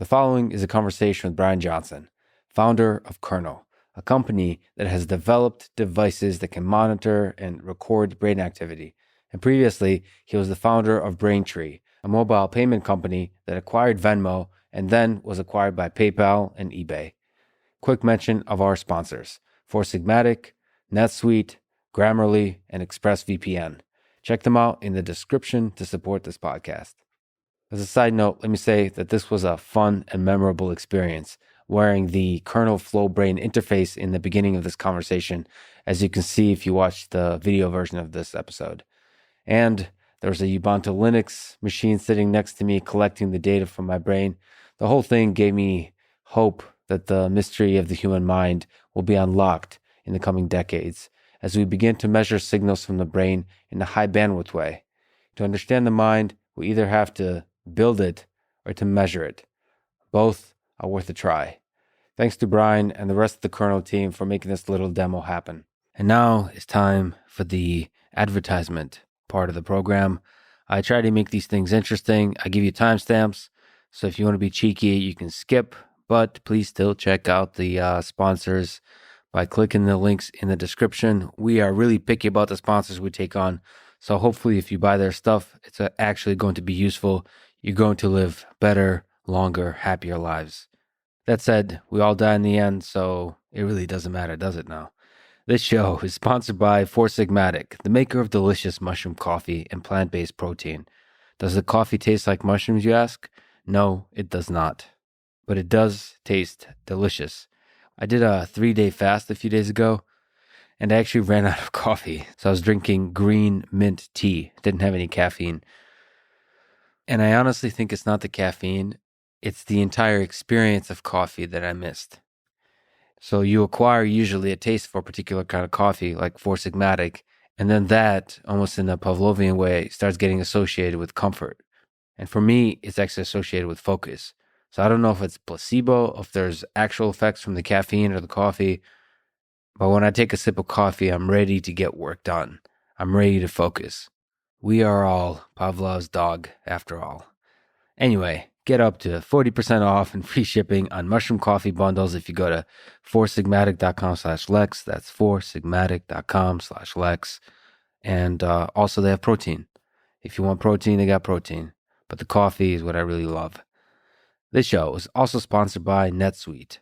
The following is a conversation with Bryan Johnson, founder of Kernel, a company that has developed devices that can monitor and record brain activity. And previously, he was the founder of Braintree, a mobile payment company that acquired Venmo and then was acquired by PayPal and eBay. Quick mention of our sponsors: Four Sigmatic, NetSuite, Grammarly, and ExpressVPN. Check them out in the description to support this podcast. As a side note, let me say that this was a fun and memorable experience wearing the Kernel Flow brain interface in the beginning of this conversation, as you can see if you watch the video version of this episode. And there's a Ubuntu Linux machine sitting next to me collecting the data from my brain. The whole thing gave me hope that the mystery of the human mind will be unlocked in the coming decades as we begin to measure signals from the brain in a high bandwidth way. To understand the mind, we either have to build it or to measure it. Both are worth a try. Thanks to Bryan and the rest of the Kernel team for making this little demo happen. And now it's time for the advertisement part of the program. I try to make these things interesting. I give you timestamps, so if you want to be cheeky, you can skip, but please still check out the sponsors by clicking the links in the description. We are really picky about the sponsors we take on, so hopefully if you buy their stuff, it's actually going to be useful. You're going to live better, longer, happier lives. That said, we all die in the end, so it really doesn't matter, does it now? This show is sponsored by Four Sigmatic, the maker of delicious mushroom coffee and plant-based protein. Does the coffee taste like mushrooms, you ask? No, it does not. But it does taste delicious. I did a 3-day fast a few days ago, and I actually ran out of coffee. So I was drinking green mint tea. It didn't have any caffeine. And I honestly think it's not the caffeine. It's the entire experience of coffee that I missed. So you acquire usually a taste for a particular kind of coffee, like Four Sigmatic, and then that, almost in a Pavlovian way, starts getting associated with comfort. And for me, it's actually associated with focus. So I don't know if it's placebo, if there's actual effects from the caffeine or the coffee, but when I take a sip of coffee, I'm ready to get work done. I'm ready to focus. We are all Pavlov's dog, after all. Anyway, get up to 40% off and free shipping on mushroom coffee bundles if you go to foursigmatic.com/Lex. That's foursigmatic.com/Lex. And also they have protein. If you want protein, they got protein. But the coffee is what I really love. This show is also sponsored by NetSuite.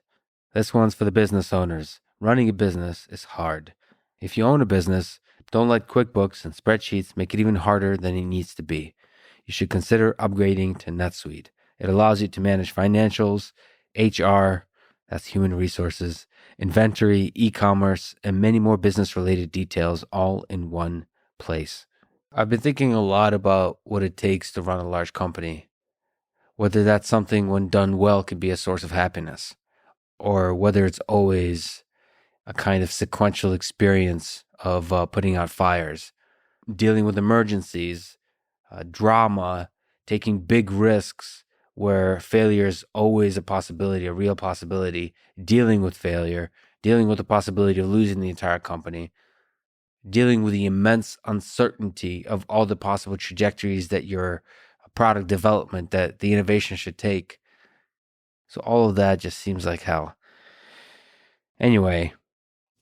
This one's for the business owners. Running a business is hard. If you own a business, don't let QuickBooks and spreadsheets make it even harder than it needs to be. You should consider upgrading to NetSuite. It allows you to manage financials, HR, that's human resources, inventory, e-commerce, and many more business-related details all in one place. I've been thinking a lot about what it takes to run a large company, whether that's something when done well can be a source of happiness, or whether it's always a kind of sequential experience of putting out fires, dealing with emergencies, drama, taking big risks where failure is always a possibility, a real possibility, dealing with failure, dealing with the possibility of losing the entire company, dealing with the immense uncertainty of all the possible trajectories that your product development, that the innovation should take. So all of that just seems like hell. Anyway,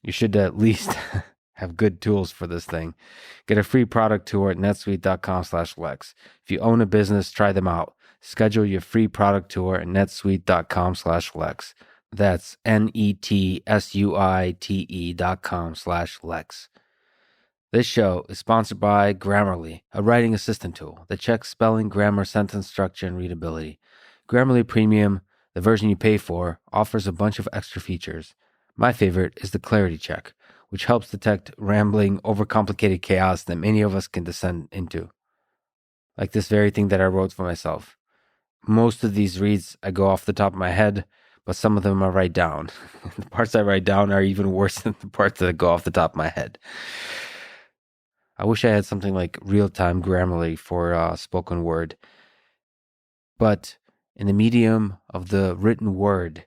you should at least have good tools for this thing. Get a free product tour at netsuite.com/Lex. If you own a business, try them out. Schedule your free product tour at netsuite.com/Lex. That's netsuite.com/Lex. This show is sponsored by Grammarly, a writing assistant tool that checks spelling, grammar, sentence structure, and readability. Grammarly Premium, the version you pay for, offers a bunch of extra features. My favorite is the clarity check, which helps detect rambling, overcomplicated chaos that many of us can descend into. Like this very thing that I wrote for myself. Most of these reads I go off the top of my head, but some of them I write down. The parts I write down are even worse than the parts that go off the top of my head. I wish I had something like real-time Grammarly for spoken word. But in the medium of the written word,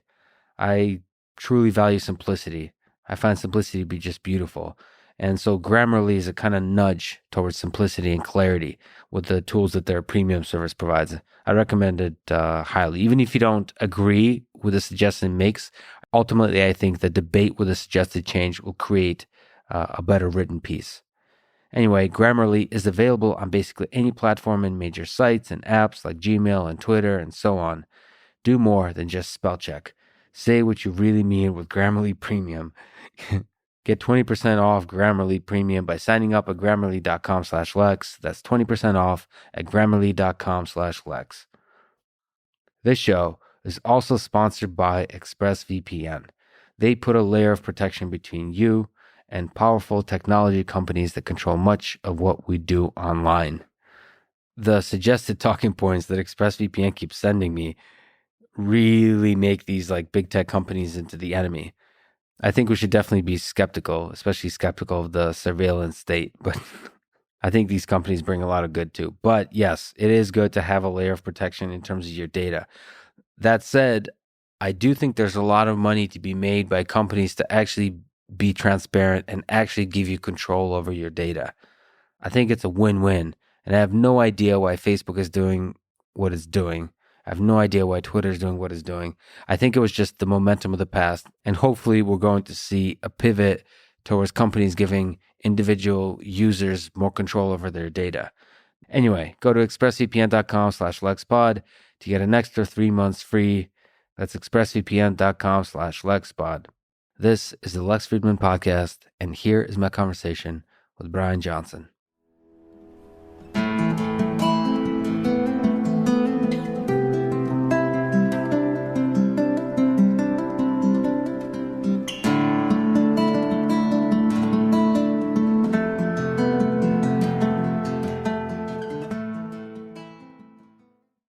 I truly value simplicity. I find simplicity to be just beautiful. And so Grammarly is a kind of nudge towards simplicity and clarity with the tools that their premium service provides. I recommend it highly. Even if you don't agree with the suggestion it makes, ultimately, I think the debate with the suggested change will create a better written piece. Anyway, Grammarly is available on basically any platform and major sites and apps like Gmail and Twitter and so on. Do more than just spell check. Say what you really mean with Grammarly Premium. Get 20% off Grammarly Premium by signing up at Grammarly.com/Lex. That's 20% off at Grammarly.com/Lex. This show is also sponsored by ExpressVPN. They put a layer of protection between you and powerful technology companies that control much of what we do online. The suggested talking points that ExpressVPN keeps sending me really make these like big tech companies into the enemy. I think we should definitely be skeptical, especially skeptical of the surveillance state, but I think these companies bring a lot of good too. But yes, it is good to have a layer of protection in terms of your data. That said, I do think there's a lot of money to be made by companies to actually be transparent and actually give you control over your data. I think it's a win-win. And I have no idea why Facebook is doing what it's doing. I have no idea why Twitter is doing what it's doing. I think it was just the momentum of the past. And hopefully we're going to see a pivot towards companies giving individual users more control over their data. Anyway, go to expressvpn.com/LexPod to get an extra 3 months free. That's expressvpn.com/LexPod. This is the Lex Fridman Podcast, and here is my conversation with Bryan Johnson.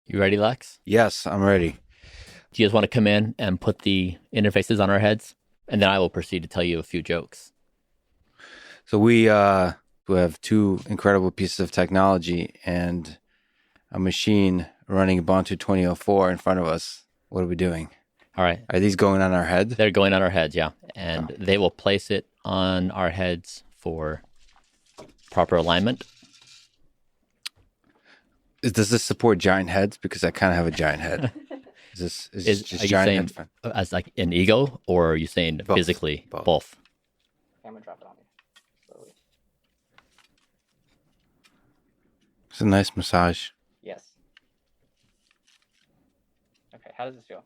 You ready, Lex? Yes, I'm ready. Do you guys want to come in and put the interfaces on our heads? And then I will proceed to tell you a few jokes. So we have two incredible pieces of technology and a machine running Ubuntu 2004 in front of us. What are we doing? All right. Are these going on our head? They're going on our heads, yeah. And they will place it on our heads for proper alignment. Does this support giant heads? Because I kind of have a giant head. Is just are you giant saying head? as like an ego, or are you saying Both. physically? Both. I'm going to drop it on you slowly. It's a nice massage. Yes. Okay, how does this feel?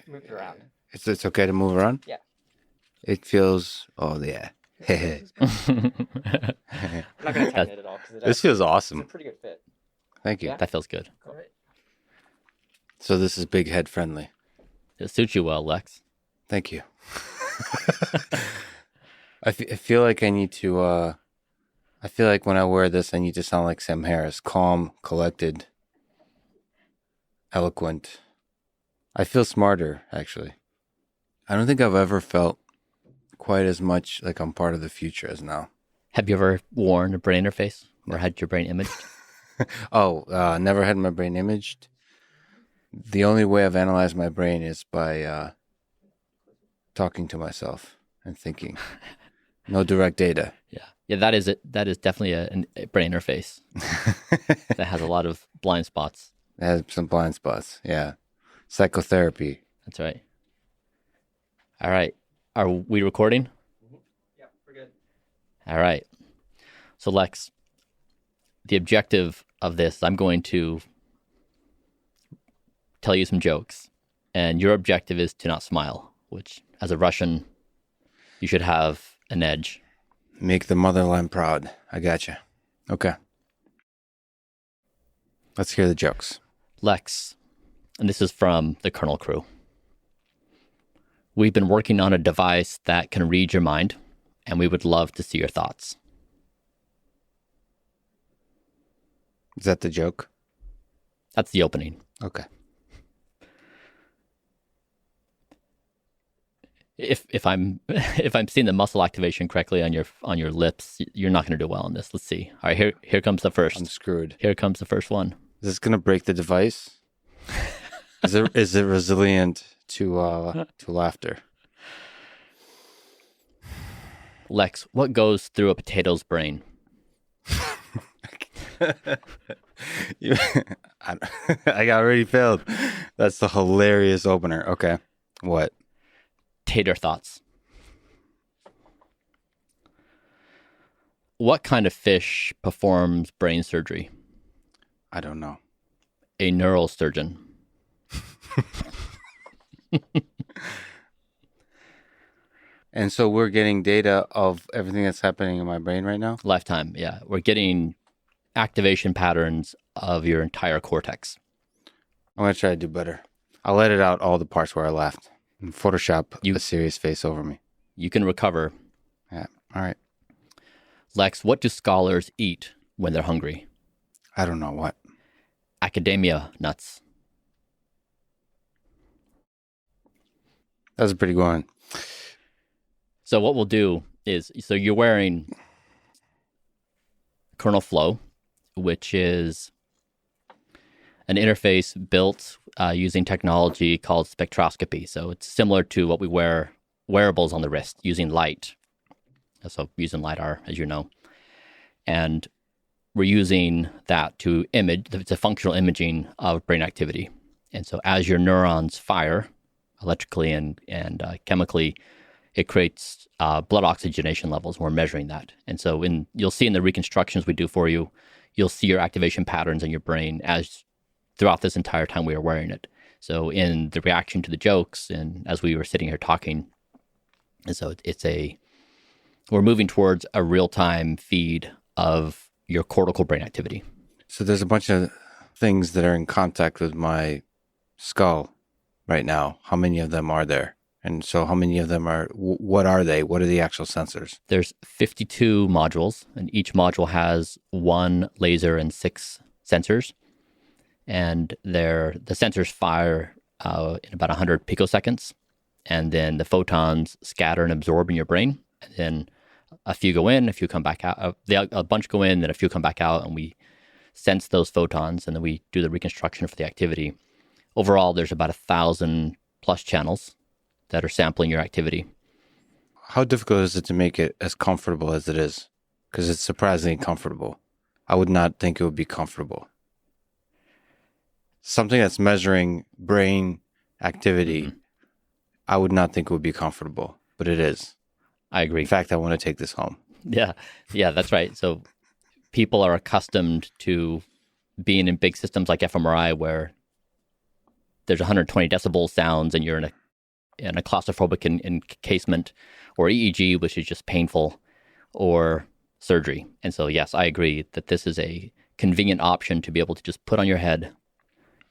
Move it around. It's okay to move around? Yeah. It feels, oh yeah. I'm not going to tighten it at all. This feels It's awesome. a pretty good fit. Thank you. Yeah. That feels good. All right. So this is big head friendly. It suits you well, Lex. Thank you. I feel like I need to, I feel like when I wear this, I need to sound like Sam Harris. Calm, collected, eloquent. I feel smarter, actually. I don't think I've ever felt quite as much like I'm part of the future as now. Have you ever worn a brain interface or had your brain imaged? Never had my brain imaged. The only way I've analyzed my brain is by talking to myself and thinking. No direct data. Yeah, that is it. That is definitely a brain interface that has a lot of blind spots. It has some blind spots. Yeah. Psychotherapy. That's right. All right. Are we recording? Yeah, we're good. All right. So Lex, the objective of this, I'm going to tell you some jokes, and your objective is to not smile, which as a Russian, you should have an edge. Make the motherland proud. I gotcha. Okay. Let's hear the jokes. Lex, and this is from the Kernel crew. We've been working on a device that can read your mind, and we would love to see your thoughts. Is that the joke? That's the opening. Okay. If I'm seeing the muscle activation correctly on your lips, you're not going to do well on this. Let's see. All right, here comes the first. I'm screwed. Here comes the first one. Is this gonna break the device? Is it resilient to laughter? Lex, what goes through a potato's brain? You- I got already failed. That's the hilarious opener. Okay. What? Tater thoughts. What kind of fish performs brain surgery? I don't know. A neural surgeon. And so we're getting data of everything that's happening in my brain right now? Lifetime, yeah. We're getting activation patterns of your entire cortex. I'm going to try to do better. I'll edit out all the parts where I laughed and Photoshop a serious face over me. You can recover. Yeah. All right. Lex, what do scholars eat when they're hungry? I don't know what. Academia nuts. That was a pretty good one. So what we'll do is, so you're wearing Kernel Flow, which is an interface built using technology called spectroscopy. So it's similar to what we wear wearables on the wrist using light. So using LiDAR, as you know. And we're using that to image, it's a functional imaging of brain activity. And so as your neurons fire electrically and chemically, it creates blood oxygenation levels. We're measuring that. And so you'll see in the reconstructions we do for you, you'll see your activation patterns in your brain as throughout this entire time we are wearing it. So in the reaction to the jokes and as we were sitting here talking, and so we're moving towards a real-time feed of your cortical brain activity. So there's a bunch of things that are in contact with my skull right now. How many of them are there? And so how many of them what are they? What are the actual sensors? There's 52 modules, and each module has one laser and 6 sensors. And the sensors fire in about 100 picoseconds. And then the photons scatter and absorb in your brain. And then a few go in, a few come back out. A bunch go in, then a few come back out, and we sense those photons, and then we do the reconstruction for the activity. Overall, there's about 1,000 plus channels that are sampling your activity. How difficult is it to make it as comfortable as it is? Because it's surprisingly comfortable. I would not think it would be comfortable. Something that's measuring brain activity, I would not think it would be comfortable, but it is. I agree. In fact, I want to take this home. Yeah, that's right. So people are accustomed to being in big systems like fMRI where there's 120 decibel sounds and you're in a claustrophobic encasement, or EEG, which is just painful, or surgery. And so, yes, I agree that this is a convenient option to be able to just put on your head.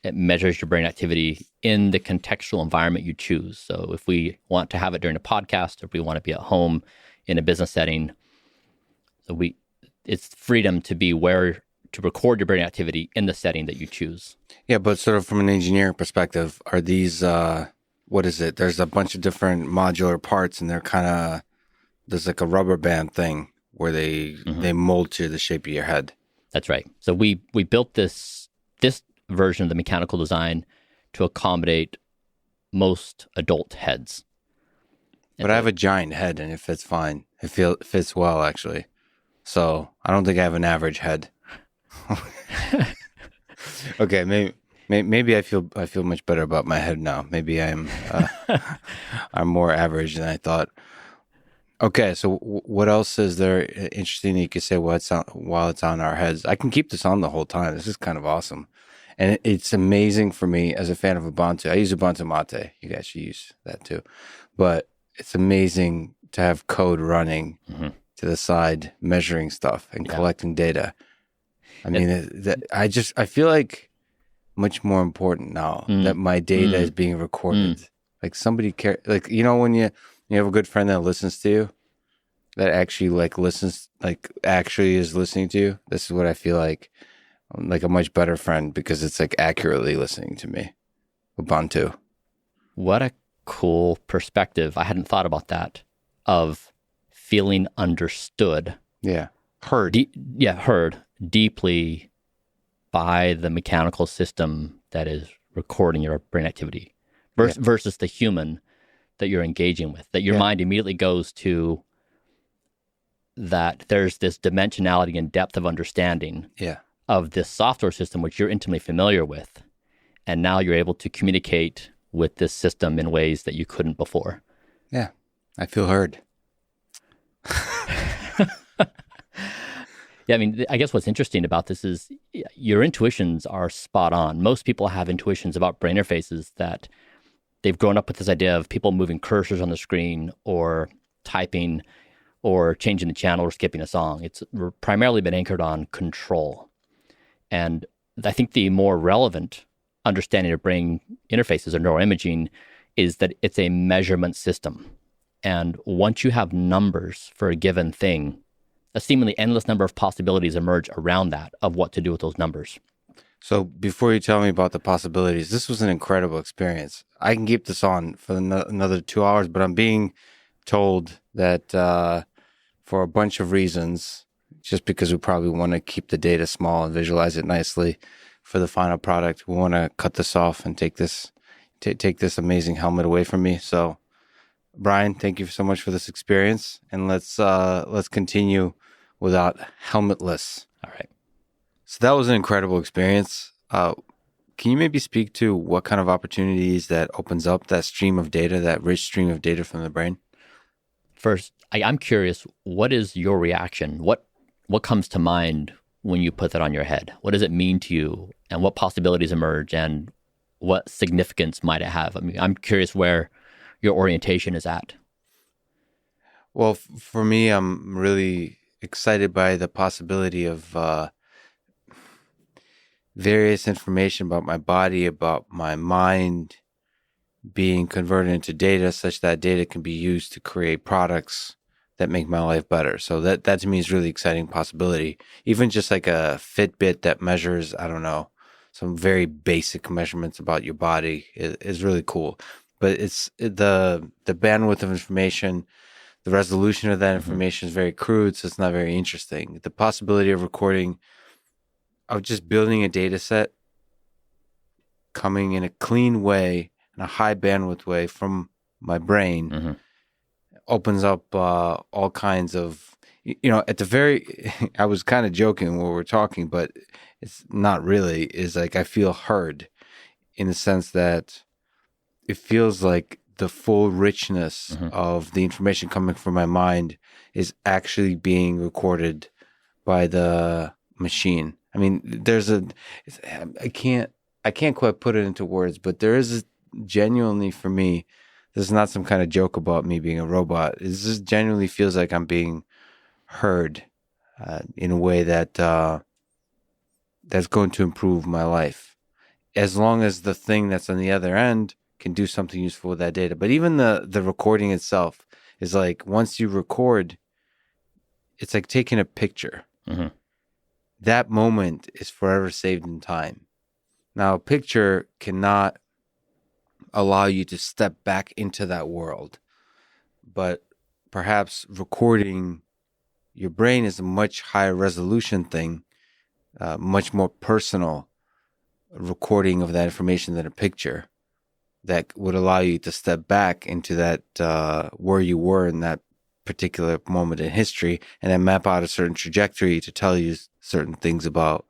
It measures your brain activity in the contextual environment you choose. So if we want to have it during a podcast, or if we want to be at home in a business setting, it's freedom to be to record your brain activity in the setting that you choose. Yeah, but sort of from an engineering perspective, are these, what is it? There's a bunch of different modular parts, and there's like a rubber band thing where they mold to the shape of your head. That's right. So we built this version of the mechanical design to accommodate most adult heads. But I have a giant head, and it fits fine. It fits well, actually. So I don't think I have an average head. Okay, maybe I feel much better about my head now. Maybe I'm more average than I thought. Okay, so what else is there interesting that you could say while it's on our heads? I can keep this on the whole time. This is kind of awesome. And it's amazing for me as a fan of Ubuntu. I use Ubuntu Mate. You guys should use that too. But it's amazing to have code running to the side, measuring stuff and collecting data. I mean, I feel like much more important now that my data is being recorded. Like somebody like, you know, when you have a good friend that listens to you, that actually actually is listening to you. This is what I feel like a much better friend, because it's like accurately listening to me. Ubuntu. What a cool perspective. I hadn't thought about that, of feeling understood. Yeah. Heard. Heard deeply by the mechanical system that is recording your brain activity versus the human that you're engaging with, that your mind immediately goes to that there's this dimensionality and depth of understanding Yeah. of this software system, which you're intimately familiar with. And now you're able to communicate with this system in ways that you couldn't before. Yeah. I feel heard. Yeah, I mean, I guess what's interesting about this is your intuitions are spot on. Most people have intuitions about brain interfaces that they've grown up with this idea of people moving cursors on the screen or typing or changing the channel or skipping a song. It's primarily been anchored on control. And I think the more relevant understanding of brain interfaces or neuroimaging is that it's a measurement system. And once you have numbers for a given thing, a seemingly endless number of possibilities emerge around that of what to do with those numbers. So before you tell me about the possibilities, this was an incredible experience. I can keep this on for another 2 hours, but I'm being told that for a bunch of reasons, just because we probably want to keep the data small and visualize it nicely for the final product, we want to cut this off and take this amazing helmet away from me. So, Bryan, thank you so much for this experience, and let's continue without helmetless. All right. So that was an incredible experience. Can you maybe speak to what kind of opportunities that opens up that stream of data, that rich stream of data from the brain? First, I'm curious, what is your reaction? What comes to mind when you put that on your head? What does it mean to you? And what possibilities emerge? And what significance might it have? I mean, I'm curious where your orientation is at. Well, for me, I'm really excited by the possibility of various information about my body, about my mind being converted into data such that data can be used to create products that make my life better. So that to me is really exciting possibility. Even just like a Fitbit that measures, I don't know, some very basic measurements about your body is really cool. But it's the bandwidth of information, the resolution of that information is very crude, so it's not very interesting. The possibility of recording, of just building a data set, coming in a clean way, in a high bandwidth way from my brain, opens up all kinds of, at the very, I was kind of joking when we were talking, but it's not really, is like I feel heard in the sense that it feels like the full richness of the information coming from my mind is actually being recorded by the machine. I mean, I can't quite put it into words, but there is genuinely for me, this is not some kind of joke about me being a robot. It just genuinely feels like I'm being heard in a way that that's going to improve my life. As long as the thing that's on the other end can do something useful with that data. But even the recording itself is like, once you record, it's like taking a picture. That moment is forever saved in time. Now, a picture cannot allow you to step back into that world, but perhaps recording your brain is a much higher resolution thing, much more personal recording of that information than a picture that would allow you to step back into that where you were in that particular moment in history, and then map out a certain trajectory to tell you certain things about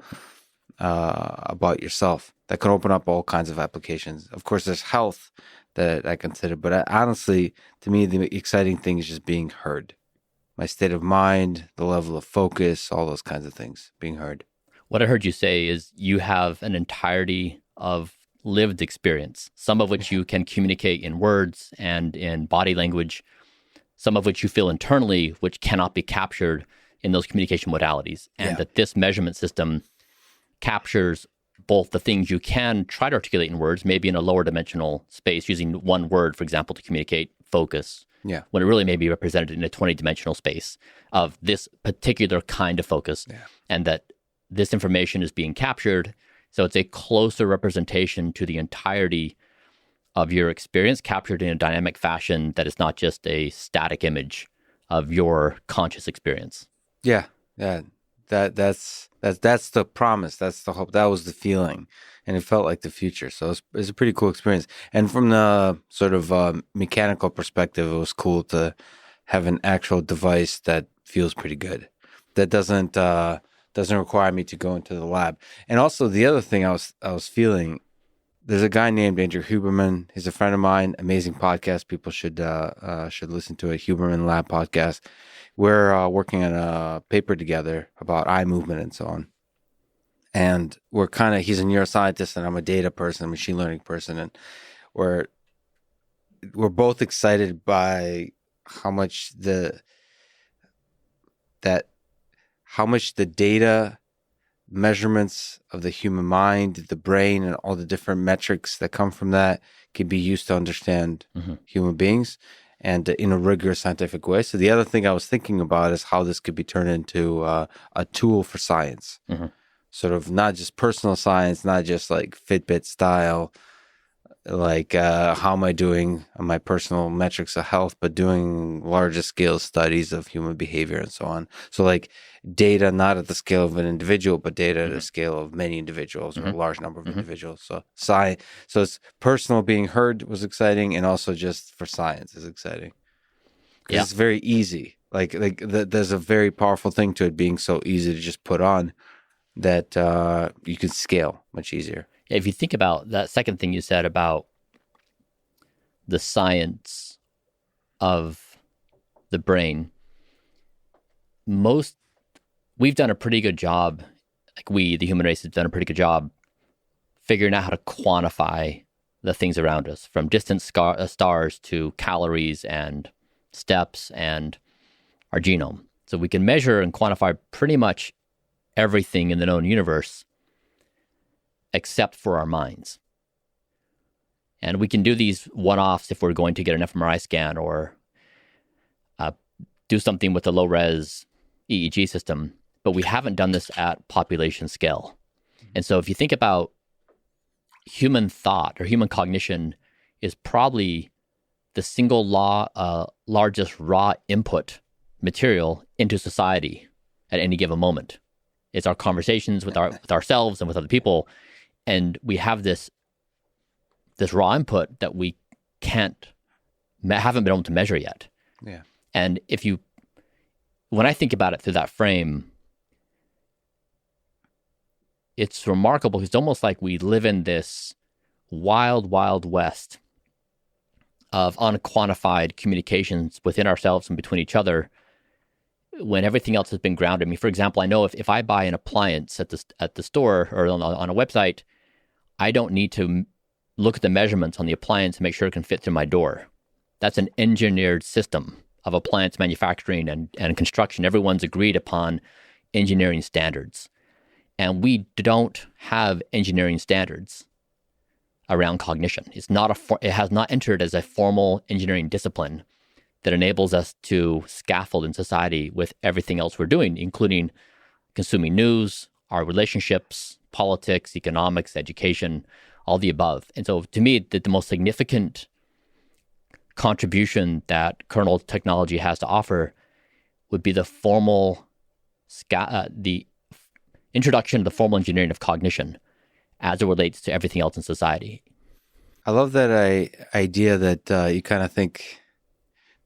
yourself that can open up all kinds of applications. Of course, there's health that I consider, but honestly, to me, the exciting thing is just being heard. My state of mind, the level of focus, all those kinds of things being heard. What I heard you say is you have an entirety of lived experience, some of which you can communicate in words and in body language, some of which you feel internally, which cannot be captured in those communication modalities. And that this measurement system captures both the things you can try to articulate in words, maybe in a lower dimensional space, using one word, for example, to communicate focus, when it really may be represented in a 20-dimensional space of this particular kind of focus, and that this information is being captured. So it's a closer representation to the entirety of your experience, captured in a dynamic fashion that is not just a static image of your conscious experience. Yeah. That's the promise. That's the hope. That was the feeling, and it felt like the future. So it was a pretty cool experience. And from the sort of mechanical perspective, it was cool to have an actual device that feels pretty good. That doesn't require me to go into the lab. And also the other thing I was feeling, there's a guy named Andrew Huberman. He's a friend of mine. Amazing podcast. People should listen to it. Huberman Lab podcast. We're working on a paper together about eye movement and so on. And he's a neuroscientist and I'm a data person, a machine learning person, and we're both excited by how much the data measurements of the human mind, the brain, and all the different metrics that come from that can be used to understand human beings and in a rigorous scientific way. So the other thing I was thinking about is how this could be turned into a tool for science. Sort of not just personal science, not just like Fitbit style, like how am I doing on my personal metrics of health, but doing larger scale studies of human behavior and so on. So like data not at the scale of an individual, but data at the scale of many individuals or a large number of individuals. So science, so it's personal being heard was exciting, and also just for science is exciting. Yeah. It's very easy. There's a very powerful thing to it being so easy to just put on that you can scale much easier. If you think about that second thing you said about the science of the brain, we've done a pretty good job, the human race has done a pretty good job figuring out how to quantify the things around us, from distant stars to calories and steps and our genome. So we can measure and quantify pretty much everything in the known universe except for our minds. And we can do these one-offs if we're going to get an fMRI scan or do something with a low-res EEG system, but we haven't done this at population scale. And so if you think about human thought or human cognition is probably the single largest raw input material into society at any given moment. It's our conversations with ourselves and with other people. And we have this raw input that we haven't been able to measure yet. Yeah. And when I think about it through that frame, it's remarkable. It's almost like we live in this wild, wild west of unquantified communications within ourselves and between each other when everything else has been grounded. I mean, for example, I know if I buy an appliance at the store or on a website, I don't need to look at the measurements on the appliance and make sure it can fit through my door. That's an engineered system of appliance manufacturing and construction. Everyone's agreed upon engineering standards. And we don't have engineering standards around cognition. It has not entered as a formal engineering discipline that enables us to scaffold in society with everything else we're doing, including consuming news, our relationships, politics, economics, education, all the above. And so to me, the most significant contribution that kernel technology has to offer would be the introduction to the formal engineering of cognition as it relates to everything else in society. I love that idea that you kind of think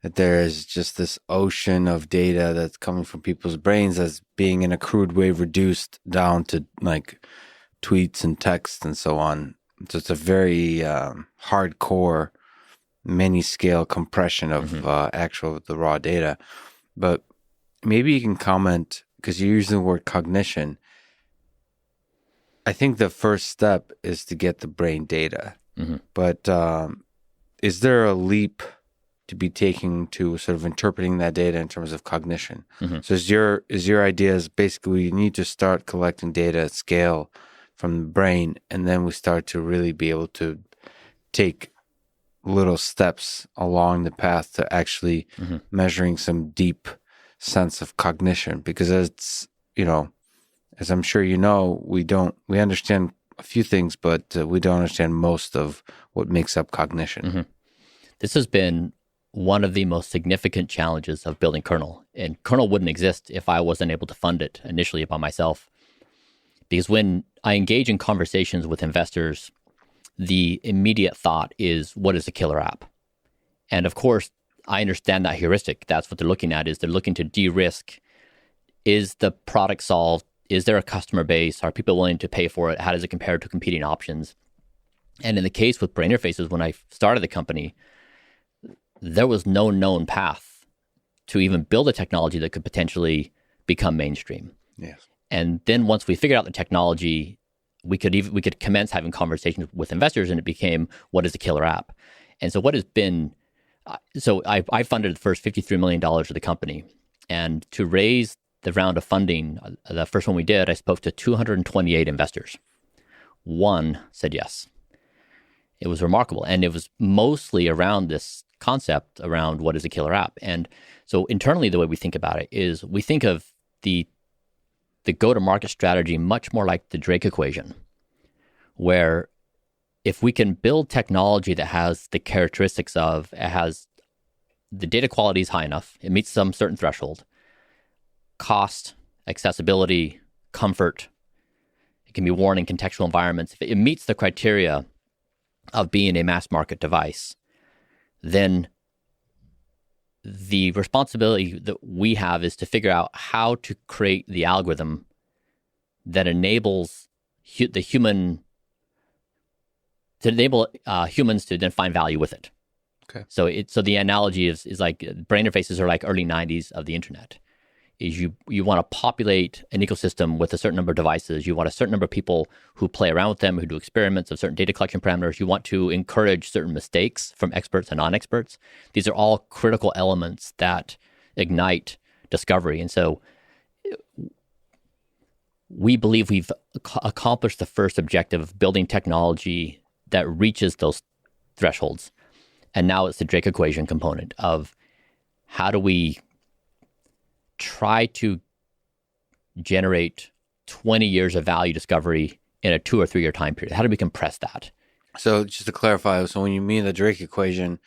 that there is just this ocean of data that's coming from people's brains as being in a crude way reduced down to like tweets and text and so on. So it's a very hardcore, many-scale compression of the raw data. But maybe you can comment, because you're using the word cognition. I think the first step is to get the brain data. Mm-hmm. But is there a leap to be taken to sort of interpreting that data in terms of cognition? Mm-hmm. So is your idea is basically you need to start collecting data at scale from the brain, and then we start to really be able to take little steps along the path to actually measuring some deep sense of cognition. Because it's, as I'm sure you know, we understand a few things, but we don't understand most of what makes up cognition. Mm-hmm. This has been one of the most significant challenges of building Kernel. And Kernel wouldn't exist if I wasn't able to fund it initially by myself. Because when I engage in conversations with investors, the immediate thought is, what is a killer app? And of course, I understand that heuristic. That's what they're looking at, is they're looking to de-risk. Is the product solved? Is there a customer base? Are people willing to pay for it? How does it compare to competing options? And in the case with brain interfaces, when I started the company, there was no known path to even build a technology that could potentially become mainstream. Yes. And then once we figured out the technology, we could commence having conversations with investors, and it became, what is a killer app? And so what has been, so I funded the first $53 million of the company. And to raise the round of funding, the first one we did, I spoke to 228 investors. One said yes. It was remarkable. And it was mostly around this concept around what is a killer app. And so internally, the way we think about it is we think of the go-to-market strategy much more like the Drake equation, where if we can build technology that has the characteristics of, it has the data quality is high enough, it meets some certain threshold, cost, accessibility, comfort, it can be worn in contextual environments. If it meets the criteria of being a mass market device, then the responsibility that we have is to figure out how to create the algorithm that enables humans to then find value with it. Okay. So the analogy is like brain interfaces are like early 90s of the internet. Is you want to populate an ecosystem with a certain number of devices. You want a certain number of people who play around with them, who do experiments of certain data collection parameters. You want to encourage certain mistakes from experts and non-experts. These are all critical elements that ignite discovery. And so we believe we've accomplished the first objective of building technology that reaches those thresholds. And now it's the Drake equation component of how do we try to generate 20 years of value discovery in a 2 or 3 year time period? How do we compress that? So just to clarify, so when you mean the Drake equation,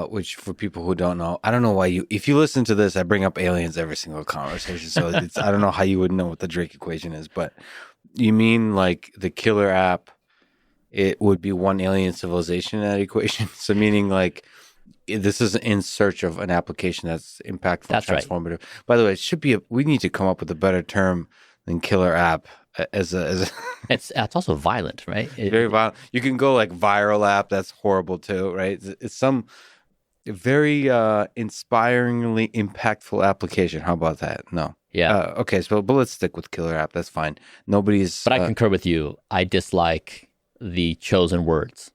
which for people who don't know, I don't know why if you listen to this, I bring up aliens every single conversation. So I don't know how you would know what the Drake equation is, but you mean like the killer app, it would be one alien civilization in that equation. So meaning like, this is in search of an application that's impactful, that's transformative. Right. By the way, it should be we need to come up with a better term than killer app as a it's also violent, right? Very violent. You can go like viral app. That's horrible too, right? It's some very inspiringly impactful application. How about that? No. Yeah. Okay. So, but let's stick with killer app. That's fine. Nobody's. But I concur with you. I dislike the chosen words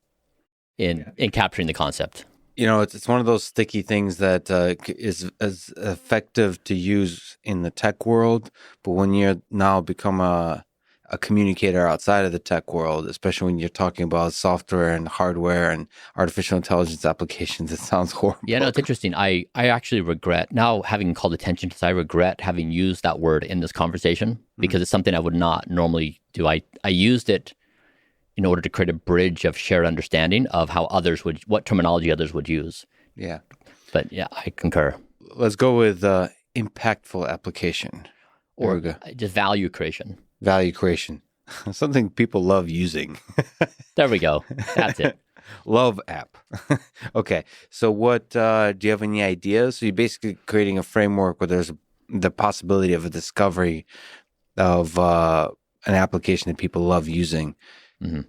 in capturing the concept. You know, it's one of those sticky things that is as effective to use in the tech world, but when you're now become a communicator outside of the tech world, especially when you're talking about software and hardware and artificial intelligence applications, it sounds horrible. Yeah, no, it's interesting. I actually regret, now having called attention to this, I regret having used that word in this conversation because it's something I would not normally do. I used it in order to create a bridge of shared understanding of how what terminology others would use. Yeah. But yeah, I concur. Let's go with impactful application. Or just value creation. Value creation. Something people love using. There we go. That's it. Love app. Okay. So what, do you have any ideas? So you're basically creating a framework where there's the possibility of a discovery of an application that people love using. Mm-hmm.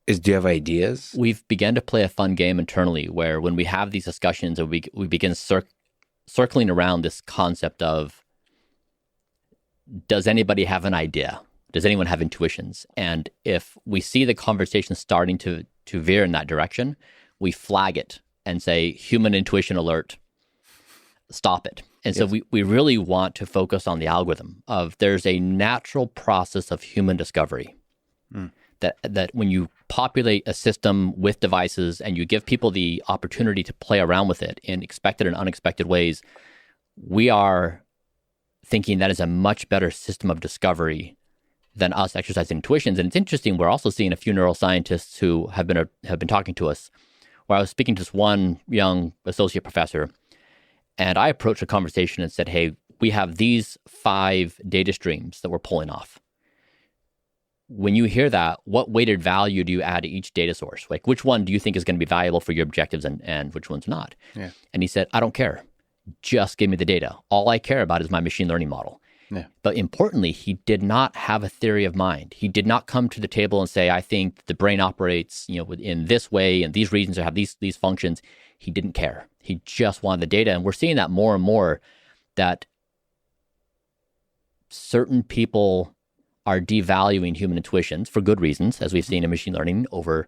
Do you have ideas? We've begun to play a fun game internally where when we have these discussions, we begin circling around this concept of, does anybody have an idea? Does anyone have intuitions? And if we see the conversation starting to veer in that direction, we flag it and say, human intuition alert, stop it. And so we really want to focus on the algorithm of there's a natural process of human discovery. That when you populate a system with devices and you give people the opportunity to play around with it in expected and unexpected ways, we are thinking that is a much better system of discovery than us exercising intuitions. And it's interesting, we're also seeing a few neuroscientists who have been talking to us, where I was speaking to this one young associate professor, and I approached a conversation and said, hey, we have these 5 data streams that we're pulling off. when you hear that, what weighted value do you add to each data source? Like, which one do you think is going to be valuable for your objectives and which one's not? Yeah. And he said, I don't care. Just give me the data. All I care about is my machine learning model. Yeah. But importantly, he did not have a theory of mind. He did not come to the table and say, I think the brain operates, in this way and these regions have these functions. He didn't care. He just wanted the data. And we're seeing that more and more, that certain people are devaluing human intuitions for good reasons, as we've seen in machine learning over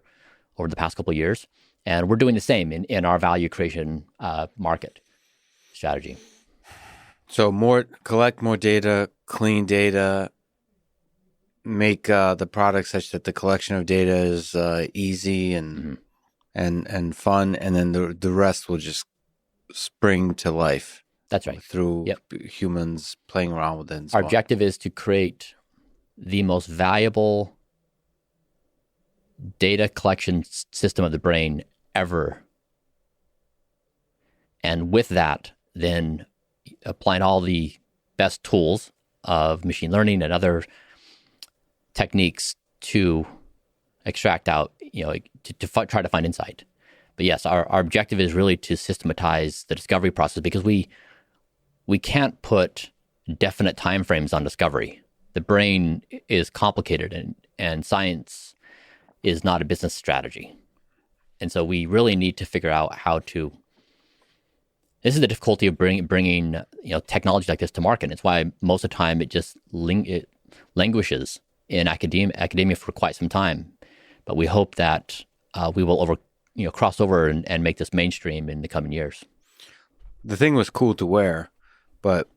the past couple of years. And we're doing the same in our value creation market strategy. So collect more data, clean data, make the product such that the collection of data is easy and fun, and then the rest will just spring to life. That's right. Through humans playing around with it. And so Our objective is to create the most valuable data collection system of the brain ever. And with that, then applying all the best tools of machine learning and other techniques to extract out, to try to find insight. But yes, our objective is really to systematize the discovery process, because we can't put definite timeframes on discovery. The brain is complicated, and science is not a business strategy. And so we really need to figure out how to. This is the difficulty of bringing technology like this to market. It's why most of the time it languishes in academia for quite some time. But we hope that we will cross over and make this mainstream in the coming years. The thing was cool to wear, but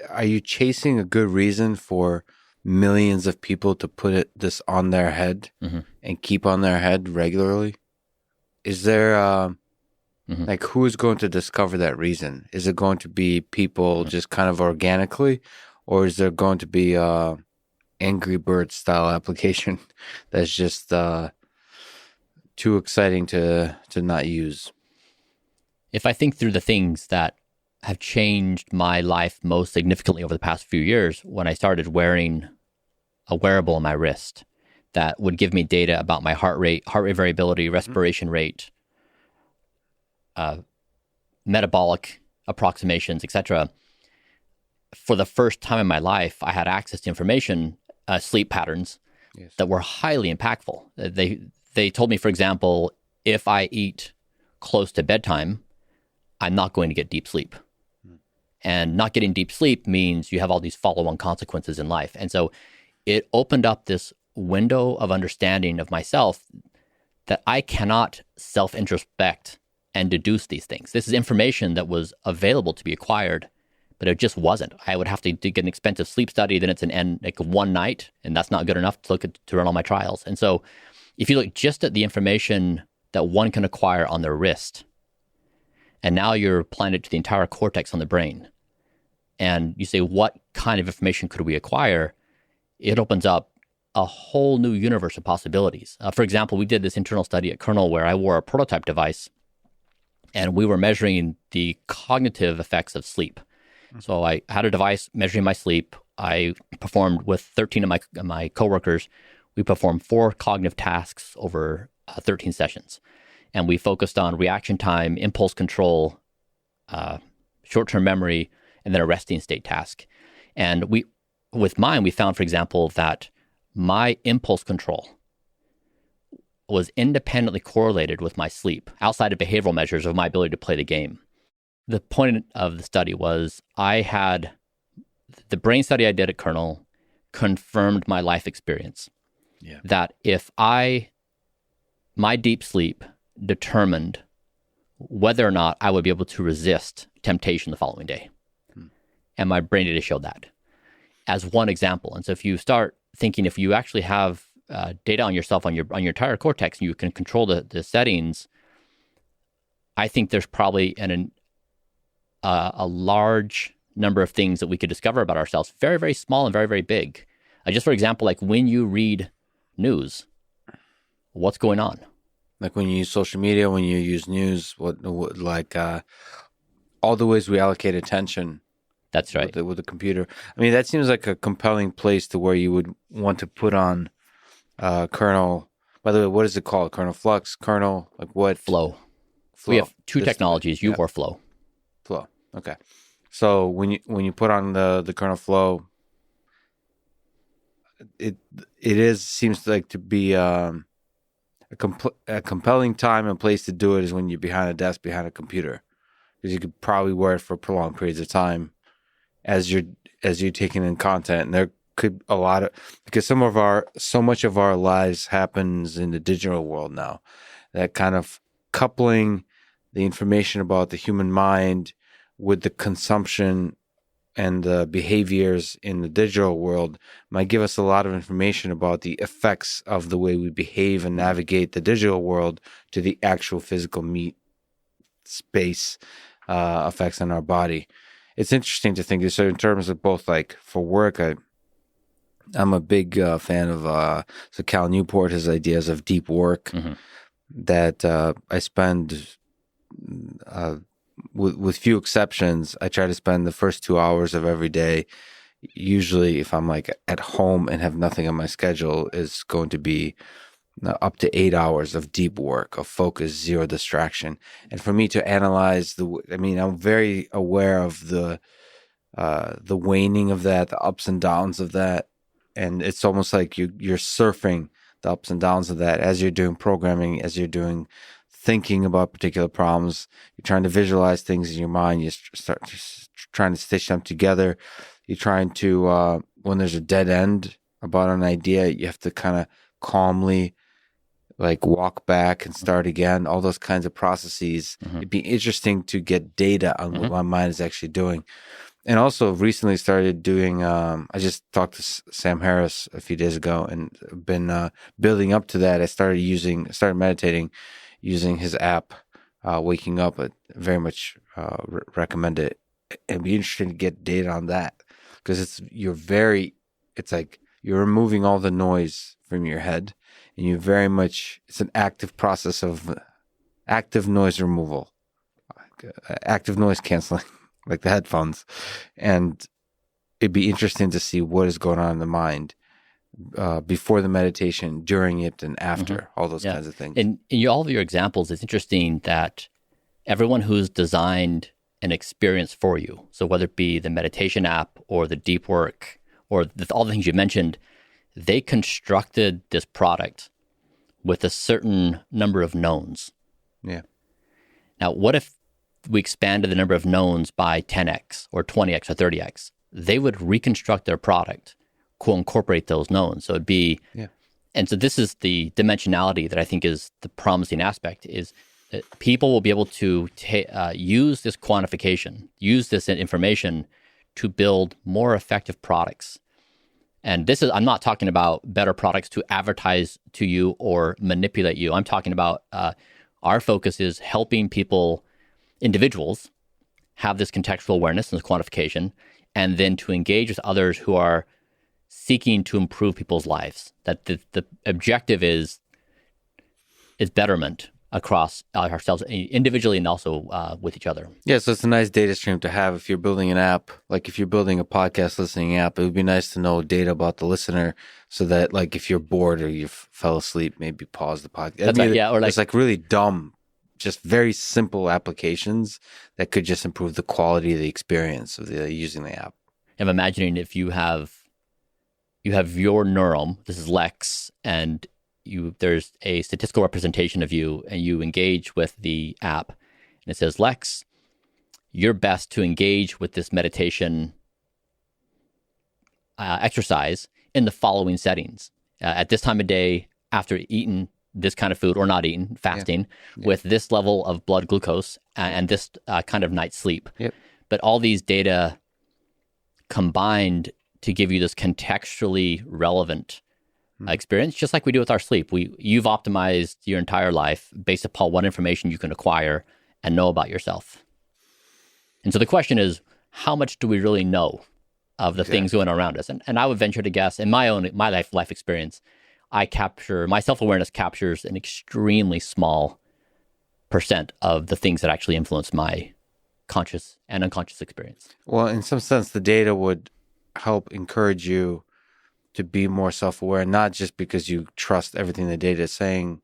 are you chasing a good reason for millions of people to put this on their head and keep on their head regularly? Is there like, who is going to discover that reason? Is it going to be people just kind of organically, or is there going to be Angry Bird style application that's just too exciting to not use? If I think through the things that have changed my life most significantly over the past few years, when I started wearing a wearable on my wrist that would give me data about my heart rate variability, respiration rate, metabolic approximations, etc. For the first time in my life, I had access to information, sleep patterns that were highly impactful. They told me, for example, if I eat close to bedtime, I'm not going to get deep sleep. And not getting deep sleep means you have all these follow-on consequences in life. And so it opened up this window of understanding of myself that I cannot self-introspect and deduce these things. This is information that was available to be acquired, but it just wasn't. I would have to get an expensive sleep study, then it's like one night, and that's not good enough to run all my trials. And so if you look just at the information that one can acquire on their wrist, and now you're applying it to the entire cortex on the brain, and you say, what kind of information could we acquire? It opens up a whole new universe of possibilities. For example, we did this internal study at Kernel where I wore a prototype device, and we were measuring the cognitive effects of sleep. So I had a device measuring my sleep. I performed with 13 of my coworkers. We performed 4 cognitive tasks over 13 sessions. And we focused on reaction time, impulse control, short-term memory, and then a resting state task. And with mine, we found, for example, that my impulse control was independently correlated with my sleep, outside of behavioral measures of my ability to play the game. The point of the study was the brain study I did at Kernel confirmed my life experience. Yeah. That if my deep sleep determined whether or not I would be able to resist temptation the following day. And my brain data showed that as one example. And so if you start thinking, if you actually have data on yourself, on your entire cortex, and you can control the settings, I think there's probably a large number of things that we could discover about ourselves, very, very small and very, very big. Just for example, like when you read news, what's going on? Like when you use social media, when you use news, what all the ways we allocate attention That's right. With the computer. I mean, that seems like a compelling place to where you would want to put on kernel. By the way, what is it called? Kernel Flux, kernel, like what? Flow. Flow. We have two technologies, U or Flow. Flow. Okay. So when you put on the kernel Flow, it seems like to be a compelling time and place to do it is when you're behind a desk, behind a computer, because you could probably wear it for prolonged periods of time as you're taking in content. And there could because so much of our lives happens in the digital world now, that kind of coupling the information about the human mind with the consumption and the behaviors in the digital world might give us a lot of information about the effects of the way we behave and navigate the digital world to the actual physical meat space effects on our body. It's interesting to think. So in terms of both, like for work, I'm a big fan of so Cal Newport, his ideas of deep work that I spend with few exceptions. I try to spend the first 2 hours of every day. Usually, if I'm like at home and have nothing on my schedule, is going to be up to 8 hours of deep work, of focus, zero distraction. And for me to analyze I'm very aware of the waning of that, the ups and downs of that. And it's almost like you're surfing the ups and downs of that as you're doing programming, as you're doing thinking about particular problems. You're trying to visualize things in your mind. You start trying to stitch them together. You're trying to, when there's a dead end about an idea, you have to kind of calmly like walk back and start again, all those kinds of processes. It'd be interesting to get data on what my mind is actually doing. And also recently started doing, I just talked to Sam Harris a few days ago and been building up to that. I started meditating using his app, Waking Up. I very much recommend it. It'd be interesting to get data on that, because it's like you're removing all the noise from your head, and it's an active process of active noise removal, active noise canceling, like the headphones. And it'd be interesting to see what is going on in the mind before the meditation, during it, and after, all those kinds of things. And in all of your examples, it's interesting that everyone who's designed an experience for you, so whether it be the meditation app or the deep work or all the things you mentioned, they constructed this product with a certain number of knowns. Yeah. Now, what if we expanded the number of knowns by 10x or 20x or 30x? They would reconstruct their product to incorporate those knowns. So it'd be, and so this is the dimensionality that I think is the promising aspect, is that people will be able to use this quantification, use this information to build more effective products. And I'm not talking about better products to advertise to you or manipulate you. I'm talking about our focus is helping individuals have this contextual awareness and this quantification, and then to engage with others who are seeking to improve people's lives. That the objective is betterment across ourselves individually and also with each other. Yeah, so it's a nice data stream to have if you're building an app. Like if you're building a podcast listening app, it would be nice to know data about the listener, so that like if you're bored or you fell asleep, maybe pause the podcast. That's right, yeah. Or it's like really dumb, just very simple applications that could just improve the quality of the experience of using the app. I'm imagining if you have your neuron, this is Lex, and there's a statistical representation of you, and you engage with the app, and it says, Lex, you're best to engage with this meditation exercise in the following settings. At this time of day, after eating this kind of food or not eating, fasting, with this level of blood glucose and this kind of night's sleep. Yep. But all these data combined to give you this contextually relevant experience, just like we do with our sleep. You've optimized your entire life based upon what information you can acquire and know about yourself. And so the question is, how much do we really know of the things going around us? And I would venture to guess, in my life experience, my self-awareness captures an extremely small % of the things that actually influence my conscious and unconscious experience. Well, in some sense, the data would help encourage you to be more self-aware, not just because you trust everything the data is saying,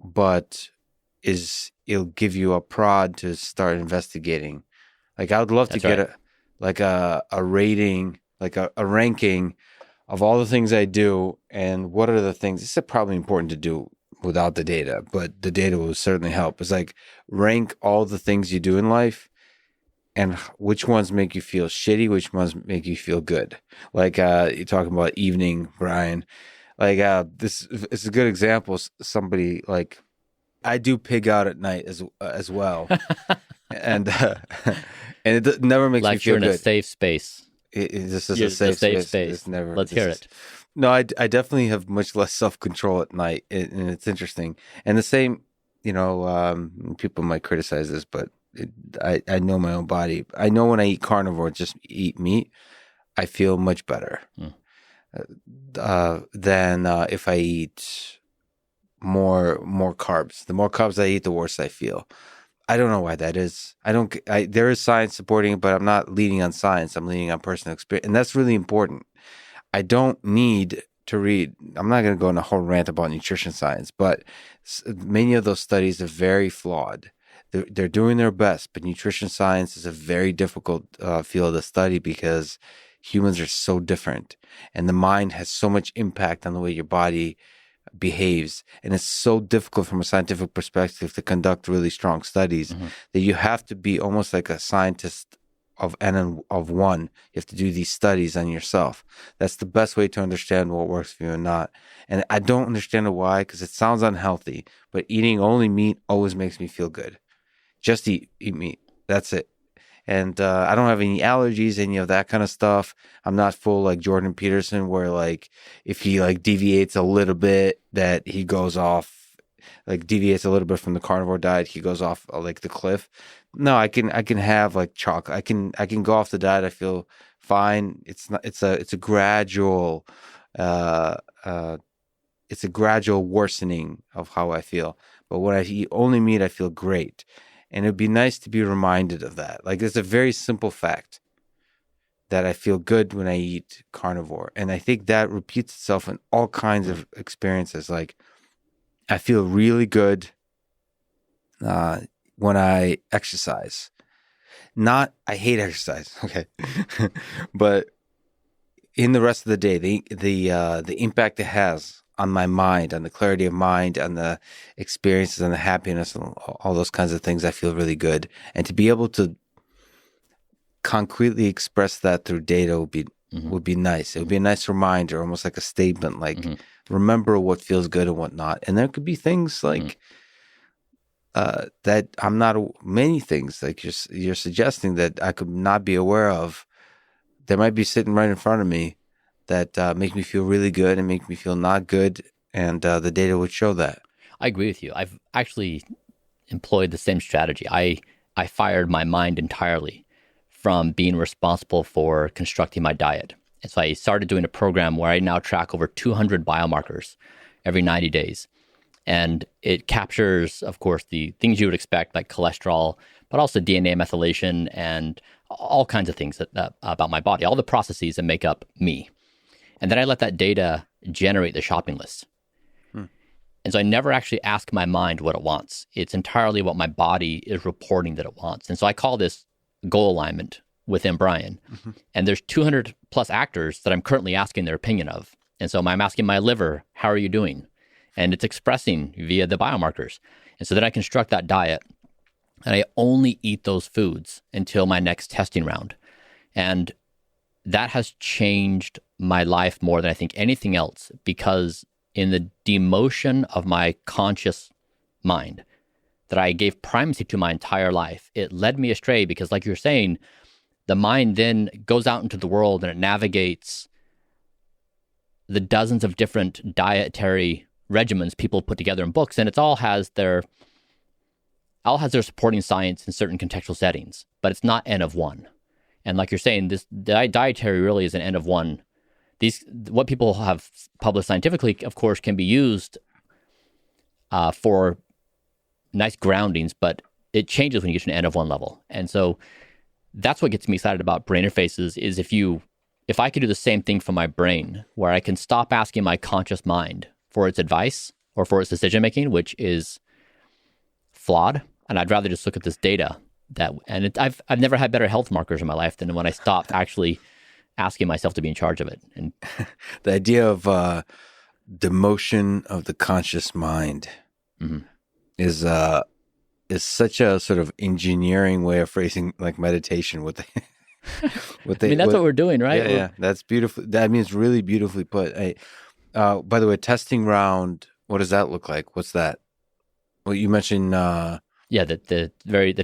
but it'll give you a prod to start investigating. Like, I would love to That's get a rating, like a ranking of all the things I do and what are the things. This is probably important to do without the data, but the data will certainly help. It's like rank all the things you do in life and which ones make you feel shitty, which ones make you feel good. Like you're talking about evening, Bryan. Like this is a good example. Somebody like, I do pig out at night as well, and it never makes me Like feel you're in good. a safe space. This is You're a safe space. space. Let's hear it. No, I definitely have much less self-control at night, and it's interesting. And the same, people might criticize this, but I know my own body. I know when I eat carnivore, just eat meat, I feel much better than if I eat more carbs. The more carbs I eat, the worse I feel. I don't know why that is. There is science supporting it, but I'm not leaning on science. I'm leaning on personal experience, and that's really important. I don't need to read. I'm not going to go on a whole rant about nutrition science, but many of those studies are very flawed. They're doing their best, but nutrition science is a very difficult field to study because humans are so different, and the mind has so much impact on the way your body behaves, and it's so difficult from a scientific perspective to conduct really strong studies that you have to be almost like a scientist of N of one. You have to do these studies on yourself. That's the best way to understand what works for you and not. And I don't understand why, because it sounds unhealthy, but eating only meat always makes me feel good. Just eat meat. That's it. And I don't have any allergies, any of that kind of stuff. I'm not full like Jordan Peterson, where like if he like deviates a little bit, that he goes off, like deviates a little bit from the carnivore diet, he goes off like the cliff. No, I can have like chocolate. I can go off the diet. I feel fine. It's a gradual worsening of how I feel. But when I eat only meat, I feel great. And it'd be nice to be reminded of that. Like, it's a very simple fact that I feel good when I eat carnivore. And I think that repeats itself in all kinds of experiences. Like, I feel really good when I exercise. Not, I hate exercise, okay? But in the rest of the day, the impact it has on my mind, on the clarity of mind, on the experiences, and the happiness, and all those kinds of things, I feel really good. And to be able to concretely express that through data would be nice. It would be a nice reminder, almost like a statement, like remember what feels good and what not. And there could be things like that I'm not, many things like you're suggesting that I could not be aware of. There might be sitting right in front of me that make me feel really good and make me feel not good, and the data would show that. I agree with you. I've actually employed the same strategy. I fired my mind entirely from being responsible for constructing my diet. And so I started doing a program where I now track over 200 biomarkers every 90 days. And it captures, of course, the things you would expect, like cholesterol, but also DNA methylation and all kinds of things about my body, all the processes that make up me. And then I let that data generate the shopping list. And so I never actually ask my mind what it wants. It's entirely what my body is reporting that it wants. And so I call this goal alignment within Bryan. And there's 200 plus actors that I'm currently asking their opinion of. And so I'm asking my liver, how are you doing? And it's expressing via the biomarkers. And so then I construct that diet, and I only eat those foods until my next testing round. And that has changed my life more than I think anything else, because in the demotion of my conscious mind that I gave primacy to my entire life, it led me astray because, like you're saying, the mind then goes out into the world and it navigates the dozens of different dietary regimens people put together in books, and it all has their supporting science in certain contextual settings, but it's not N of one. And like you're saying, this dietary really is an N of one. What people have published scientifically, of course, can be used for nice groundings, but it changes when you get to an N of 1 level. And so that's what gets me excited about brain interfaces is if I could do the same thing for my brain, where I can stop asking my conscious mind for its advice or for its decision making, which is flawed, and I'd rather just look at this data I've never had better health markers in my life than when I stopped actually asking myself to be in charge of it. And the idea of demotion of the conscious mind is such a sort of engineering way of phrasing like meditation with that's what we're doing, right? Yeah, that's beautiful. That means really beautifully put. By the way, testing round, what does that look like? What's that? Well, you mentioned the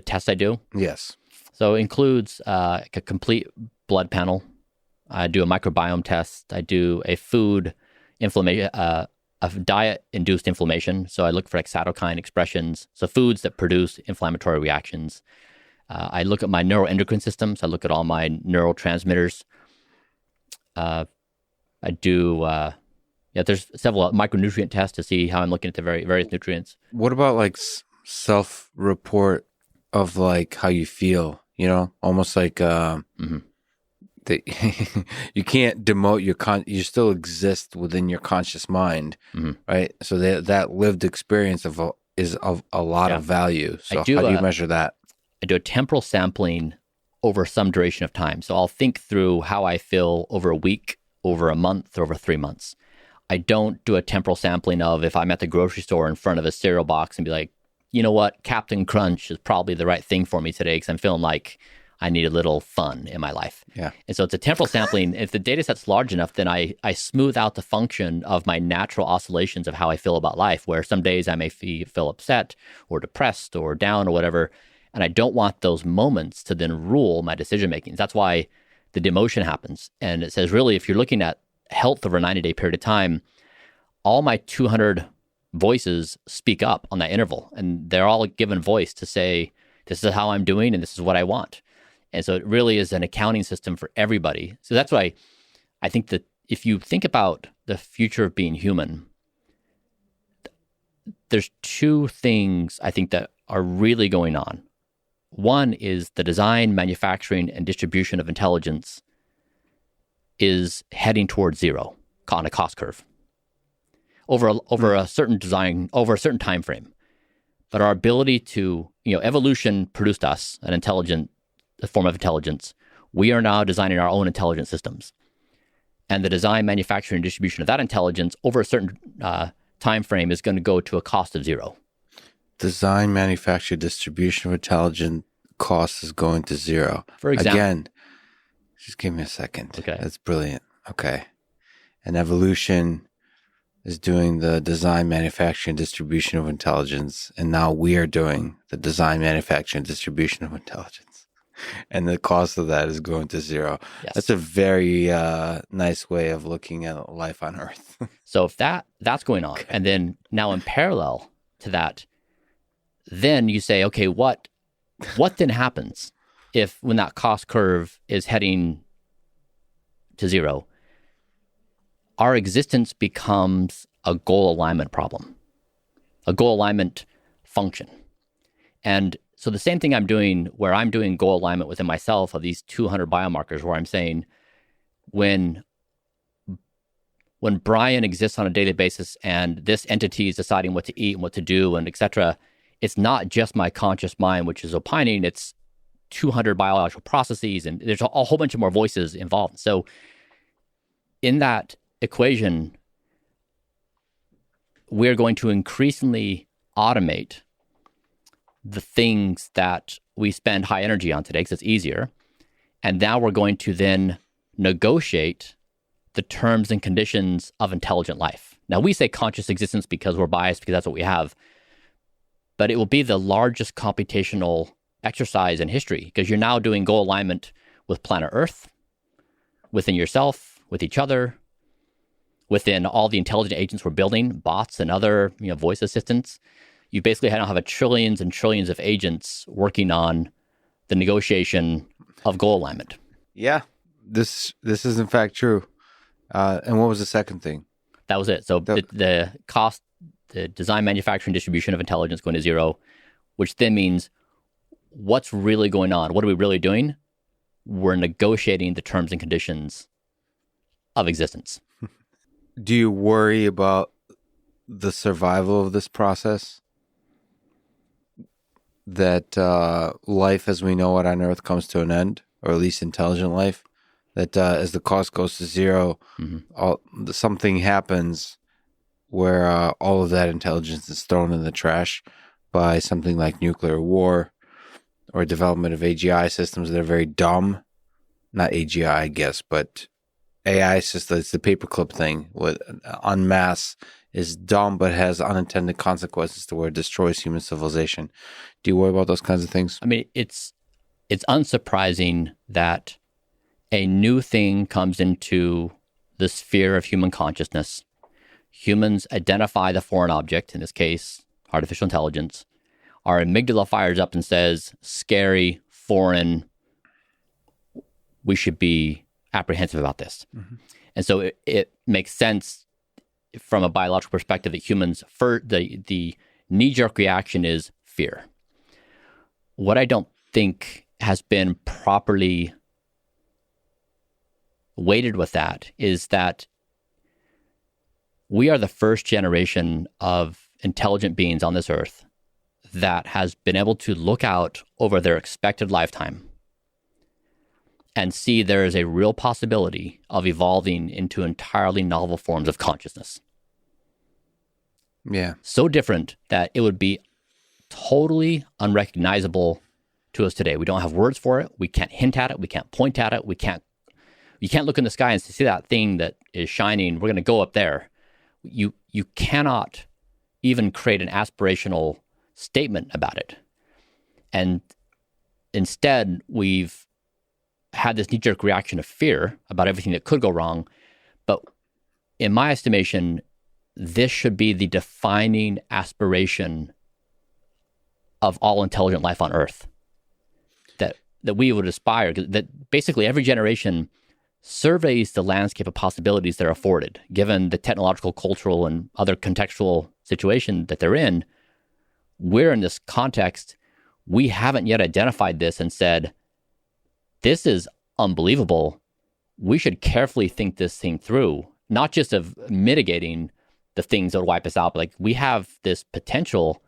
test I do. Yes. So it includes a complete blood panel. I do a microbiome test. I do a food inflammation, a diet-induced inflammation. So I look for cytokine expressions. So foods that produce inflammatory reactions. I look at my neuroendocrine system. So I look at all my neurotransmitters. I do. There's several micronutrient tests to see how I'm looking at the various nutrients. What about like self-report of like how you feel? You know, almost like you can't demote you still exist within your conscious mind, right? So that lived experience is of a lot of value. So how do you measure that? I do a temporal sampling over some duration of time. So I'll think through how I feel over a week, over a month, or over 3 months. I don't do a temporal sampling of if I'm at the grocery store in front of a cereal box and be like, you know what, Captain Crunch is probably the right thing for me today because I'm feeling like I need a little fun in my life. Yeah. And so it's a temporal sampling. If the data set's large enough, then I smooth out the function of my natural oscillations of how I feel about life, where some days I may feel upset or depressed or down or whatever. And I don't want those moments to then rule my decision making. That's why the demotion happens. And it says, really, if you're looking at health over a 90-day period of time, all my 200 voices speak up on that interval. And they're all given voice to say, this is how I'm doing and this is what I want. And so it really is an accounting system for everybody. So that's why I think that if you think about the future of being human, there's two things I think that are really going on. One is the design, manufacturing, and distribution of intelligence is heading towards zero on a cost curve over a certain time frame. But our ability to, evolution produced us a form of intelligence. We are now designing our own intelligent systems. And the design, manufacturing, and distribution of that intelligence over a certain time frame is going to go to a cost of zero. Design, manufacture, distribution of intelligent cost is going to zero. For example. Again, just give me a second. Okay. That's brilliant. Okay. And evolution is doing the design, manufacture, and distribution of intelligence. And now we are doing the design, manufacture, and distribution of intelligence. And the cost of that is going to zero. Yes. That's a very nice way of looking at life on Earth. So if that's going on, and then now in parallel to that, then you say, okay, what then happens when that cost curve is heading to zero? Our existence becomes a goal alignment problem, a goal alignment function. And so the same thing I'm doing where I'm doing goal alignment within myself of these 200 biomarkers where I'm saying when Bryan exists on a daily basis and this entity is deciding what to eat and what to do and et cetera, it's not just my conscious mind, which is opining, it's 200 biological processes and there's a whole bunch of more voices involved. So in that equation, we're going to increasingly automate the things that we spend high energy on today because it's easier. And now we're going to then negotiate the terms and conditions of intelligent life. Now we say conscious existence because we're biased because that's what we have, but it will be the largest computational exercise in history because you're now doing goal alignment with planet Earth, within yourself, with each other, within all the intelligent agents we're building, bots and other voice assistants. You basically now have trillions and trillions of agents working on the negotiation of goal alignment. Yeah, this is in fact true. And what was the second thing? That was it. So the cost, the design, manufacturing, distribution of intelligence going to zero, which then means what's really going on? What are we really doing? We're negotiating the terms and conditions of existence. Do you worry about the survival of this process? That life as we know it on Earth comes to an end, or at least intelligent life? That as the cost goes to zero, something happens where all of that intelligence is thrown in the trash by something like nuclear war or development of AGI systems that are very dumb. Not AGI, I guess, but AI systems. It's the paperclip thing with en masse is dumb, but has unintended consequences to where it destroys human civilization. Do you worry about those kinds of things? I mean, it's unsurprising that a new thing comes into the sphere of human consciousness. Humans identify the foreign object, in this case, artificial intelligence. Our amygdala fires up and says, scary, foreign, we should be apprehensive about this. And so it makes sense from a biological perspective that humans, the knee-jerk reaction is fear. What I don't think has been properly weighted with that is that we are the first generation of intelligent beings on this earth that has been able to look out over their expected lifetime and see there is a real possibility of evolving into entirely novel forms of consciousness. Yeah. So different that it would be totally unrecognizable to us today. We don't have words for it. We can't hint at it. We can't point at it. You can't look in the sky and see that thing that is shining. We're going to go up there. You cannot even create an aspirational statement about it. And instead, we've had this knee-jerk reaction of fear about everything that could go wrong. But in my estimation, this should be the defining aspiration of all intelligent life on Earth. That we would aspire, that basically every generation surveys the landscape of possibilities that are afforded, given the technological, cultural, and other contextual situation that they're in. We're in this context, we haven't yet identified this and said, this is unbelievable. We should carefully think this thing through, not just of mitigating the things that would wipe us out, but like we have this potential,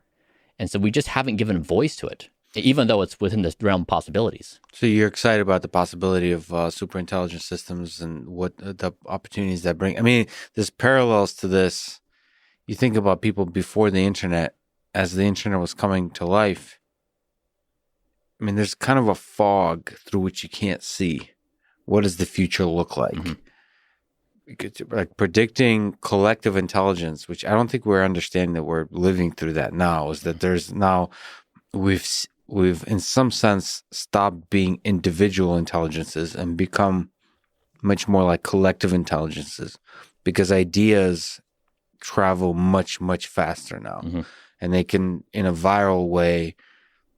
and so we just haven't given voice to it, even though it's within the realm of possibilities. So you're excited about the possibility of super intelligent systems and what the opportunities that bring. I mean, there's parallels to this. You think about people before the internet, as the internet was coming to life. I mean, there's kind of a fog through which you can't see. What does the future look like? Like predicting collective intelligence, which I don't think we're understanding that we're living through that now, is that there's now, we've in some sense stopped being individual intelligences and become much more like collective intelligences, because ideas travel much, much faster now. And they can, in a viral way,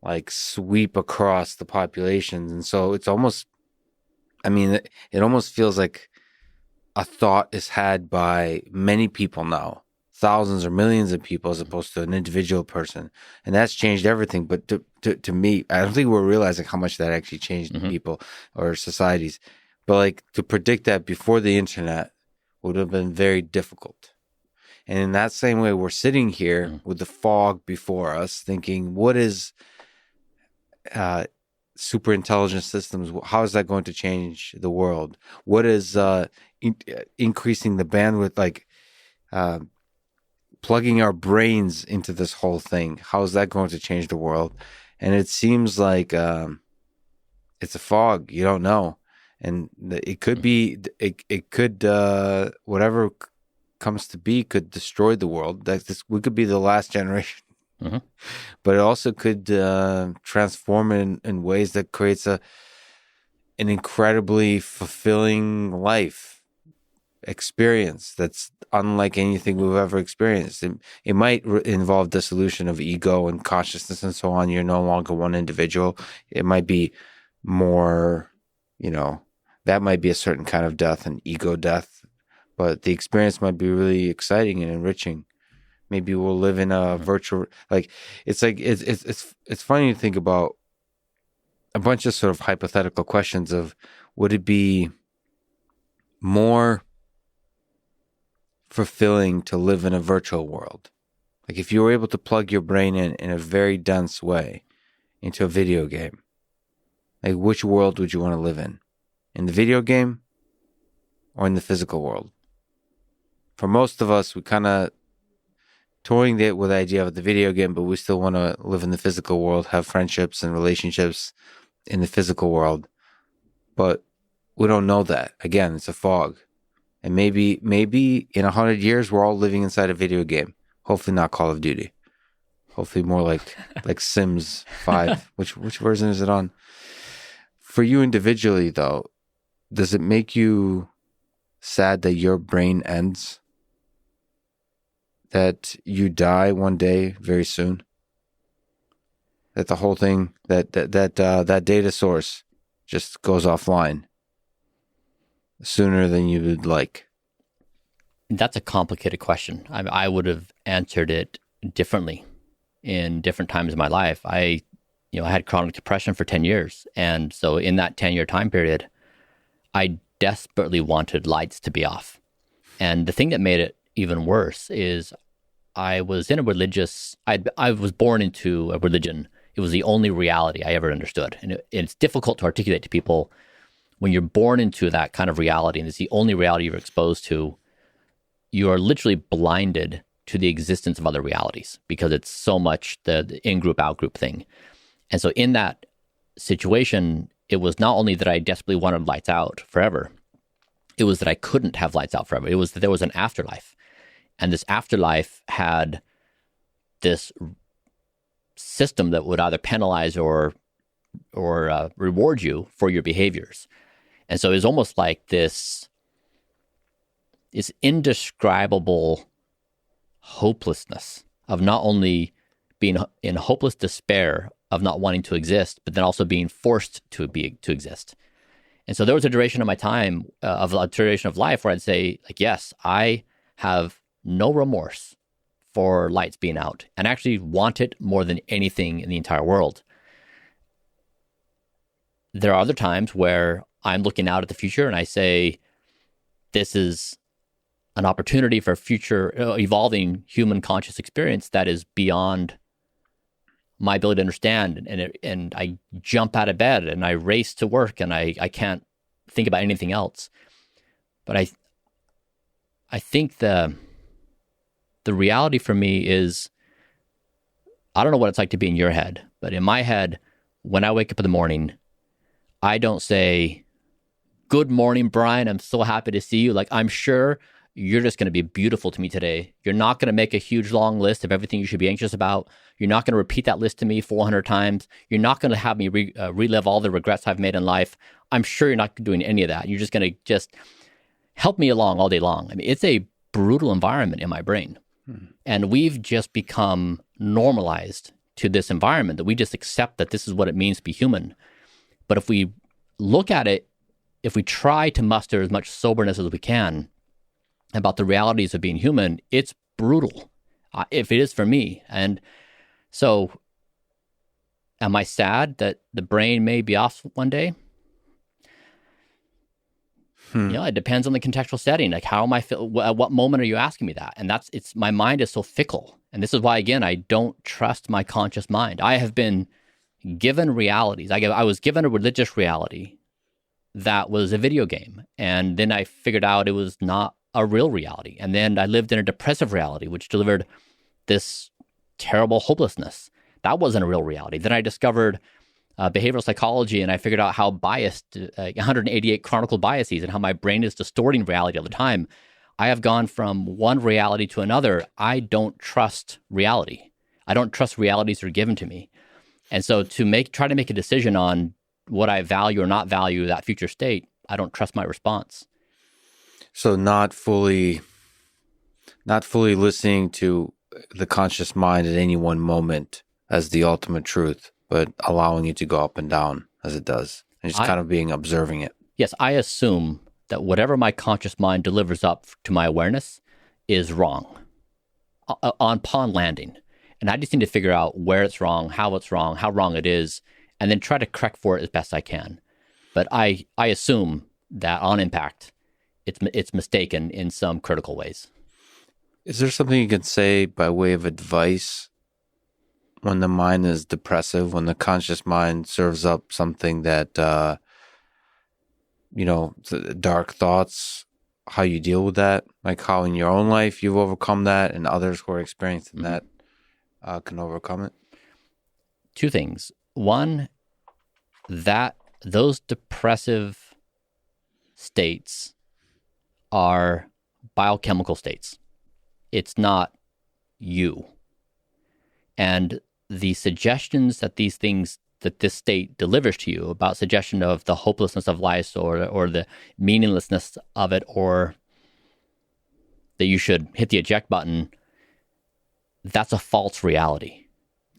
like sweep across the populations. And so it's almost, I mean, it almost feels like a thought is had by many people now, thousands or millions of people, as opposed to an individual person. And that's changed everything. But to me, I don't think we're realizing how much that actually changed people or societies. But like to predict that before the internet would have been very difficult. And in that same way, we're sitting here with the fog before us thinking, what is super intelligent systems? How is that going to change the world? What is increasing the bandwidth, like plugging our brains into this whole thing? How is that going to change the world? And it seems like it's a fog. You don't know. And it could be, it could, whatever comes to be could destroy the world. We could be the last generation. But it also could transform in ways that creates an incredibly fulfilling life experience that's unlike anything we've ever experienced. It might involve dissolution of ego and consciousness and so on. You're no longer one individual. It might be more, that might be a certain kind of death, an ego death. But the experience might be really exciting and enriching. Maybe we'll live in a virtual, it's funny to think about a bunch of sort of hypothetical questions of, would it be more fulfilling to live in a virtual world? Like if you were able to plug your brain in a very dense way into a video game, like which world would you want to live in? In the video game or in the physical world? For most of us, we kind of toying with the idea of the video game, but we still want to live in the physical world, have friendships and relationships in the physical world. But we don't know that. Again, it's a fog. And maybe in 100 years, we're all living inside a video game. Hopefully not Call of Duty. Hopefully more like Sims 5. Which version is it on? For you individually, though, does it make you sad that your brain ends? That you die one day very soon? That the whole thing, that data source just goes offline sooner than you would like? That's a complicated question. I would have answered it differently in different times of my life. I had chronic depression for 10 years. And so in that 10-year time period, I desperately wanted lights to be off. And the thing that made it even worse is I was in a religious, I was born into a religion. It was the only reality I ever understood. And it's difficult to articulate to people when you're born into that kind of reality and it's the only reality you're exposed to. You are literally blinded to the existence of other realities because it's so much the in-group, out-group thing. And so in that situation, it was not only that I desperately wanted lights out forever, it was that I couldn't have lights out forever. It was that there was an afterlife. And this afterlife had this system that would either penalize or reward you for your behaviors. And so it was almost like this indescribable hopelessness of not only being in hopeless despair of not wanting to exist, but then also being forced to exist. And so there was a duration of my time, a duration of life where I'd say, like, yes, I have no remorse for lights being out and actually want it more than anything in the entire world. There are other times where I'm looking out at the future and I say, this is an opportunity for future evolving human conscious experience that is beyond my ability to understand. And I jump out of bed and I race to work and I can't think about anything else. But I think the reality for me is, I don't know what it's like to be in your head, but in my head, when I wake up in the morning, I don't say, "Good morning, Bryan. I'm so happy to see you." Like, I'm sure you're just going to be beautiful to me today. You're not going to make a huge long list of everything you should be anxious about. You're not going to repeat that list to me 400 times. You're not going to have me relive all the regrets I've made in life. I'm sure you're not doing any of that. You're just going to just help me along all day long. I mean, it's a brutal environment in my brain. And we've just become normalized to this environment that we just accept that this is what it means to be human. But if we look at it, if we try to muster as much soberness as we can about the realities of being human, it's brutal, if it is for me. And so am I sad that the brain may be off one day? It depends on the contextual setting. Like, how am I at what moment are you asking me that? And my mind is so fickle. And this is why, again, I don't trust my conscious mind. I have been given realities. I was given a religious reality that was a video game. And then I figured out it was not a real reality. And then I lived in a depressive reality, which delivered this terrible hopelessness. That wasn't a real reality. Then I discovered behavioral psychology, and I figured out how biased, 188 chronicle biases, and how my brain is distorting reality all the time. I have gone from one reality to another. I don't trust reality. I don't trust realities that are given to me. And so to try to make a decision on what I value or not value that future state, I don't trust my response. So not fully listening to the conscious mind at any one moment as the ultimate truth, but allowing it to go up and down as it does, and just kind of being observing it. Yes, I assume that whatever my conscious mind delivers up to my awareness is wrong upon landing. And I just need to figure out where it's wrong, how wrong it is, and then try to correct for it as best I can. But I assume that on impact, it's mistaken in some critical ways. Is there something you can say by way of advice when the mind is depressive, when the conscious mind serves up something that, dark thoughts, how you deal with that? Like how in your own life you've overcome that and others who are experiencing that can overcome it? Two things. One, that those depressive states are biochemical states. It's not you. And the suggestions that this state delivers to you about suggestion of the hopelessness of life or the meaninglessness of it, or that you should hit the eject button, that's a false reality.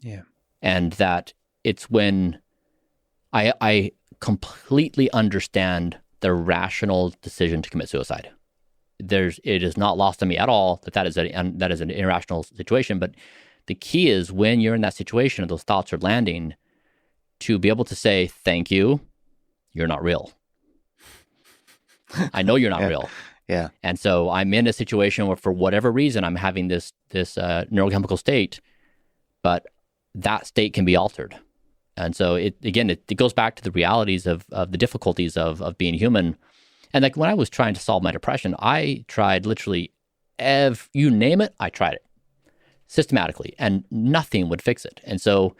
Yeah. And that it's when I completely understand the rational decision to commit suicide. It is not lost on me at all that is an irrational situation. But the key is when you're in that situation and those thoughts are landing, to be able to say, thank you, you're not real. I know you're not real. Yeah. And so I'm in a situation where for whatever reason, I'm having this neurochemical state, but that state can be altered. And so it goes back to the realities of the difficulties of being human. And like when I was trying to solve my depression, I tried literally you name it, I tried it systematically, and nothing would fix it. And so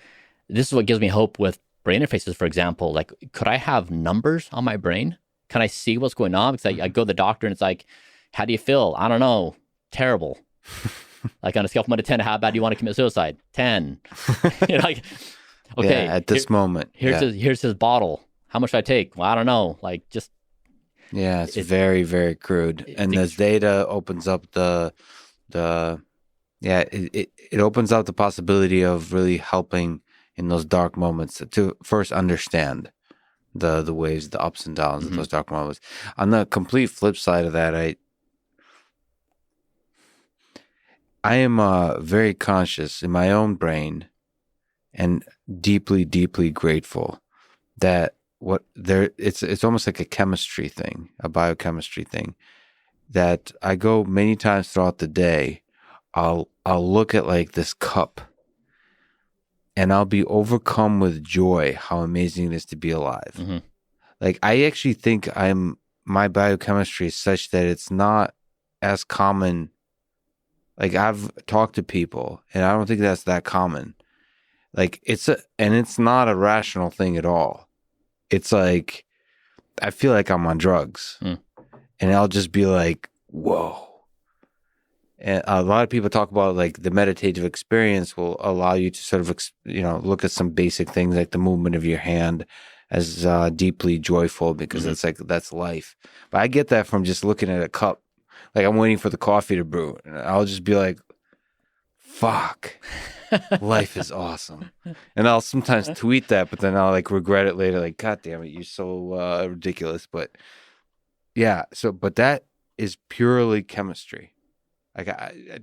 this is what gives me hope with brain interfaces, for example. Like, could I have numbers on my brain? Can I see what's going on? Because I go to the doctor and it's like, how do you feel? I don't know. Terrible. Like on a scale from 1 to 10, how bad do you want to commit suicide? 10. You're like, okay. Yeah, at this moment. Here's his bottle. How much should I take? Well, I don't know. Like just. Yeah, it's very, very crude. And this data opens up it opens up the possibility of really helping in those dark moments to first understand the waves, the ups and downs of those dark moments. On the complete flip side of that, I am very conscious in my own brain and deeply, deeply grateful that it's almost like a chemistry thing, a biochemistry thing, that I go many times throughout the day. I'll look at like this cup and I'll be overcome with joy how amazing it is to be alive. Mm-hmm. Like I actually think my biochemistry is such that it's not as common. Like I've talked to people and I don't think that's that common. Like it's not a rational thing at all. It's like, I feel like I'm on drugs and I'll just be like, whoa. And a lot of people talk about like the meditative experience will allow you to sort of, look at some basic things like the movement of your hand as deeply joyful because that's life. But I get that from just looking at a cup. Like I'm waiting for the coffee to brew and I'll just be like, fuck, life is awesome. And I'll sometimes tweet that, but then I'll like regret it later. Like, God damn it, you're so ridiculous. But yeah, but that is purely chemistry. Like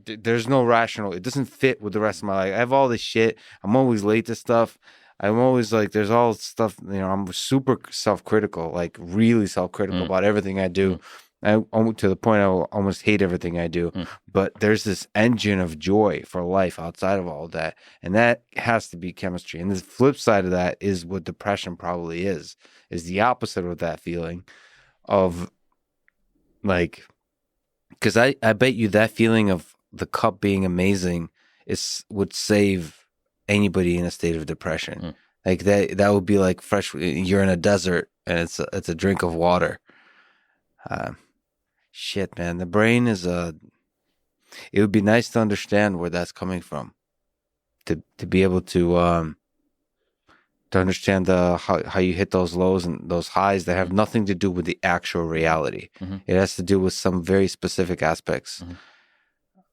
there's no rational, it doesn't fit with the rest of my life. I have all this shit. I'm always late to stuff. I'm always like, there's all stuff, I'm super self-critical, like really self-critical about everything I do. To the point I almost hate everything I do. But there's this engine of joy for life outside of all that. And that has to be chemistry. And the flip side of that is what depression probably is the opposite of that feeling of like, because I bet you that feeling of the cup being amazing would save anybody in a state of depression. Like that would be like fresh. You're in a desert and it's a drink of water. Shit, man. The brain it would be nice to understand where that's coming from. To be able to understand how you hit those lows and those highs that have nothing to do with the actual reality. It has to do with some very specific aspects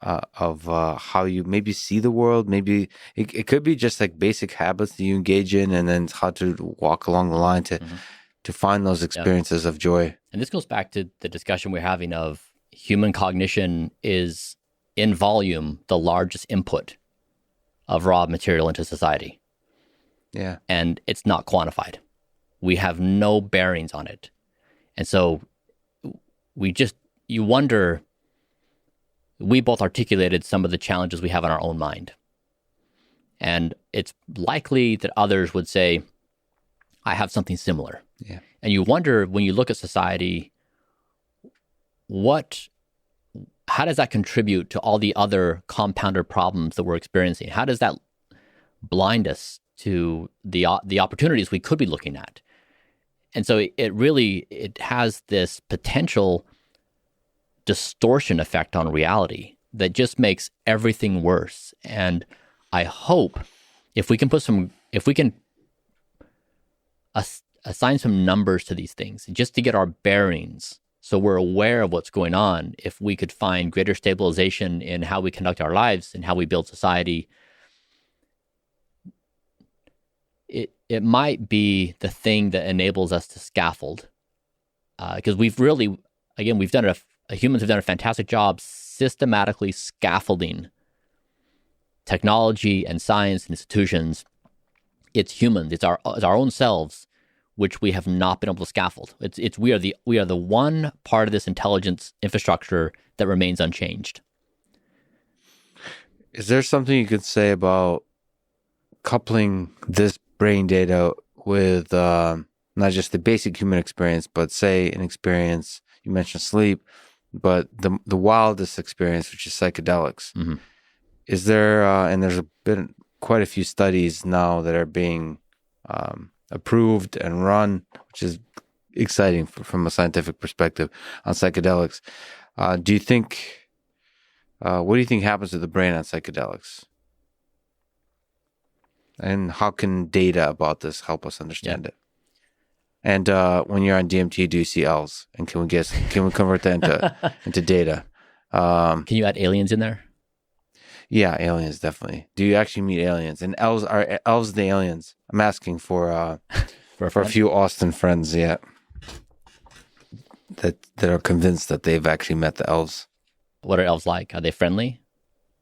of how you maybe see the world. Maybe it could be just like basic habits that you engage in, and then how to walk along the line to find those experiences of joy. And this goes back to the discussion we're having of human cognition is in volume the largest input of raw material into society. Yeah. and it's not quantified. We have no bearings on it. And so you wonder, we both articulated some of the challenges we have in our own mind. And it's likely that others would say, I have something similar. Yeah. And you wonder, when you look at society, how does that contribute to all the other compounded problems that we're experiencing? How does that blind us to the opportunities we could be looking at? And so it has this potential distortion effect on reality that just makes everything worse. And I hope if we can assign some numbers to these things, just to get our bearings, so we're aware of what's going on, if we could find greater stabilization in how we conduct our lives and how we build society, it might be the thing that enables us to scaffold. Because humans have done a fantastic job systematically scaffolding technology and science and institutions. It's humans, it's our own selves, which we have not been able to scaffold. We are the one part of this intelligence infrastructure that remains unchanged. Is there something you could say about coupling this brain data with not just the basic human experience, but say an experience, you mentioned sleep, but the wildest experience, which is psychedelics? Mm-hmm. Is there, and there's been quite a few studies now that are being approved and run, which is exciting from a scientific perspective on psychedelics. What do you think happens to the brain on psychedelics? And how can data about this help us understand it? And when you're on DMT, do you see elves? And can we convert that into data? Can you add aliens in there? Yeah, aliens, definitely. Do you actually meet aliens? And are elves the aliens? I'm asking for a few Austin friends, yeah, that are convinced that they've actually met the elves. What are elves like? Are they friendly?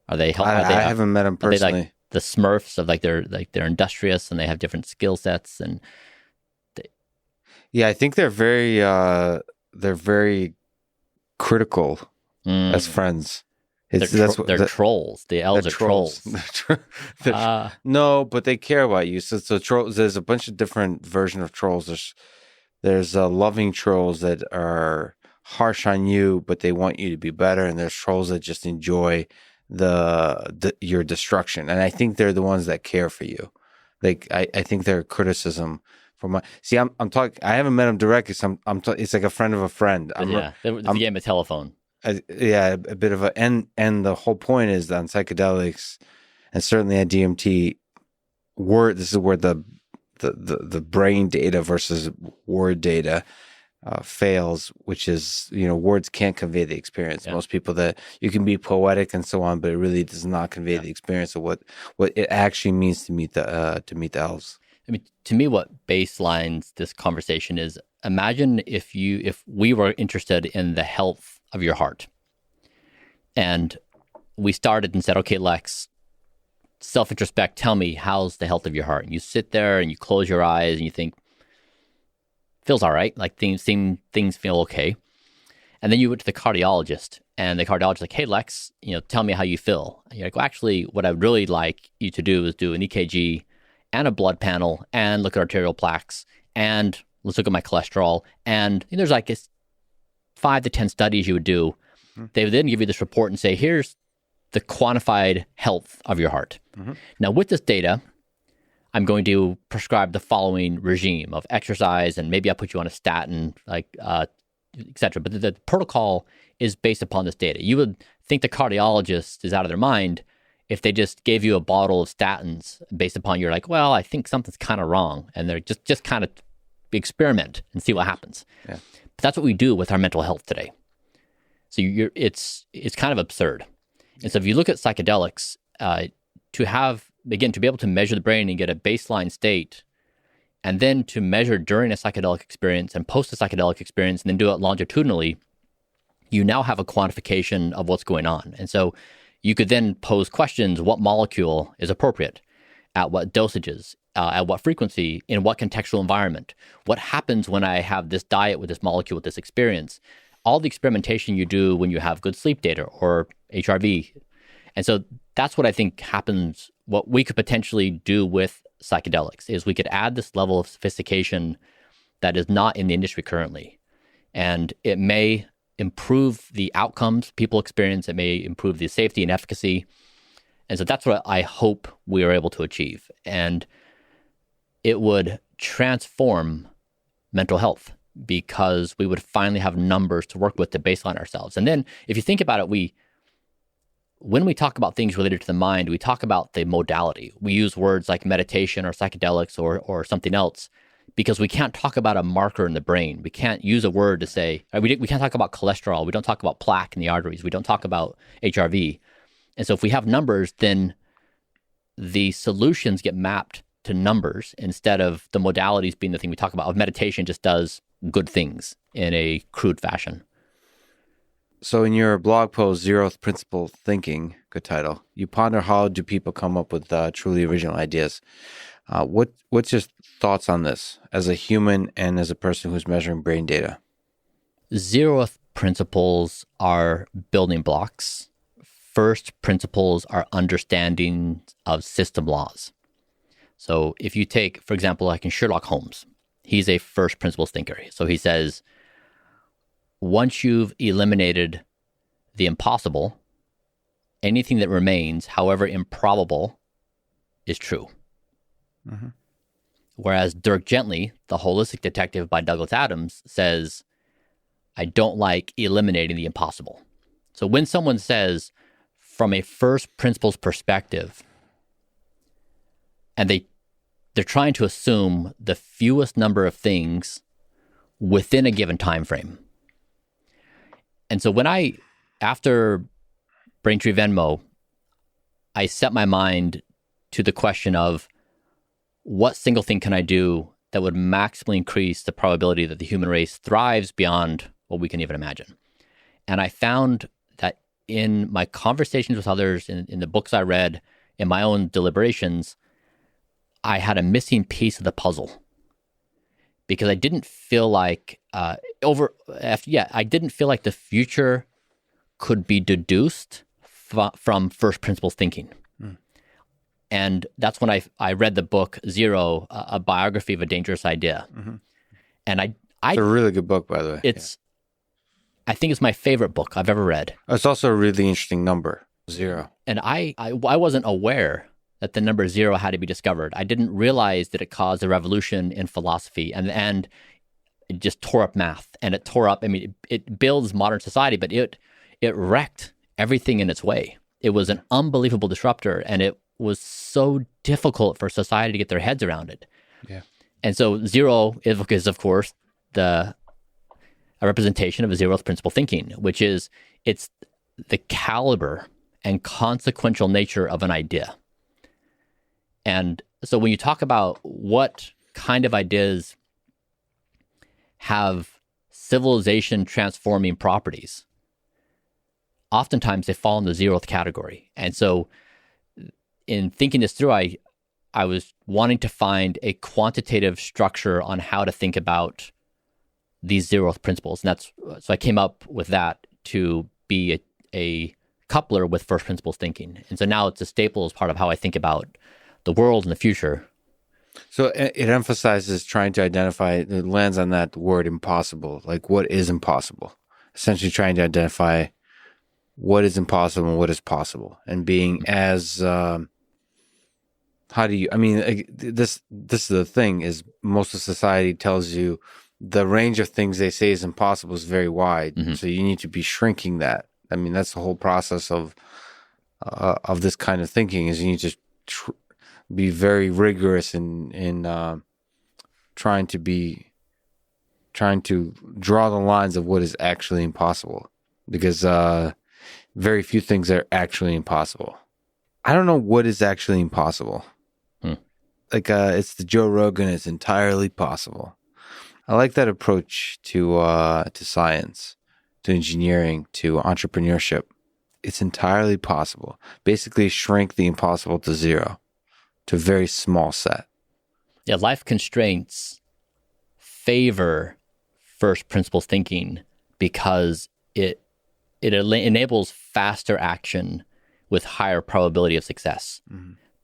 Are they helpful? I haven't met them personally. Are they like the Smurfs of they're industrious and they have different skill sets and yeah, I think they're very critical as friends. They're trolls. The elves are trolls. No, but they care about you. So trolls. There's a bunch of different versions of trolls. There's loving trolls that are harsh on you, but they want you to be better. And there's trolls that just enjoy your destruction. And I think they're the ones that care for you. Like I think their criticism. I'm talking. I haven't met him directly. So it's like a friend of a friend. The game of telephone. A bit of a and the whole point is that on psychedelics, and certainly at DMT, this is where the brain data versus word data fails, which is words can't convey the experience. Yeah. Most people, that you can be poetic and so on, but it really does not convey the experience of what it actually means to meet the elves. I mean, to me, what baselines this conversation is, imagine if we were interested in the health of your heart, and we started and said, okay, Lex, self-introspect, tell me, how's the health of your heart? And you sit there and you close your eyes and you think, feels all right, like things feel okay. And then you went to the cardiologist, and the cardiologist like, hey, Lex, tell me how you feel. And you're like, well, actually, what I'd really like you to do is do an EKG and a blood panel and look at arterial plaques and let's look at my cholesterol. And there's like 5 to 10 studies you would do. Mm-hmm. They would then give you this report and say, here's the quantified health of your heart. Mm-hmm. Now, with this data, I'm going to prescribe the following regime of exercise, and maybe I'll put you on a statin, et cetera. But the protocol is based upon this data. You would think the cardiologist is out of their mind if they just gave you a bottle of statins based upon you're like, well, I think something's kind of wrong. And they're just kind of experiment and see what happens. Yeah. But that's what we do with our mental health today. So it's kind of absurd. And so if you look at psychedelics, to be able to measure the brain and get a baseline state, and then to measure during a psychedelic experience and post a psychedelic experience, and then do it longitudinally, you now have a quantification of what's going on. And so you could then pose questions: what molecule is appropriate, at what dosages, at what frequency, in what contextual environment, what happens when I have this diet with this molecule with this experience, all the experimentation you do when you have good sleep data or HRV. And so that's what I think happens. What we could potentially do with psychedelics is we could add this level of sophistication that is not in the industry currently. And it may improve the outcomes people experience. It may improve the safety and efficacy. And so that's what I hope we are able to achieve. And it would transform mental health because we would finally have numbers to work with to baseline ourselves. And then if you think about it, when we talk about things related to the mind, we talk about the modality. We use words like meditation or psychedelics or something else because we can't talk about a marker in the brain. We can't use a word to say, we can't talk about cholesterol. We don't talk about plaque in the arteries. We don't talk about HRV. And so if we have numbers, then the solutions get mapped to numbers instead of the modalities being the thing we talk about. Meditation just does good things in a crude fashion. So in your blog post, Zeroth Principle Thinking, good title, you ponder how do people come up with truly original ideas. What's your thoughts on this as a human and as a person who's measuring brain data? Zeroth principles are building blocks. First principles are understanding of system laws. So if you take, for example, like in Sherlock Holmes, he's a first principles thinker. So he says, once you've eliminated the impossible, anything that remains, however improbable, is true. Mm-hmm. Whereas Dirk Gently, the holistic detective by Douglas Adams, says, I don't like eliminating the impossible. So when someone says, from a first principles perspective, and they're trying to assume the fewest number of things within a given time frame. And so after Braintree Venmo, I set my mind to the question of what single thing can I do that would maximally increase the probability that the human race thrives beyond what we can even imagine. And I found that in my conversations with others, in the books I read, in my own deliberations, I had a missing piece of the puzzle because I didn't feel like I didn't feel like the future could be deduced from first principles thinking. Mm. And that's when I read the book Zero, a biography of a dangerous idea. Mm-hmm. And it's a really good book, by the way. I think it's my favorite book I've ever read. It's also a really interesting number, 0. And I wasn't aware that the number 0 had to be discovered. I didn't realize that it caused a revolution in philosophy, and it just tore up math, and it tore up. I mean, it builds modern society, but it wrecked everything in its way. It was an unbelievable disruptor, and it was so difficult for society to get their heads around it. Yeah. And so Zero is of course, a representation of a Zeroth principle thinking, which is it's the caliber and consequential nature of an idea. And so when you talk about what kind of ideas have civilization transforming properties, oftentimes they fall in the Zeroth category. And so in thinking this through, I was wanting to find a quantitative structure on how to think about these Zeroth principles. And so I came up with that to be a coupler with first principles thinking. And so now it's a staple as part of how I think about the world and the future. So it emphasizes trying to identify, it lands on that word impossible, like what is impossible. Essentially trying to identify what is impossible and what is possible. And being as, this is the thing, is most of society tells you the range of things they say is impossible is very wide. Mm-hmm. So you need to be shrinking that. I mean, that's the whole process of this kind of thinking, is you need to be very rigorous in trying to draw the lines of what is actually impossible, because very few things are actually impossible. I don't know what is actually impossible. Like it's the Joe Rogan, it's entirely possible. I like that approach to science, to engineering, to entrepreneurship. It's entirely possible. Basically shrink the impossible to 0, to a very small set. Yeah, life constraints favor first principles thinking because it enables faster action with higher probability of success.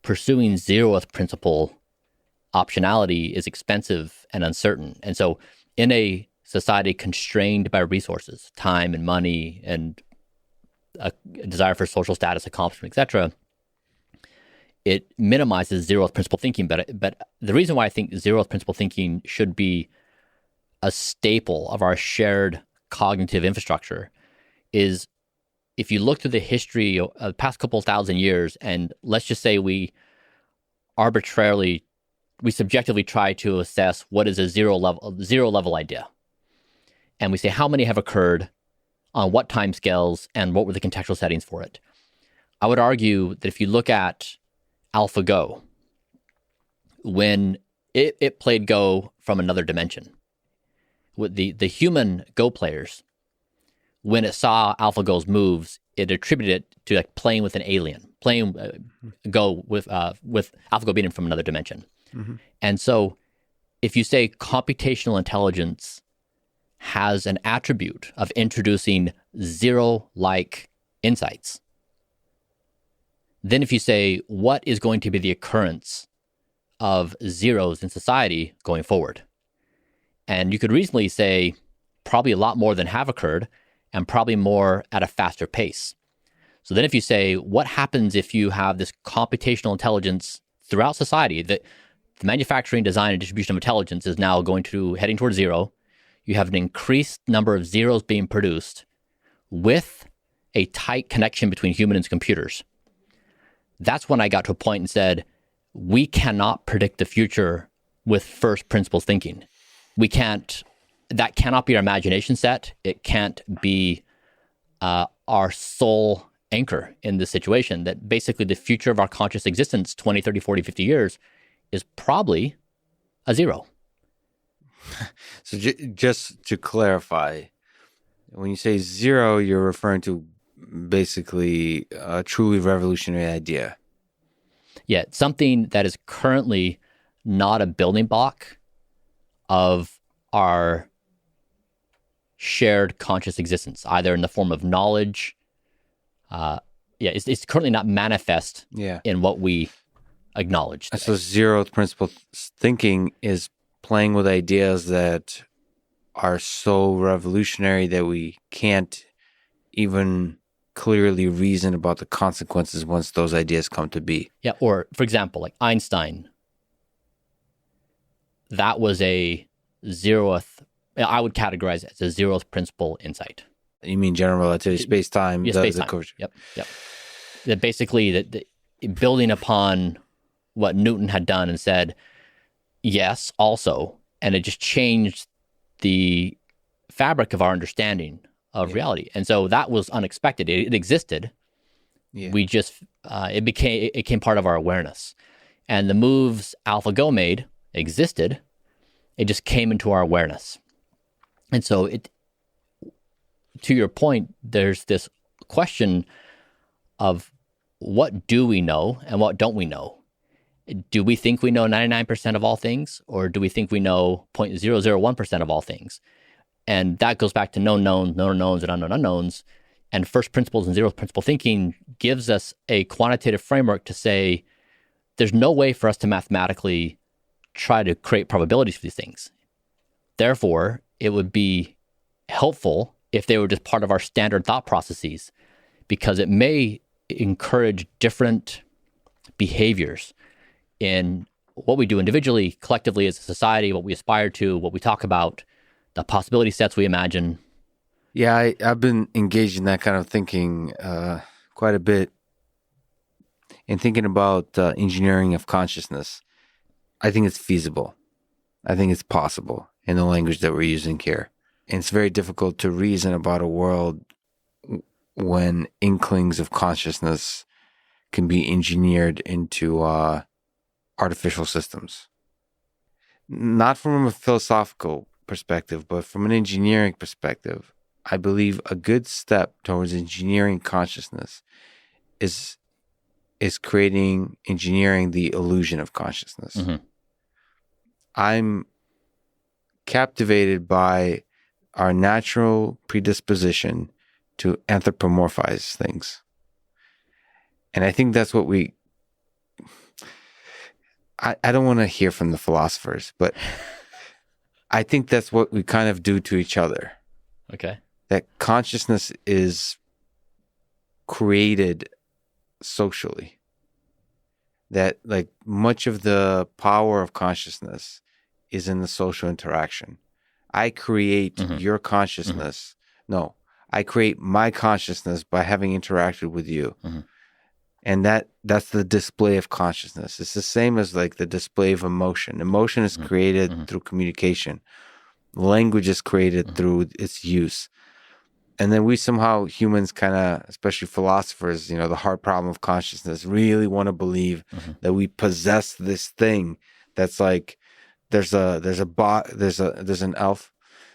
Pursuing zeroth principle optionality is expensive and uncertain. And so in a society constrained by resources, time and money and a desire for social status, accomplishment, etc., it minimizes zeroth principle thinking. But the reason why I think zeroth principle thinking should be a staple of our shared cognitive infrastructure is if you look through the history of the past couple thousand years, and let's just say we subjectively try to assess what is a zero level idea. And we say how many have occurred, on what time scales, and what were the contextual settings for it. I would argue that if you look at AlphaGo, when it played Go from another dimension, with the human Go players, when it saw AlphaGo's moves, it attributed it to like playing with an alien, playing Go with AlphaGo being from another dimension. And so if you say computational intelligence has an attribute of introducing zero-like insights, then if you say what is going to be the occurrence of zeros in society going forward, and you could reasonably say probably a lot more than have occurred and probably more at a faster pace. So then if you say what happens if you have this computational intelligence throughout society, that the manufacturing, design, and distribution of intelligence is now heading towards zero. You have an increased number of zeros being produced with a tight connection between humans and computers. That's when I got to a point and said, we cannot predict the future with first principles thinking. That cannot be our imagination set. It can't be our sole anchor in this situation, that basically the future of our conscious existence, 20, 30, 40, 50 years, is probably a zero. So just to clarify, when you say zero, you're referring to basically a truly revolutionary idea. Yeah, something that is currently not a building block of our shared conscious existence, either in the form of knowledge. It's currently not manifest in what we acknowledge today. So zeroth principle thinking is playing with ideas that are so revolutionary that we can't even clearly reason about the consequences once those ideas come to be. Yeah, or for example, like Einstein, that was a zeroth, I would categorize it as a zeroth principle insight. You mean general relativity, space-time? Yeah, space-time. Yep. That basically, that building upon what Newton had done and said, yes, also, and it just changed the fabric of our understanding of reality. And so that was unexpected. It existed. Yeah. We just, it became part of our awareness. And the moves AlphaGo made existed. It just came into our awareness. And so to your point, there's this question of what do we know and what don't we know? Do we think we know 99% of all things, or do we think we know 0.001% of all things? And that goes back to known knowns, and unknown unknowns. And first principles and zeroth principle thinking gives us a quantitative framework to say there's no way for us to mathematically try to create probabilities for these things. Therefore, it would be helpful if they were just part of our standard thought processes, because it may encourage different behaviors in what we do individually, collectively as a society, what we aspire to, what we talk about, the possibility sets we imagine. Yeah, I've been engaged in that kind of thinking quite a bit, and thinking about engineering of consciousness. I think it's feasible. I think it's possible in the language that we're using here. And it's very difficult to reason about a world when inklings of consciousness can be engineered into artificial systems. Not from a philosophical perspective, but from an engineering perspective, I believe a good step towards engineering consciousness is engineering the illusion of consciousness. Mm-hmm. I'm captivated by our natural predisposition to anthropomorphize things. And I think that's what I don't want to hear from the philosophers, but I think that's what we kind of do to each other. Okay. That consciousness is created socially. That like much of the power of consciousness is in the social interaction. I create your consciousness. No, I create my consciousness by having interacted with you. And that's the display of consciousness. It's the same as like the display of emotion. Emotion is created through communication. Language is created through its use. And then we somehow, humans kind of, especially philosophers, the hard problem of consciousness, really want to believe that we possess this thing that's like, there's an elf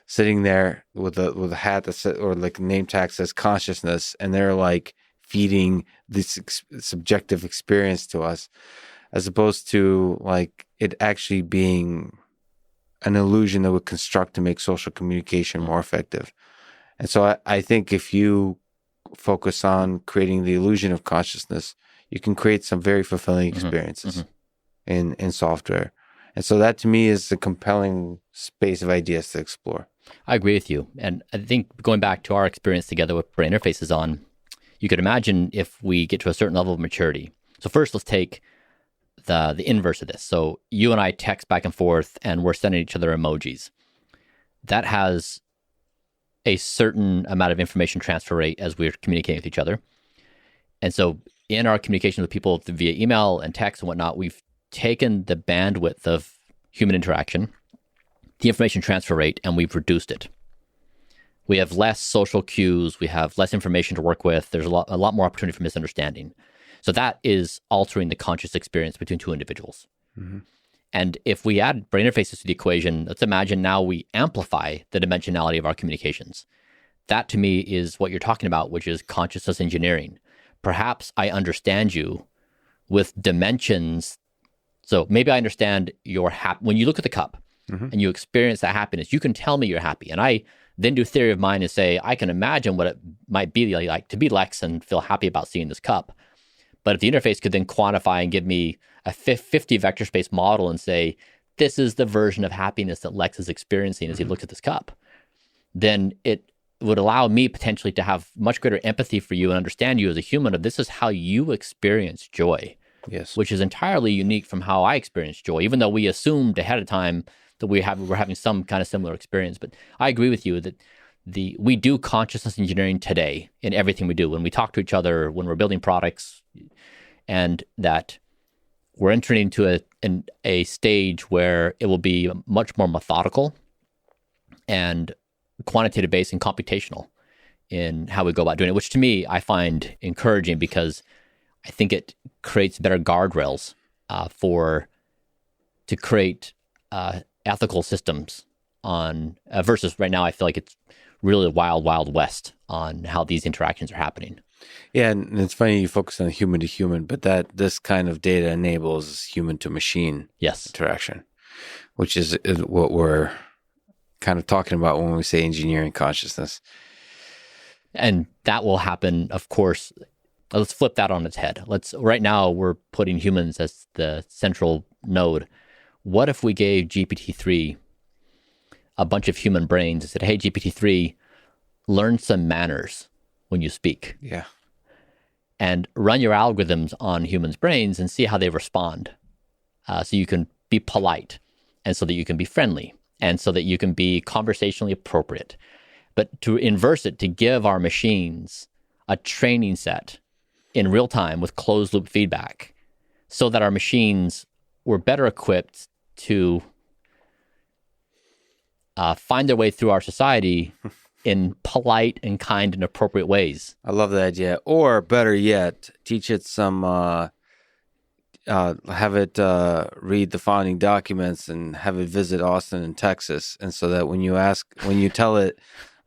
sitting there with a hat that says, or like a name tag says consciousness, and they're like feeding this subjective experience to us, as opposed to like it actually being an illusion that we construct to make social communication more effective. And so I think if you focus on creating the illusion of consciousness, you can create some very fulfilling experiences in software. And so that to me is a compelling space of ideas to explore. I agree with you. And I think going back to our experience together with brain interfaces on, you could imagine if we get to a certain level of maturity. So first, let's take the inverse of this. So you and I text back and forth and we're sending each other emojis. That has a certain amount of information transfer rate as we're communicating with each other. And so in our communication with people via email and text and whatnot, we've taken the bandwidth of human interaction, the information transfer rate, and we've reduced it. We have less social cues. We have less information to work with. There's a lot more opportunity for misunderstanding. So that is altering the conscious experience between two individuals. And if we add brain interfaces to the equation, let's imagine now we amplify the dimensionality of our communications. That to me is what you're talking about, which is consciousness engineering. Perhaps I understand you with dimensions. So maybe I understand your when you look at the cup and you experience that happiness, you can tell me you're happy. And I then do theory of mind and say, I can imagine what it might be like to be Lex and feel happy about seeing this cup. But if the interface could then quantify and give me a 50 vector space model and say, this is the version of happiness that Lex is experiencing as he looks at this cup, then it would allow me potentially to have much greater empathy for you and understand you as a human of this is how you experience joy. Yes. Which is entirely unique from how I experience joy, even though we assumed ahead of time that we're having some kind of similar experience. But I agree with you that we do consciousness engineering today in everything we do. When we talk to each other, when we're building products, and that we're entering into a stage where it will be much more methodical and quantitative based and computational in how we go about doing it, which to me, I find encouraging because I think it creates better guardrails to create ethical systems on versus right now. I feel like it's really a wild, wild west on how these interactions are happening. Yeah, and it's funny you focus on human to human, but this kind of data enables human to machine interaction, which is what we're kind of talking about when we say engineering consciousness. And that will happen, of course. Let's flip that on its head. Right now we're putting humans as the central node. What if we gave GPT-3 a bunch of human brains and said, hey, GPT-3, learn some manners when you speak. Yeah. And run your algorithms on humans' brains and see how they respond. So you can be polite and so that you can be friendly and so that you can be conversationally appropriate. But to inverse it, to give our machines a training set in real time with closed loop feedback so that our machines were better equipped to find their way through our society in polite and kind and appropriate ways. I love that idea. Or better yet, teach it some, have it read the founding documents and have it visit Austin and Texas. And so that when you tell it,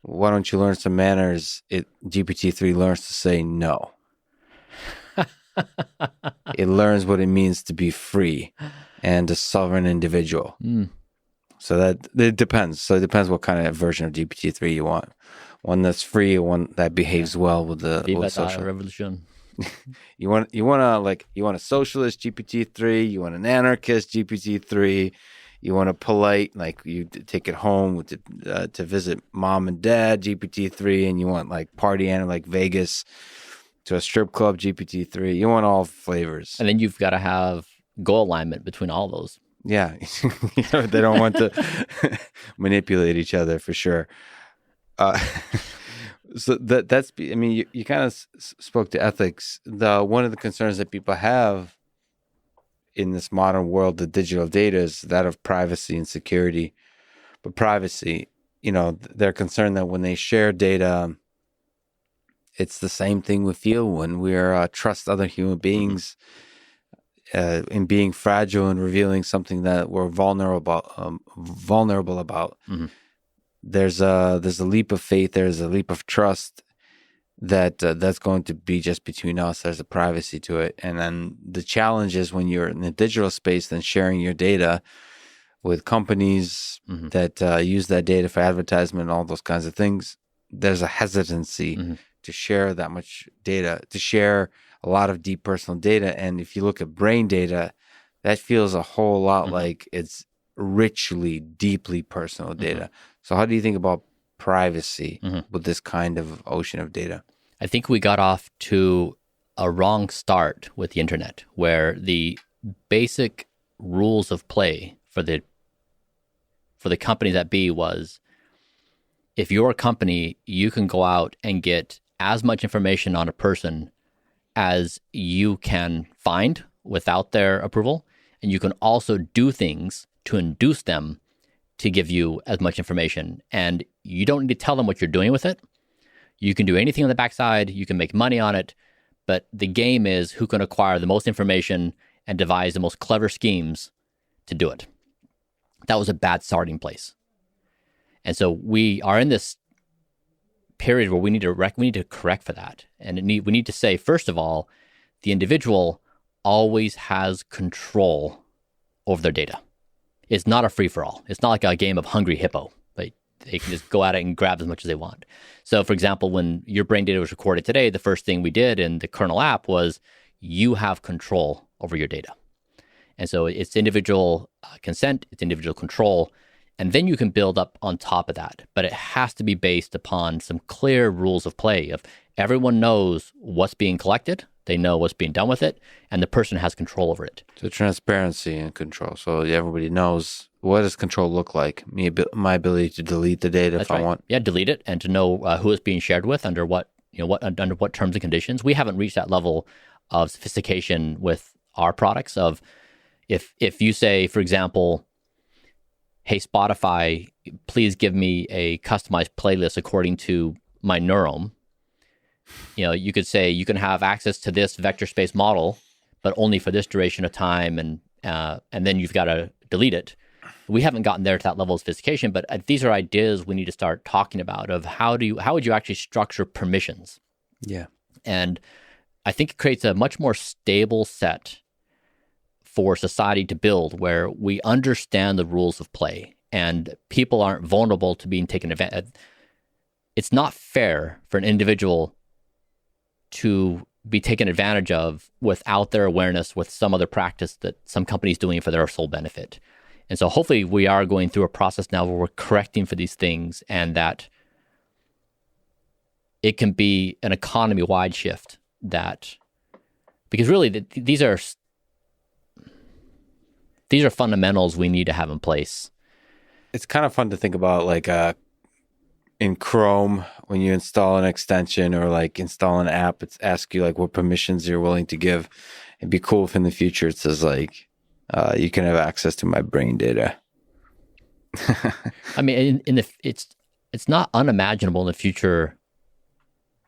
why don't you learn some manners, GPT-3 learns to say no. It learns what it means to be free and a sovereign individual. So that it depends. So it depends what kind of version of GPT-3 you want. One that's free, or one that behaves well with the Viva with la social. revolution. You want a socialist GPT-3. You want an anarchist GPT-3. You want a polite, like you take it home with to visit mom and dad GPT-3, and you want like party and like Vegas to a strip club GPT-3. You want all flavors. And then you've got to have goal alignment between all those. Yeah, they don't want to manipulate each other for sure. So that's. I mean, you kind of spoke to ethics. One of the concerns that people have in this modern world, the digital data, is that of privacy and security. But privacy, they're concerned that when they share data, it's the same thing we feel when we're trust other human beings. In being fragile and revealing something that we're vulnerable about. Mm-hmm. There's a leap of faith. There's a leap of trust that's going to be just between us. There's a privacy to it, and then the challenge is when you're in the digital space, then sharing your data with companies mm-hmm. that use that data for advertisement and all those kinds of things. There's a hesitancy mm-hmm. to share that much data, to share a lot of deep personal data. And if you look at brain data, that feels a whole lot mm-hmm. like it's richly, deeply personal data. Mm-hmm. So how do you think about privacy mm-hmm. with this kind of ocean of data? I think we got off to a wrong start with the internet, where the basic rules of play for the company that be was, if you're a company, you can go out and get as much information on a person as you can find without their approval. And you can also do things to induce them to give you as much information. And you don't need to tell them what you're doing with it. You can do anything on the backside. You can make money on it. But the game is who can acquire the most information and devise the most clever schemes to do it. That was a bad starting place. And so we are in this period where we need to correct for that. And we need to say, first of all, the individual always has control over their data. It's not a free-for-all. It's not like a game of Hungry Hippo. They can just go at it and grab as much as they want. So, for example, when your brain data was recorded today, the first thing we did in the Kernel app was you have control over your data. And so it's individual consent, it's individual control, and then you can build up on top of that. But it has to be based upon some clear rules of play. If everyone knows what's being collected, they know what's being done with it, and the person has control over it. So transparency and control. So everybody knows, what does control look like? My ability to delete the data if I want. Yeah, delete it, and to know who it's being shared with, under what terms and conditions. We haven't reached that level of sophistication with our products. Of if you say, for example, hey, Spotify, please give me a customized playlist according to my neurome. You could say you can have access to this vector space model, but only for this duration of time, and then you've got to delete it. We haven't gotten there to that level of sophistication, but these are ideas we need to start talking about of how would you actually structure permissions? Yeah. And I think it creates a much more stable set for society to build, where we understand the rules of play and people aren't vulnerable to being taken advantage. It's not fair for an individual to be taken advantage of without their awareness, with some other practice that some company's doing for their sole benefit. And so hopefully we are going through a process now where we're correcting for these things, and that it can be an economy-wide shift, because really these are fundamentals we need to have in place. It's kind of fun to think about, like in Chrome, when you install an extension or like install an app, it's ask you like what permissions you're willing to give. It'd be cool if in the future it says like, you can have access to my brain data. I mean, it's not unimaginable in the future.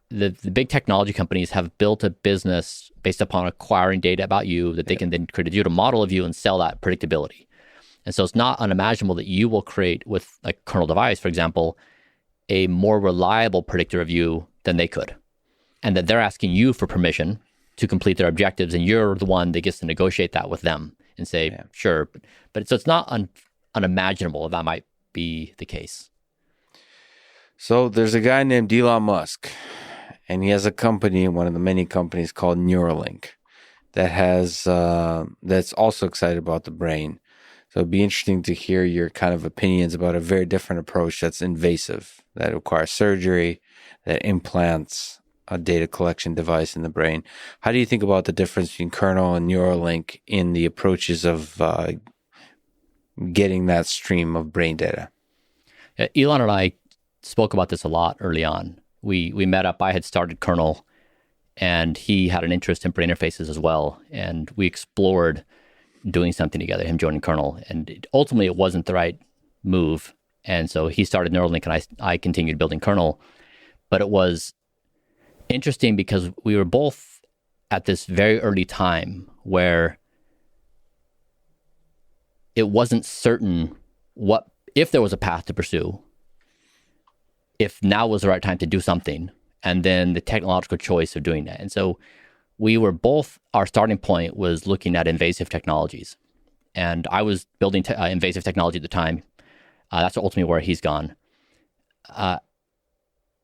The big technology companies have built a business based upon acquiring data about you that they can then create a digital model of you and sell that predictability. And so it's not unimaginable that you will create, with a kernel device, for example, a more reliable predictor of you than they could. And that they're asking you for permission to complete their objectives, and you're the one that gets to negotiate that with them and say, sure. But so it's not unimaginable that might be the case. So there's a guy named Elon Musk, and he has a company, one of the many companies called Neuralink, that has that's also excited about the brain. So it'd be interesting to hear your kind of opinions about a very different approach that's invasive, that requires surgery, that implants a data collection device in the brain. How do you think about the difference between Kernel and Neuralink in the approaches of getting that stream of brain data? Elon and I spoke about this a lot early on. We met up. I had started Kernel, and he had an interest in brain interfaces as well. And we explored doing something together, him joining Kernel. And ultimately, it wasn't the right move. And so he started Neuralink, and I continued building Kernel. But it was interesting because we were both at this very early time where it wasn't certain if there was a path to pursue, if now was the right time to do something, and then the technological choice of doing that. And so we were both, our starting point was looking at invasive technologies. And I was building invasive technology at the time. That's ultimately where he's gone.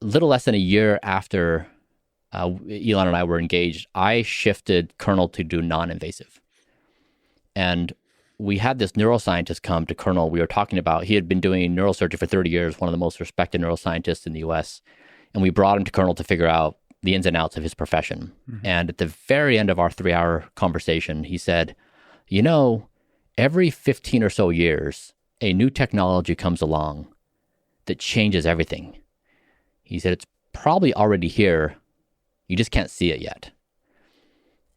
Little less than a year after Elon and I were engaged, I shifted Kernel to do non-invasive. And we had this neuroscientist come to Kernel. We were talking about, he had been doing neurosurgery for 30 years, one of the most respected neuroscientists in the US. And we brought him to Kernel to figure out the ins and outs of his profession. Mm-hmm. And at the very end of our 3-hour conversation, he said, every 15 or so years, a new technology comes along that changes everything. He said, it's probably already here. You just can't see it yet.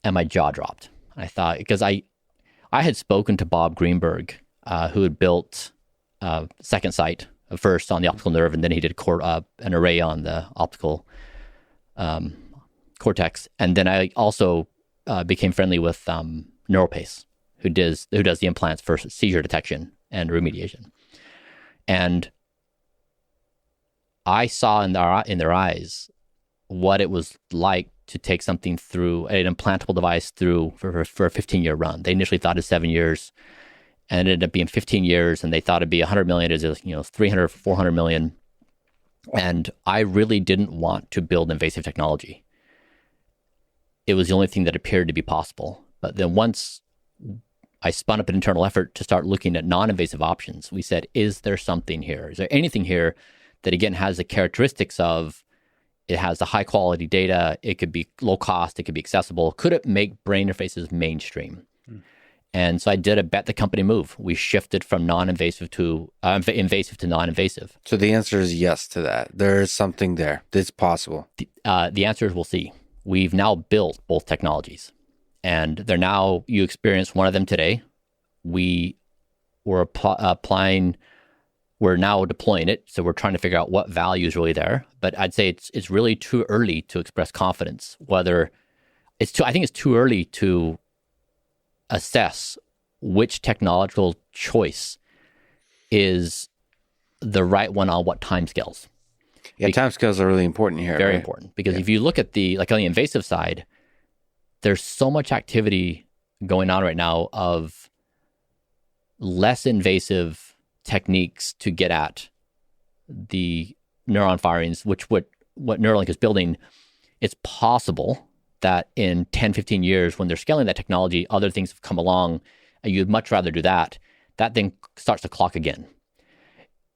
And my jaw dropped. I thought, because I had spoken to Bob Greenberg, who had built Second Sight first on the optical nerve, and then he did an array on the optical cortex. And then I also became friendly with NeuroPace, who does the implants for seizure detection and remediation. And I saw in their eyes what it was like to take something through an implantable device through for a 15-year run. They initially thought it was 7 years, and it ended up being 15 years, and they thought it'd be 100 million. It was 300, 400 million. And I really didn't want to build invasive technology. It was the only thing that appeared to be possible. But then once I spun up an internal effort to start looking at non-invasive options, we said, is there something here? Is there anything here that, again, has the characteristics of, it has the high quality data, it could be low cost, it could be accessible. Could it make brain interfaces mainstream? And so I did a bet the company move. We shifted from non-invasive to invasive to non-invasive. So the answer is yes to that. There is something there. It's possible. The answer is we'll see. We've now built both technologies, and they're now, you experience one of them today. We were applying. We're now deploying it, so we're trying to figure out what value is really there. But I'd say it's really too early to express confidence. I think it's too early to assess which technological choice is the right one on what timescales. Yeah, timescales are really important here. Very right? important, because if you look at on the invasive side, there's so much activity going on right now of less invasive techniques to get at the neuron firings, which what Neuralink is building. It's possible that in 10, 15 years, when they're scaling that technology, other things have come along, and you'd much rather do that. That thing starts the clock again.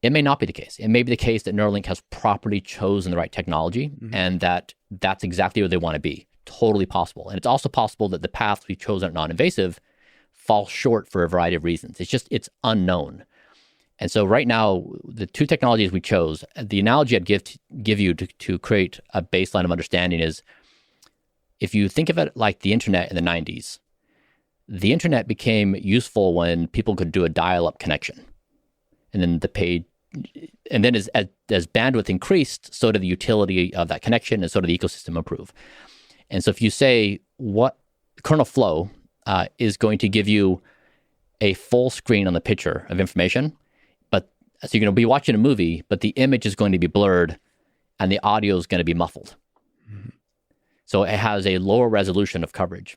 It may not be the case. It may be the case that Neuralink has properly chosen the right technology, mm-hmm. and that's exactly where they want to be. Totally possible. And it's also possible that the paths we've chosen are non-invasive fall short for a variety of reasons. It's unknown. And so right now, the two technologies we chose, the analogy I'd give you to create a baseline of understanding is, if you think of it like the internet in the 90s, the internet became useful when people could do a dial-up connection. And then as bandwidth increased, so did the utility of that connection, and so did the ecosystem improve. And so if you say what Kernel Flow is going to give you a full screen on the picture of information, so you're going to be watching a movie, but the image is going to be blurred and the audio is going to be muffled. Mm-hmm. So it has a lower resolution of coverage.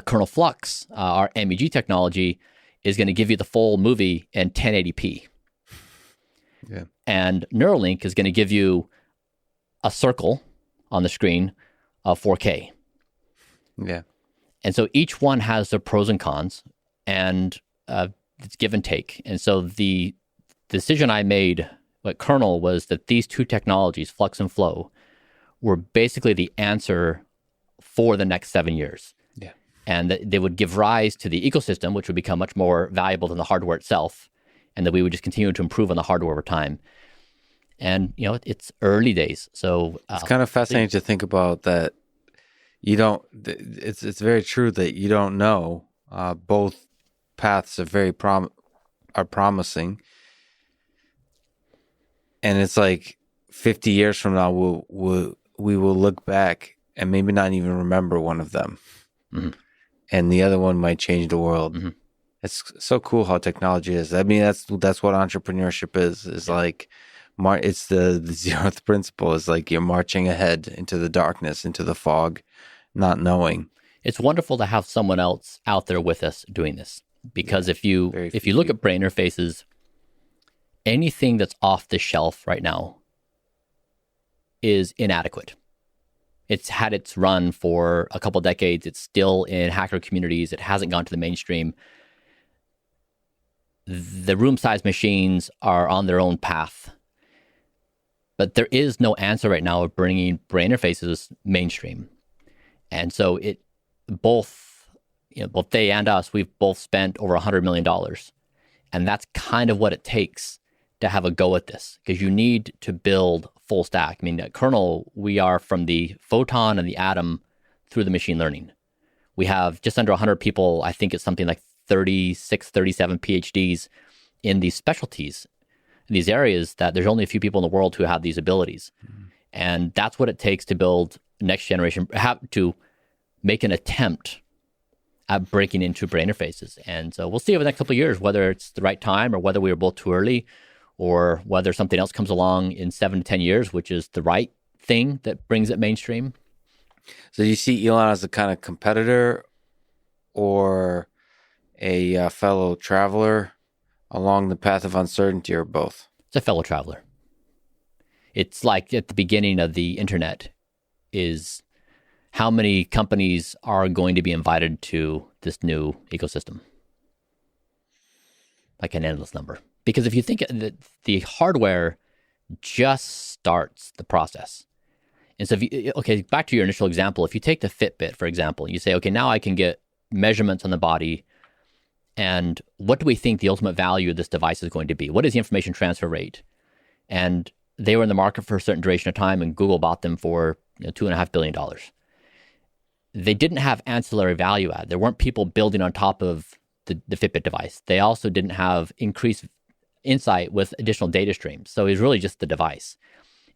Kernel Flux, our MEG technology, is going to give you the full movie in 1080p. Yeah. And Neuralink is going to give you a circle on the screen of 4K. Yeah. And so each one has their pros and cons, and it's give and take. And so the decision I made at Kernel was that these two technologies, Flux and Flow, were basically the answer for the next 7 years. Yeah. And that they would give rise to the ecosystem, which would become much more valuable than the hardware itself, and that we would just continue to improve on the hardware over time. And, it's early days. So it's kind of fascinating to think about that. It's very true that you don't know. Both paths are very promising. And it's like 50 years from now, we will look back and maybe not even remember one of them. Mm-hmm. And the other one might change the world. Mm-hmm. It's so cool how technology is. I mean, that's what entrepreneurship is like. It's the Zeroth principle. Is like you're marching ahead into the darkness, into the fog, not knowing. It's wonderful to have someone else out there with us doing this, because if you look at brain interfaces, anything that's off the shelf right now is inadequate. It's had its run for a couple decades. It's still in hacker communities. It hasn't gone to the mainstream. The room-sized machines are on their own path. But there is no answer right now of bringing brain interfaces mainstream. And so both they and us, we've both spent over $100 million. And that's kind of what it takes to have a go at this, because you need to build full stack. I mean, at Kernel, we are from the photon and the atom through the machine learning. We have just under 100 people. I think it's something like 36, 37 PhDs in these specialties, in these areas that there's only a few people in the world who have these abilities. Mm-hmm. And that's what it takes to build next generation, to make an attempt at breaking into brain interfaces. And so we'll see over the next couple of years whether it's the right time or whether we were both too early, or whether something else comes along in 7 to 10 years, which is the right thing that brings it mainstream. So you see Elon as a kind of competitor or a fellow traveler along the path of uncertainty, or both? It's a fellow traveler. It's like at the beginning of the internet is how many companies are going to be invited to this new ecosystem? Like an endless number. Because if you think the hardware just starts the process. And so back to your initial example, if you take the Fitbit, for example, you say, okay, now I can get measurements on the body, and what do we think the ultimate value of this device is going to be? What is the information transfer rate? And they were in the market for a certain duration of time, and Google bought them for $2.5 billion. They didn't have ancillary value add. There weren't people building on top of the Fitbit device. They also didn't have increased insight with additional data streams. So it was really just the device.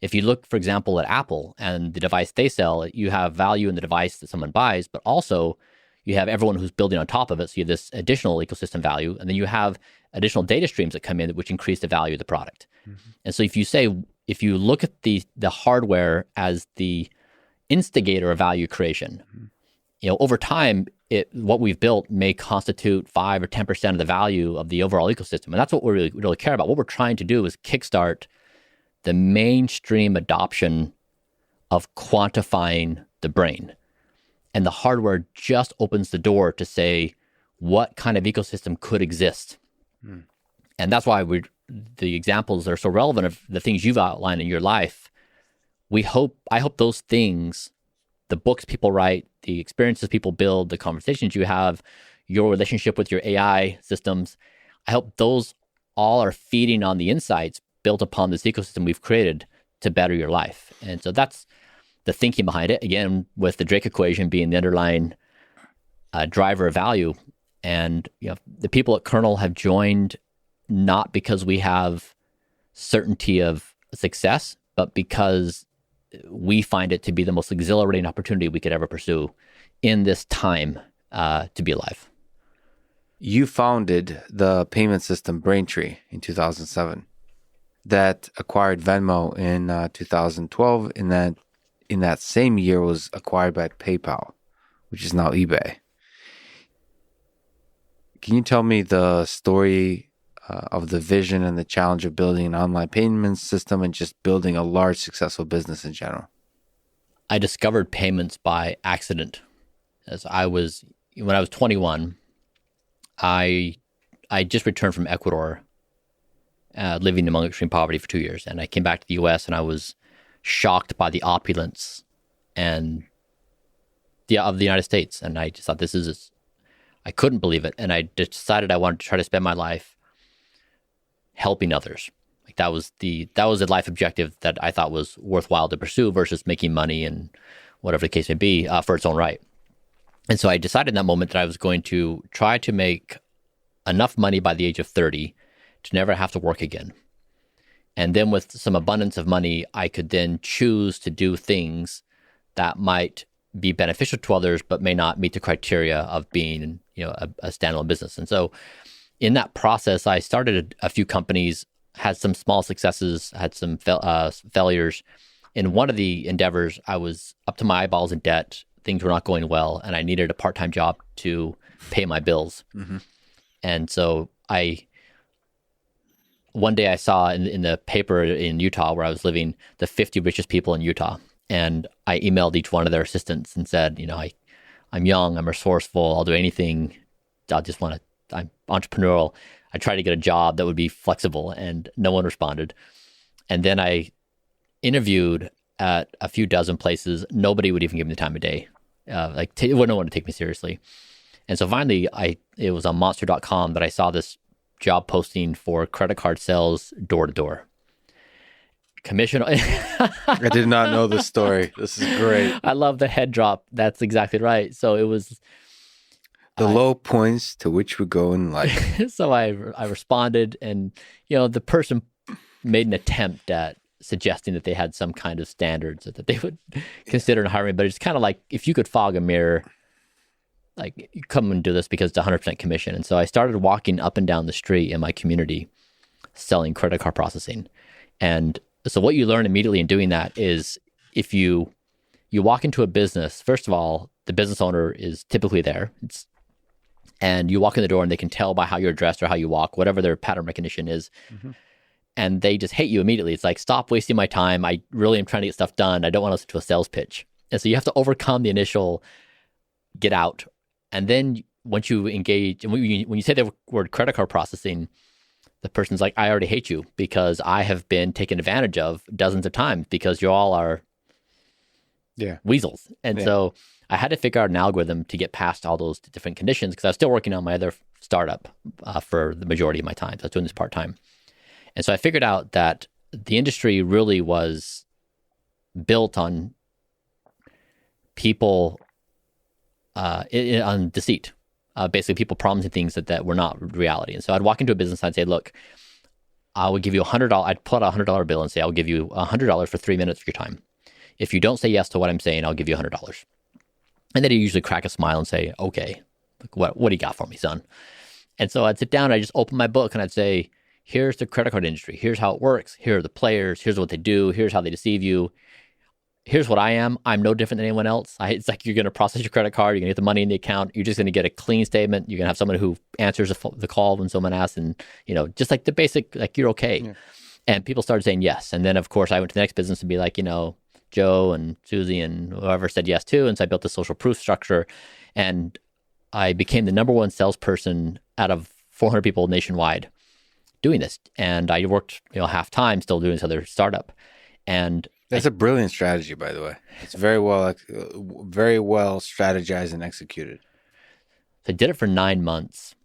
If you look, for example, at Apple and the device they sell, you have value in the device that someone buys, but also you have everyone who's building on top of it. So you have this additional ecosystem value, and then you have additional data streams that come in which increase the value of the product. Mm-hmm. And so if you look at the hardware as the instigator of value creation, mm-hmm. Over time, what we've built may constitute 5 or 10% of the value of the overall ecosystem. And that's what we really care about. What we're trying to do is kickstart the mainstream adoption of quantifying the brain. And the hardware just opens the door to say what kind of ecosystem could exist. Mm. And that's why the examples are so relevant of the things you've outlined in your life. I hope those things, the books people write, the experiences people build, the conversations you have, your relationship with your AI systems, I hope those all are feeding on the insights built upon this ecosystem we've created to better your life. And so that's the thinking behind it, again, with the Drake equation being the underlying driver of value. And the people at Kernel have joined not because we have certainty of success, but because we find it to be the most exhilarating opportunity we could ever pursue in this time to be alive. You founded the payment system Braintree in 2007 that acquired Venmo in 2012. In that same year was acquired by PayPal, which is now eBay. Can you tell me the story of the vision and the challenge of building an online payments system and just building a large, successful business in general? I discovered payments by accident. When I was 21, I just returned from Ecuador, living among extreme poverty for 2 years. And I came back to the US and I was shocked by the opulence and of the United States. And I just thought I couldn't believe it. And I decided I wanted to try to spend my life helping others. Like that was the life objective that I thought was worthwhile to pursue versus making money and whatever the case may be for its own right. And so I decided in that moment that I was going to try to make enough money by the age of 30 to never have to work again. And then with some abundance of money, I could then choose to do things that might be beneficial to others, but may not meet the criteria of being, a standalone business. And so in that process, I started a few companies, had some small successes, had some failures. In one of the endeavors, I was up to my eyeballs in debt. Things were not going well, and I needed a part-time job to pay my bills. Mm-hmm. And so one day I saw in the paper in Utah where I was living, the 50 richest people in Utah. And I emailed each one of their assistants and said, I'm young, I'm resourceful, I'll do anything. I'm entrepreneurial. I tried to get a job that would be flexible and no one responded. And then I interviewed at a few dozen places. Nobody would even give me the time of day. No one would take me seriously. And so finally, it was on monster.com that I saw this job posting for credit card sales door to door. Commission. I did not know this story. This is great. I love the head drop. That's exactly right. So it was the low points to which we go in life. So I responded, and the person made an attempt at suggesting that they had some kind of standards that they would consider in hiring. But it's kind of like, if you could fog a mirror, like, you come and do this because it's 100% commission. And so I started walking up and down the street in my community selling credit card processing. And so what you learn immediately in doing that is, if you walk into a business, first of all, the business owner is typically there. And you walk in the door and they can tell by how you're dressed or how you walk, whatever their pattern recognition is. Mm-hmm. And they just hate you immediately. It's like, stop wasting my time. I really am trying to get stuff done. I don't want to listen to a sales pitch. And so you have to overcome the initial get out. And then once you engage, and when you say the word credit card processing, the person's like, I already hate you because I have been taken advantage of dozens of times because you all are weasels. And so I had to figure out an algorithm to get past all those different conditions, because I was still working on my other startup for the majority of my time. So I was doing this part-time. And so I figured out that the industry really was built on people, on deceit. Basically, people promising things that were not reality. And so I'd walk into a business and I'd say, look, I will give you $100. I'd put out a $100 bill and say, I'll give you $100 for 3 minutes of your time. If you don't say yes to what I'm saying, I'll give you $100. And then he'd usually crack a smile and say, okay, what do you got for me, son? And so I'd sit down and I'd just open my book and I'd say, here's the credit card industry. Here's how it works. Here are the players. Here's what they do. Here's how they deceive you. Here's what I am. I'm no different than anyone else. It's like, you're going to process your credit card. You're going to get the money in the account. You're just going to get a clean statement. You're going to have someone who answers the call when someone asks, and, just like the basic, like, you're okay. Yeah. And people started saying yes. And then, of course, I went to the next business and be like, Joe and Susie and whoever said yes too. And so I built the social proof structure, and I became the number one salesperson out of 400 people nationwide doing this. And I worked, half time still doing this other startup. And that's a brilliant strategy, by the way. It's very well strategized and executed. So I did it for 9 months.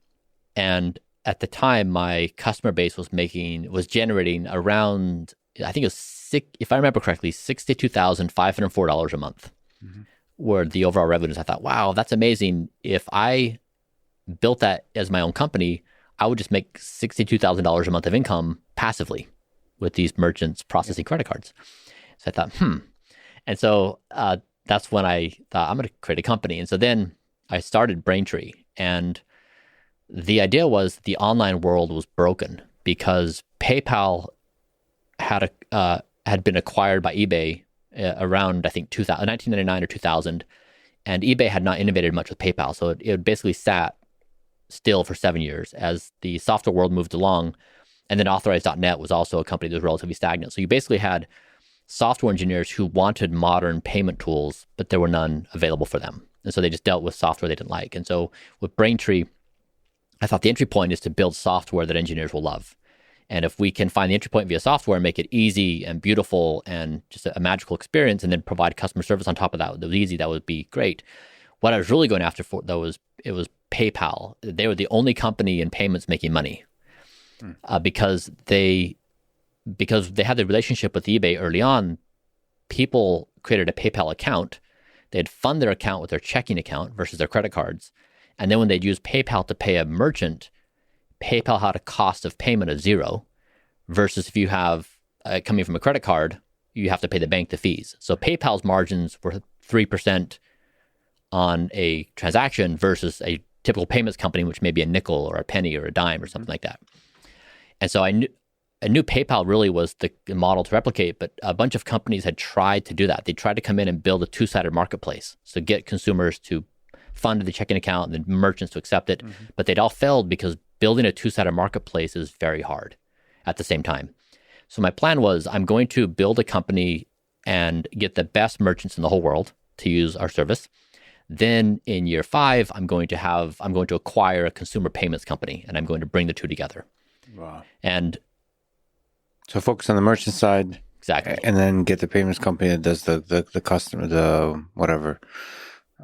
And at the time, my customer base was generating around, I think it was if I remember correctly, $62,504 a month were the overall revenues. I thought, wow, that's amazing. If I built that as my own company, I would just make $62,000 a month of income passively with these merchants processing credit cards. So I thought, And so that's when I thought, I'm going to create a company. And so then I started Braintree. And the idea was the online world was broken because PayPal had been acquired by eBay around, I think, 1999 or 2000. And eBay had not innovated much with PayPal. So it basically sat still for 7 years as the software world moved along. And then Authorize.net was also a company that was relatively stagnant. So you basically had software engineers who wanted modern payment tools, but there were none available for them. And so they just dealt with software they didn't like. And so with Braintree, I thought the entry point is to build software that engineers will love. And if we can find the entry point via software and make it easy and beautiful and just a magical experience, and then provide customer service on top of that was easy, that would be great. What I was really going after for though was PayPal. They were the only company in payments making money because they had the relationship with eBay early on. People created a PayPal account. They'd fund their account with their checking account versus their credit cards. And then when they'd use PayPal to pay a merchant, PayPal had a cost of payment of 0 versus if you have coming from a credit card, you have to pay the bank the fees. So PayPal's margins were 3% on a transaction versus a typical payments company, which may be a nickel or a penny or a dime or something like that. And so I knew PayPal really was the model to replicate, but a bunch of companies had tried to do that. They tried to come in and build a two-sided marketplace. So get consumers to fund the checking account and the merchants to accept it. But they'd all failed because building a two-sided marketplace is very hard at the same time. So my plan was I'm going to build a company and get the best merchants in the whole world to use our service. Then in year 5, I'm going to acquire a consumer payments company, and I'm going to bring the two together. Wow. And so focus on the merchant side. Exactly. And then get the payments company that does the customer, the whatever.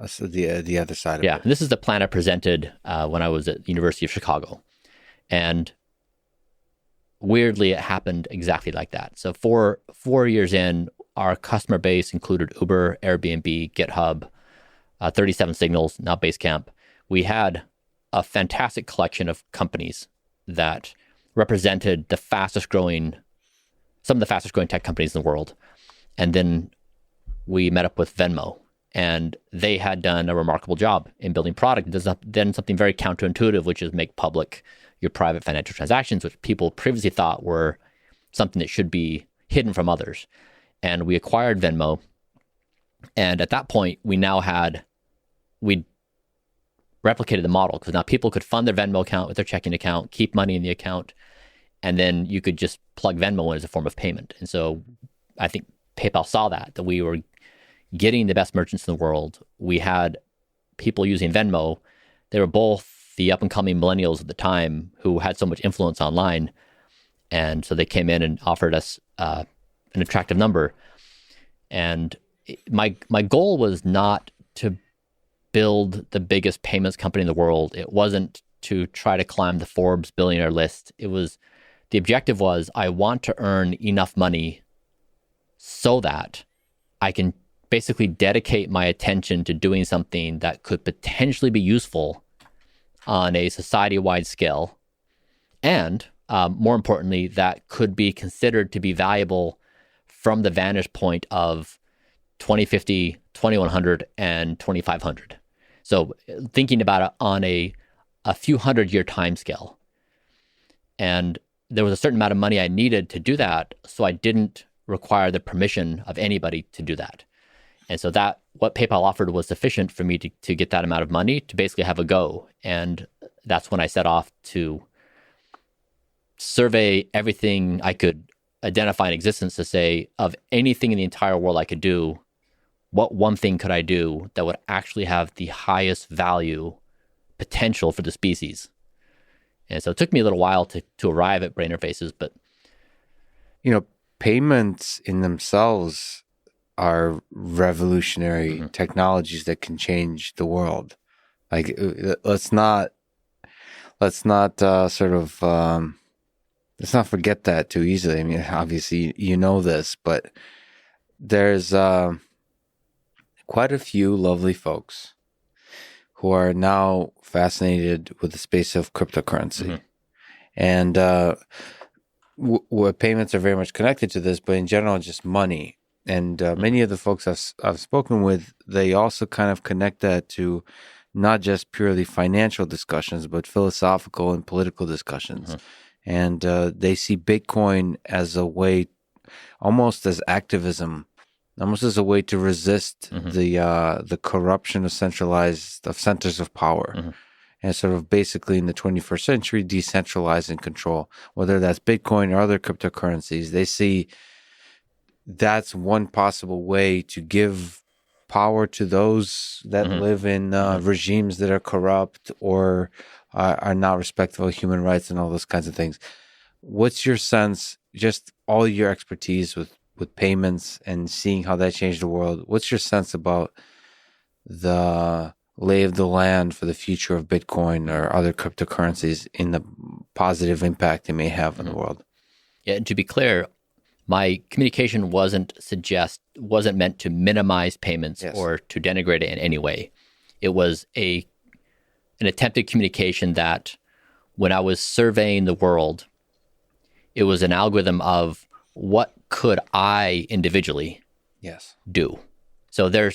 So the other side of it. Yeah, this is the plan I presented when I was at the University of Chicago. And weirdly, it happened exactly like that. So 4 years in, our customer base included Uber, Airbnb, GitHub, 37 Signals, now Basecamp. We had a fantastic collection of companies that represented some of the fastest growing tech companies in the world. And then we met up with Venmo, and they had done a remarkable job in building product. Then something very counterintuitive, which is make public your private financial transactions, which people previously thought were something that should be hidden from others. And we acquired Venmo. And at that point, we replicated the model because now people could fund their Venmo account with their checking account, keep money in the account, and then you could just plug Venmo in as a form of payment. And so I think PayPal saw that we were getting the best merchants in the world. We had people using Venmo. They were both the up-and-coming millennials at the time who had so much influence online. And so they came in and offered us an attractive number. And my goal was not to build the biggest payments company in the world. It wasn't to try to climb the Forbes billionaire list. The objective was I want to earn enough money so that I can basically dedicate my attention to doing something that could potentially be useful on a society-wide scale. And more importantly, that could be considered to be valuable from the vantage point of 2050, 2100, and 2500. So thinking about it on a few 100-year time scale. And there was a certain amount of money I needed to do that, so I didn't require the permission of anybody to do that. And so what PayPal offered was sufficient for me to get that amount of money to basically have a go. And that's when I set off to survey everything I could identify in existence to say, of anything in the entire world I could do, what one thing could I do that would actually have the highest value potential for the species? And so it took me a little while to arrive at brain interfaces, but payments in themselves are revolutionary technologies that can change the world. Like, let's not let's not forget that too easily. I mean, obviously you know this, but there's quite a few lovely folks who are now fascinated with the space of cryptocurrency. And payments are very much connected to this, but in general, just money. And many of the folks I've spoken with, they also kind of connect that to not just purely financial discussions, but philosophical and political discussions. And they see Bitcoin as a way, almost as activism, almost as a way to resist the corruption of centers of power. and sort of basically in the 21st century, decentralize and control, whether that's Bitcoin or other cryptocurrencies. They see that's one possible way to give power to those that live in regimes that are corrupt or are not respectful of human rights and all those kinds of things. What's your sense, just all your expertise with payments and seeing how that changed the world, what's your sense about the lay of the land for the future of Bitcoin or other cryptocurrencies in the positive impact they may have on the world? Yeah, and to be clear, my communication wasn't meant to minimize payments or to denigrate it in any way. It was an attempted communication that when I was surveying the world, it was an algorithm of what could I individually do. So there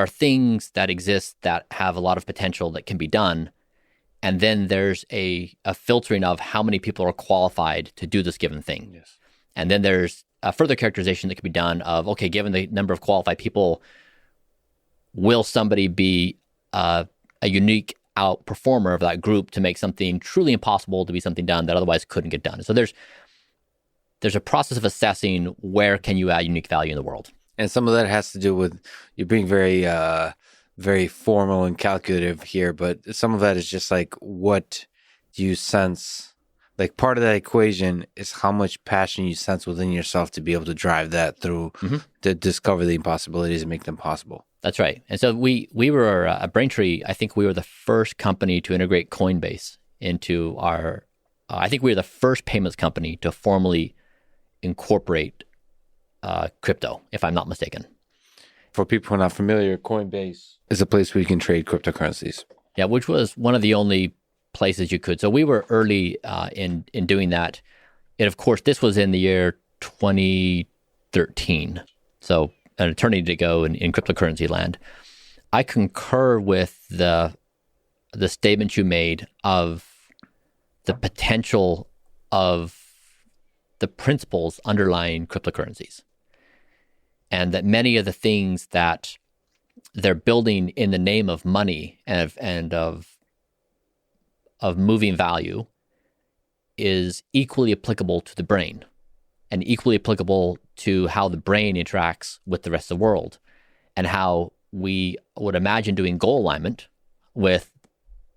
are things that exist that have a lot of potential that can be done. And then there's a filtering of how many people are qualified to do this given thing. Yes. And then there's a further characterization that can be done of, okay, given the number of qualified people, will somebody be a unique outperformer of that group to make something truly impossible to be something done that otherwise couldn't get done? So there's a process of assessing where can you add unique value in the world. And some of that has to do with you being very, very formal and calculative here, but some of that is just like, what do you sense? Like part of that equation is how much passion you sense within yourself to be able to drive that through to discover the impossibilities and make them possible. That's right. And so we were at Braintree, I think we were the first company to integrate Coinbase into our, I think we were the first payments company to formally incorporate crypto, if I'm not mistaken. For people who are not familiar, Coinbase is a place where you can trade cryptocurrencies. Yeah, which was one of the only places you could. So we were early in doing that. And of course, this was in the year 2013. So an eternity to go in cryptocurrency land. I concur with the statement you made of the potential of the principles underlying cryptocurrencies, and that many of the things that they're building in the name of money and of moving value is equally applicable to the brain and equally applicable to how the brain interacts with the rest of the world and how we would imagine doing goal alignment with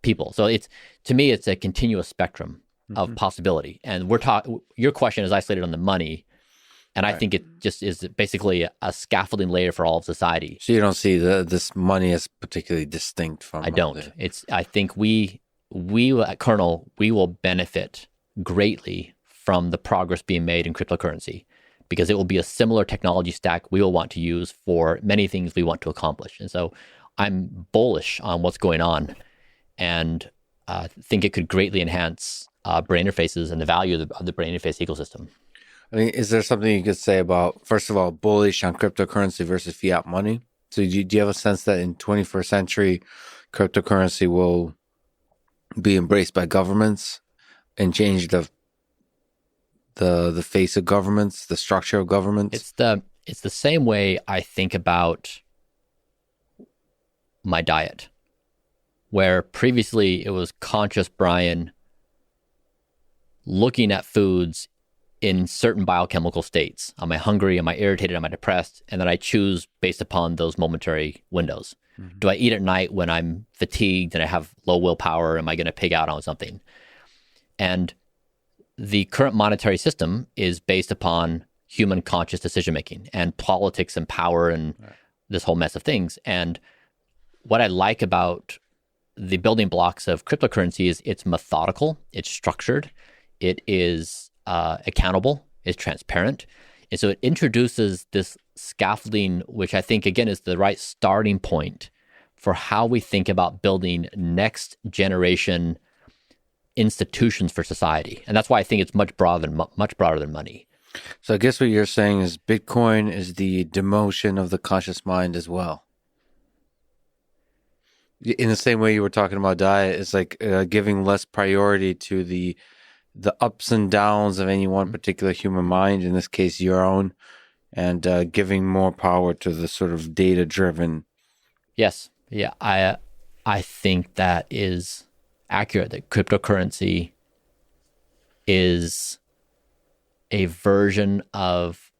people. So to me, it's a continuous spectrum of possibility. And your question is isolated on the money. And I think it just is basically a scaffolding layer for all of society. So you don't see this money as particularly distinct from... I don't. I think we at Kernel, we will benefit greatly from the progress being made in cryptocurrency because it will be a similar technology stack we will want to use for many things we want to accomplish. And so I'm bullish on what's going on and think it could greatly enhance brain interfaces and the value of the brain interface ecosystem. I mean, is there something you could say about, first of all, bullish on cryptocurrency versus fiat money? So do you have a sense that in 21st century, cryptocurrency will be embraced by governments and change the face of governments, the structure of governments? It's the same way I think about my diet, where previously it was conscious Bryan looking at foods in certain biochemical states. Am I hungry? Am I irritated? Am I depressed? And then I choose based upon those momentary windows. Mm-hmm. Do I eat at night when I'm fatigued and I have low willpower? Am I going to pig out on something? And the current monetary system is based upon human conscious decision-making and politics and power and this whole mess of things. And what I like about the building blocks of cryptocurrency is it's methodical, it's structured, it is accountable, it's transparent. And so it introduces this scaffolding, which I think, again, is the right starting point for how we think about building next generation institutions for society. And that's why I think it's much broader than money. So I guess what you're saying is Bitcoin is the demotion of the conscious mind as well. In the same way you were talking about diet, it's like giving less priority to the ups and downs of any one particular human mind, in this case your own, and giving more power to the sort of data-driven. Yes. Yeah. I think that is accurate that cryptocurrency is a version of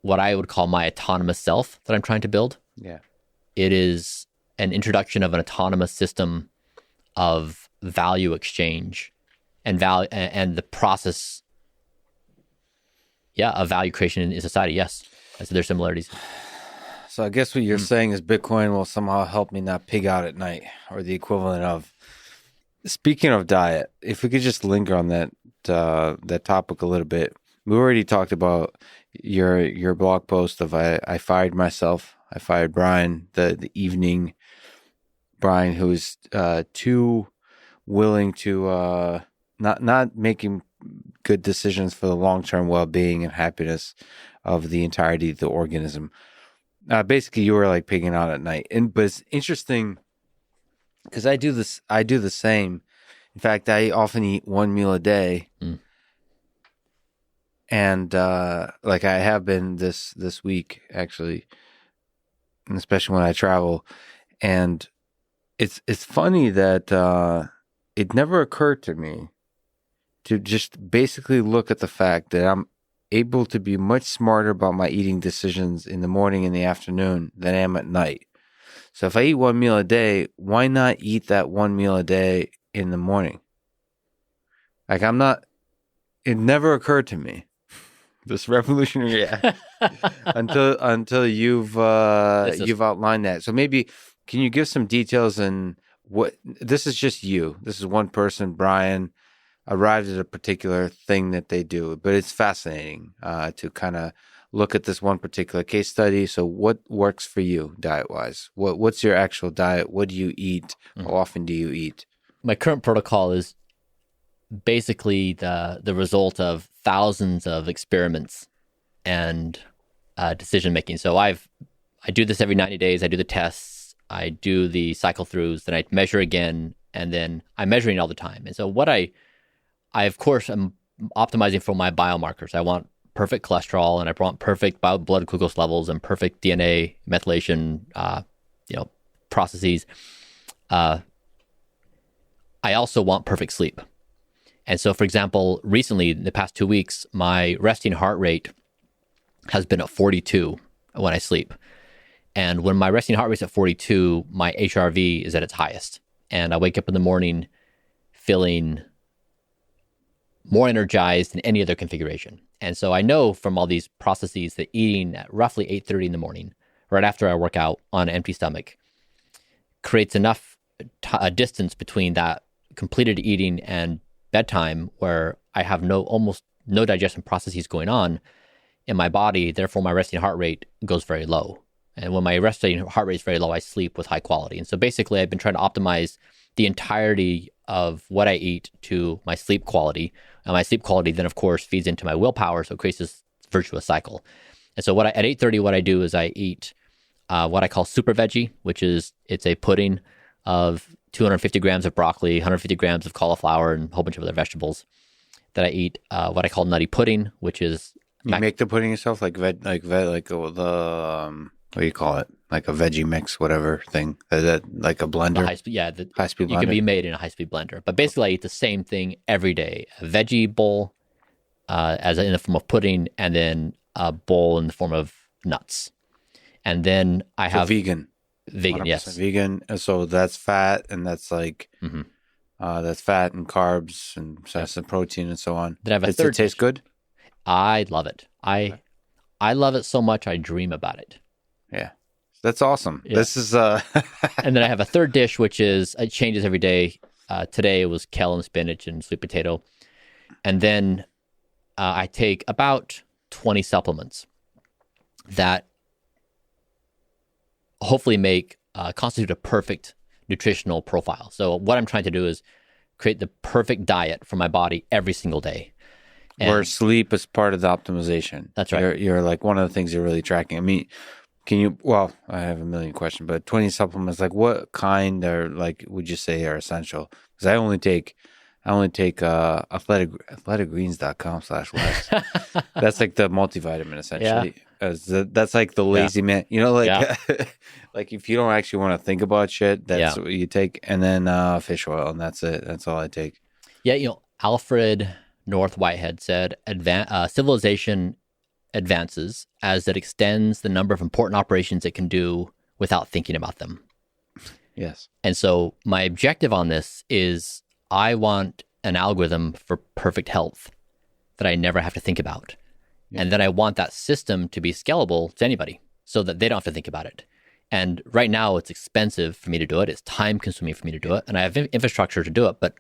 what I would call my autonomous self that I'm trying to build. Yeah. It is an introduction of an autonomous system of value exchange and value and the process, of value creation in society. Yes, I said there's similarities. So I guess what you're saying is Bitcoin will somehow help me not pig out at night, or the equivalent of. Speaking of diet, if we could just linger on that topic a little bit. We already talked about your blog post of I fired myself. I fired Bryan the evening. Bryan, who's too willing to not making good decisions for the long-term well-being and happiness of the entirety of the organism. Basically, you were like pigging out at night, but it's interesting because I do the same. In fact, I often eat one meal a day, and like I have been this week actually, and especially when I travel. And it's funny that it never occurred to me to just basically look at the fact that I'm able to be much smarter about my eating decisions in the morning and the afternoon than I am at night. So if I eat one meal a day, why not eat that one meal a day in the morning? Like it never occurred to me. This revolutionary until you've outlined that. So maybe can you give some details and what this is just you. This is one person, Bryan, arrived at a particular thing that they do, but it's fascinating to kind of look at this one particular case study. So what works for you diet-wise? What's your actual diet? What do you eat? How often do you eat? My current protocol is basically the result of thousands of experiments and decision making. So I do this every 90 days. I do the tests. I do the cycle throughs. Then I measure again, and then I'm measuring all the time. And so what I of course am optimizing for my biomarkers. I want perfect cholesterol, and I want perfect blood glucose levels and perfect DNA methylation, processes. I also want perfect sleep. And so, for example, recently, the past 2 weeks, my resting heart rate has been at 42 when I sleep. And when my resting heart rate's at 42, my HRV is at its highest. And I wake up in the morning feeling more energized than any other configuration. And so I know from all these processes that eating at roughly 8:30 in the morning, right after I work out on an empty stomach, creates enough a distance between that completed eating and bedtime where I have almost no digestion processes going on in my body. Therefore, my resting heart rate goes very low. And when my resting heart rate is very low, I sleep with high quality. And so basically, I've been trying to optimize the entirety of what I eat to my sleep quality. And my sleep quality then, of course, feeds into my willpower. So it creates this virtuous cycle. And so at 8:30, what I do is I eat what I call super veggie, it's a pudding of 250 grams of broccoli, 150 grams of cauliflower, and a whole bunch of other vegetables. That I eat what I call nutty pudding, which is... You make the pudding yourself? Like what do you call it? Like a veggie mix, whatever thing. Is that like a blender? High-speed blender. You can be made in a high-speed blender. But basically, I eat the same thing every day. A veggie bowl in the form of pudding, and then a bowl in the form of nuts. And then I have... vegan. Vegan, yes. Vegan. So that's fat, and that's like... that's fat and carbs and some protein and so on. Then I have a Does third it taste good? I love it. I love it so much I dream about it. Yeah. That's awesome. Yeah. This is And then I have a third dish, which it changes every day. Today it was kale and spinach and sweet potato. And then I take about 20 supplements that hopefully constitute a perfect nutritional profile. So what I'm trying to do is create the perfect diet for my body every single day. Where sleep is part of the optimization. That's right. You're like one of the things you're really tracking. I mean, I have a million questions, but 20 supplements, like what kind would you say are essential? Because I only take I only take athleticgreens.com/west. That's like the multivitamin essentially. That's like the lazy man, like like if you don't actually want to think about shit, that's what you take. And then fish oil, and that's it. That's all I take. Yeah, Alfred North Whitehead said, civilization advances as it extends the number of important operations it can do without thinking about them. Yes. And so my objective on this is I want an algorithm for perfect health that I never have to think about. Yeah. And then I want that system to be scalable to anybody so that they don't have to think about it. And right now it's expensive for me to do it. It's time consuming for me to do it. And I have infrastructure to do it. But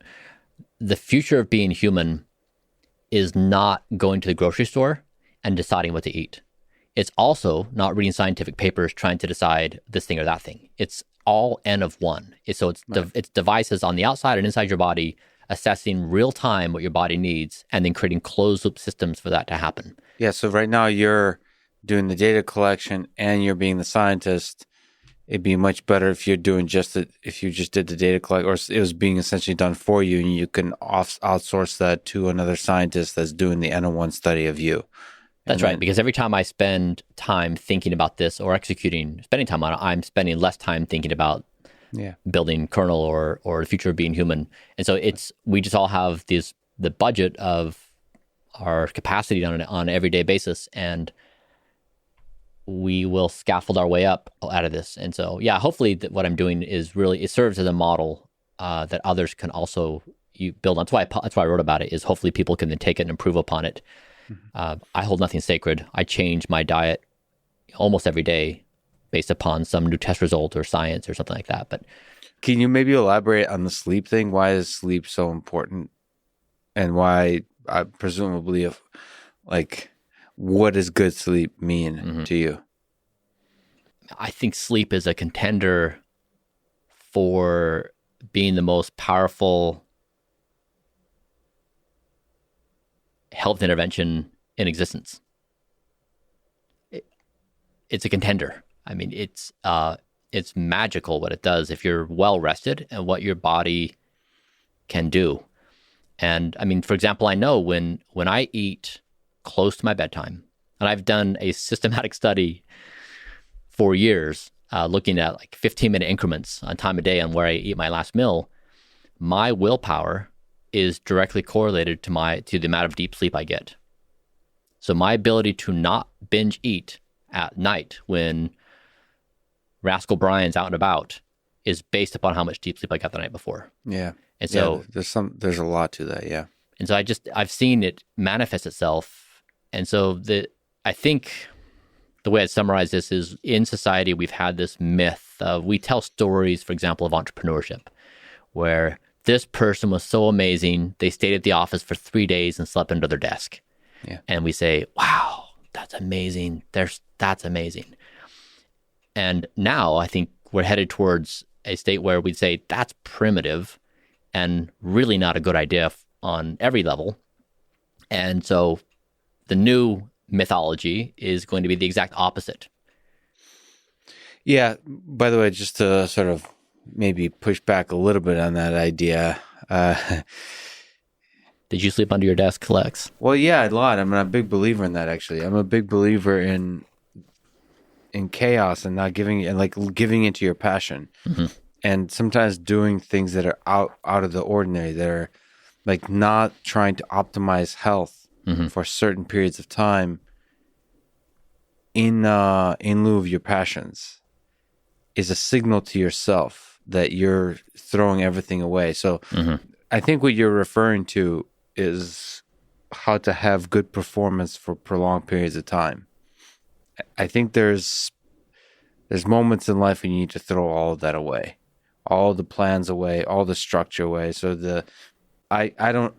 the future of being human is not going to the grocery store and deciding what to eat. It's also not reading scientific papers trying to decide this thing or that thing. It's all N of one. It's devices on the outside and inside your body assessing real time what your body needs and then creating closed loop systems for that to happen. Yeah. So right now you're doing the data collection and you're being the scientist. It'd be much better if you're doing if you just did the data collect, or it was being essentially done for you, and you can outsource that to another scientist that's doing the N01 study of you. That's right, because every time I spend time thinking about this or spending time on it, I'm spending less time thinking about building kernel or the future of being human. And so we just all have the budget of our capacity on an everyday basis, and we will scaffold our way up out of this. And so, hopefully what I'm doing is really, it serves as a model that others can also build on. That's why I wrote about it, is hopefully people can then take it and improve upon it. I hold nothing sacred. I change my diet almost every day based upon some new test result or science or something like that. But can you maybe elaborate on the sleep thing? Why is sleep so important? And why, presumably, what does good sleep mean to you? I think sleep is a contender for being the most powerful health intervention in existence. It's a contender. I mean, it's magical what it does if you're well rested and what your body can do. And I mean, for example, I know when I eat close to my bedtime, and I've done a systematic study for years, looking at like 15-minute increments on time of day on where I eat my last meal, my willpower is directly correlated to the amount of deep sleep I get. So my ability to not binge eat at night when Rascal Bryan's out and about is based upon how much deep sleep I got the night before. Yeah. And so there's a lot to that. Yeah. And so I've seen it manifest itself. And so I think the way I'd summarize this is, in society, we've had this myth of, we tell stories, for example, of entrepreneurship, where this person was so amazing, they stayed at the office for 3 days and slept under their desk. Yeah. And we say, wow, that's amazing. That's amazing. And now I think we're headed towards a state where we'd say that's primitive and really not a good idea on every level. And so the new mythology is going to be the exact opposite. Yeah. By the way, just to sort of maybe push back a little bit on that idea. Did you sleep under your desk, Lex? Well, yeah, a lot. I'm a big believer in that, actually. I'm a big believer in chaos and not giving into your passion. Mm-hmm. And sometimes doing things that are out of the ordinary, that are like not trying to optimize health for certain periods of time in lieu of your passions, is a signal to yourself that you're throwing everything away. So I think what you're referring to is how to have good performance for prolonged periods of time. I think there's moments in life when you need to throw all of that away, all the plans away, all the structure away. So I'm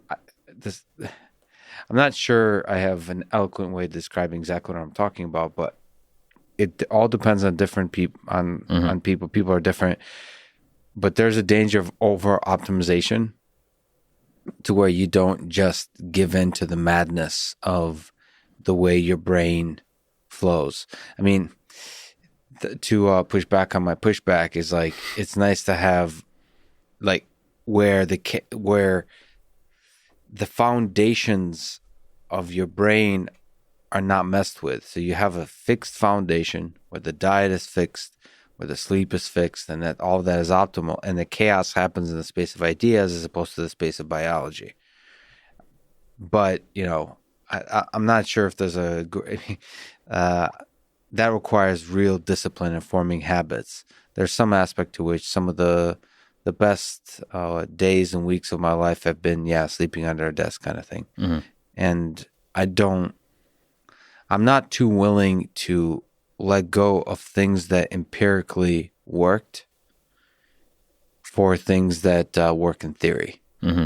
not sure I have an eloquent way of describing exactly what I'm talking about, but it all depends on different people. On people. People are different, but there's a danger of over optimization to where you don't just give in to the madness of the way your brain flows. I mean, to push back on my pushback is like, it's nice to have like where the foundations of your brain are not messed with. So you have a fixed foundation where the diet is fixed, where the sleep is fixed, and that all of that is optimal. And the chaos happens in the space of ideas as opposed to the space of biology. But, I'm not sure if there's that requires real discipline and forming habits. There's some aspect to which some of the best days and weeks of my life have been, sleeping under a desk kind of thing. Mm-hmm. And I'm not too willing to let go of things that empirically worked for things that work in theory. Mm-hmm.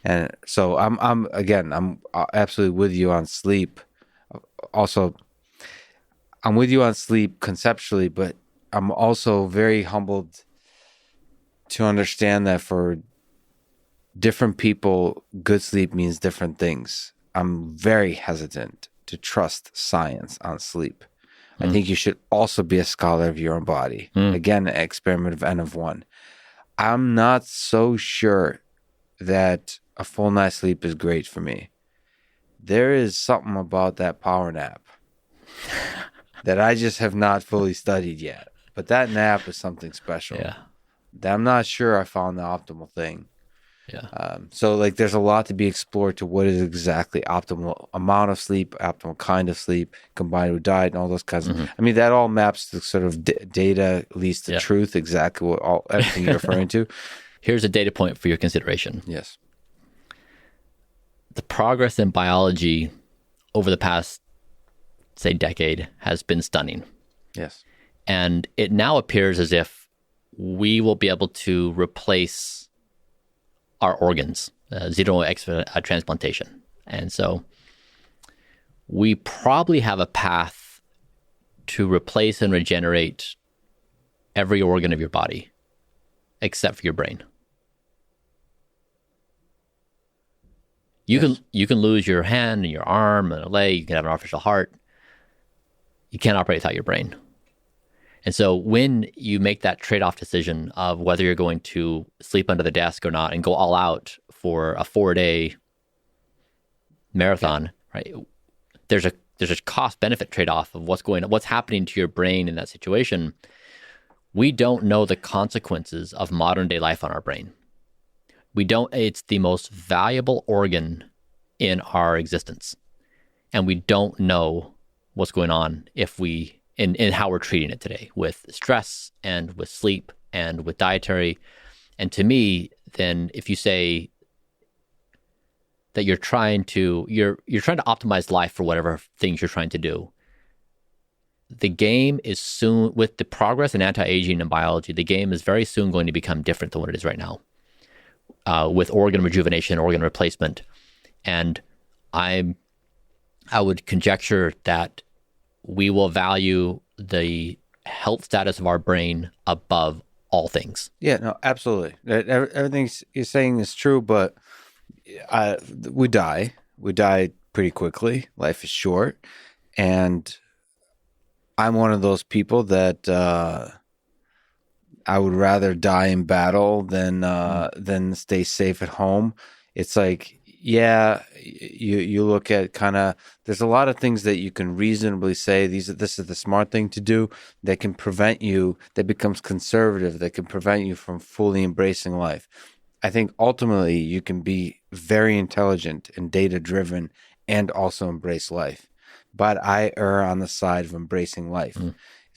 And so I'm absolutely with you on sleep. Also, I'm with you on sleep conceptually, but I'm also very humbled to understand that for different people, good sleep means different things. I'm very hesitant to trust science on sleep. I think you should also be a scholar of your own body. Again, an experiment of N of 1. I'm not so sure that a full night's sleep is great for me. There is something about that power nap that I just have not fully studied yet. But that nap is something special. Yeah. That I'm not sure I found the optimal thing. Yeah. So there's a lot to be explored to what is exactly optimal amount of sleep, optimal kind of sleep, combined with diet and all those kinds of, I mean, that all maps to sort of data, leads to truth, exactly everything you're referring to. Here's a data point for your consideration. Yes. The progress in biology over the past, say, decade has been stunning. Yes. And it now appears as if we will be able to replace our organs, xeno transplantation. And so we probably have a path to replace and regenerate every organ of your body except for your brain. You can lose your hand and your arm and a leg, you can have an artificial heart. You can't operate without your brain. And so when you make that trade-off decision of whether you're going to sleep under the desk or not and go all out for a 4-day marathon, right? There's a cost-benefit trade-off of what's happening to your brain in that situation. We don't know the consequences of modern-day life on our brain. It's the most valuable organ in our existence. And we don't know what's going on in how we're treating it today with stress and with sleep and with dietary. And to me, then if you say that you're trying to optimize life for whatever things you're trying to do, the game is soon, with the progress in anti-aging and biology, the game is very soon going to become different than what it is right now, with organ rejuvenation, organ replacement. And I would conjecture that we will value the health status of our brain above all things. Yeah, no, absolutely. Everything you're saying is true, but we die. We die pretty quickly. Life is short. And I'm one of those people that I would rather die in battle than stay safe at home. It's like, you look at there's a lot of things that you can reasonably say, this is the smart thing to do, that can prevent you, that becomes conservative, that can prevent you from fully embracing life. I think ultimately you can be very intelligent and data-driven and also embrace life. But I err on the side of embracing life.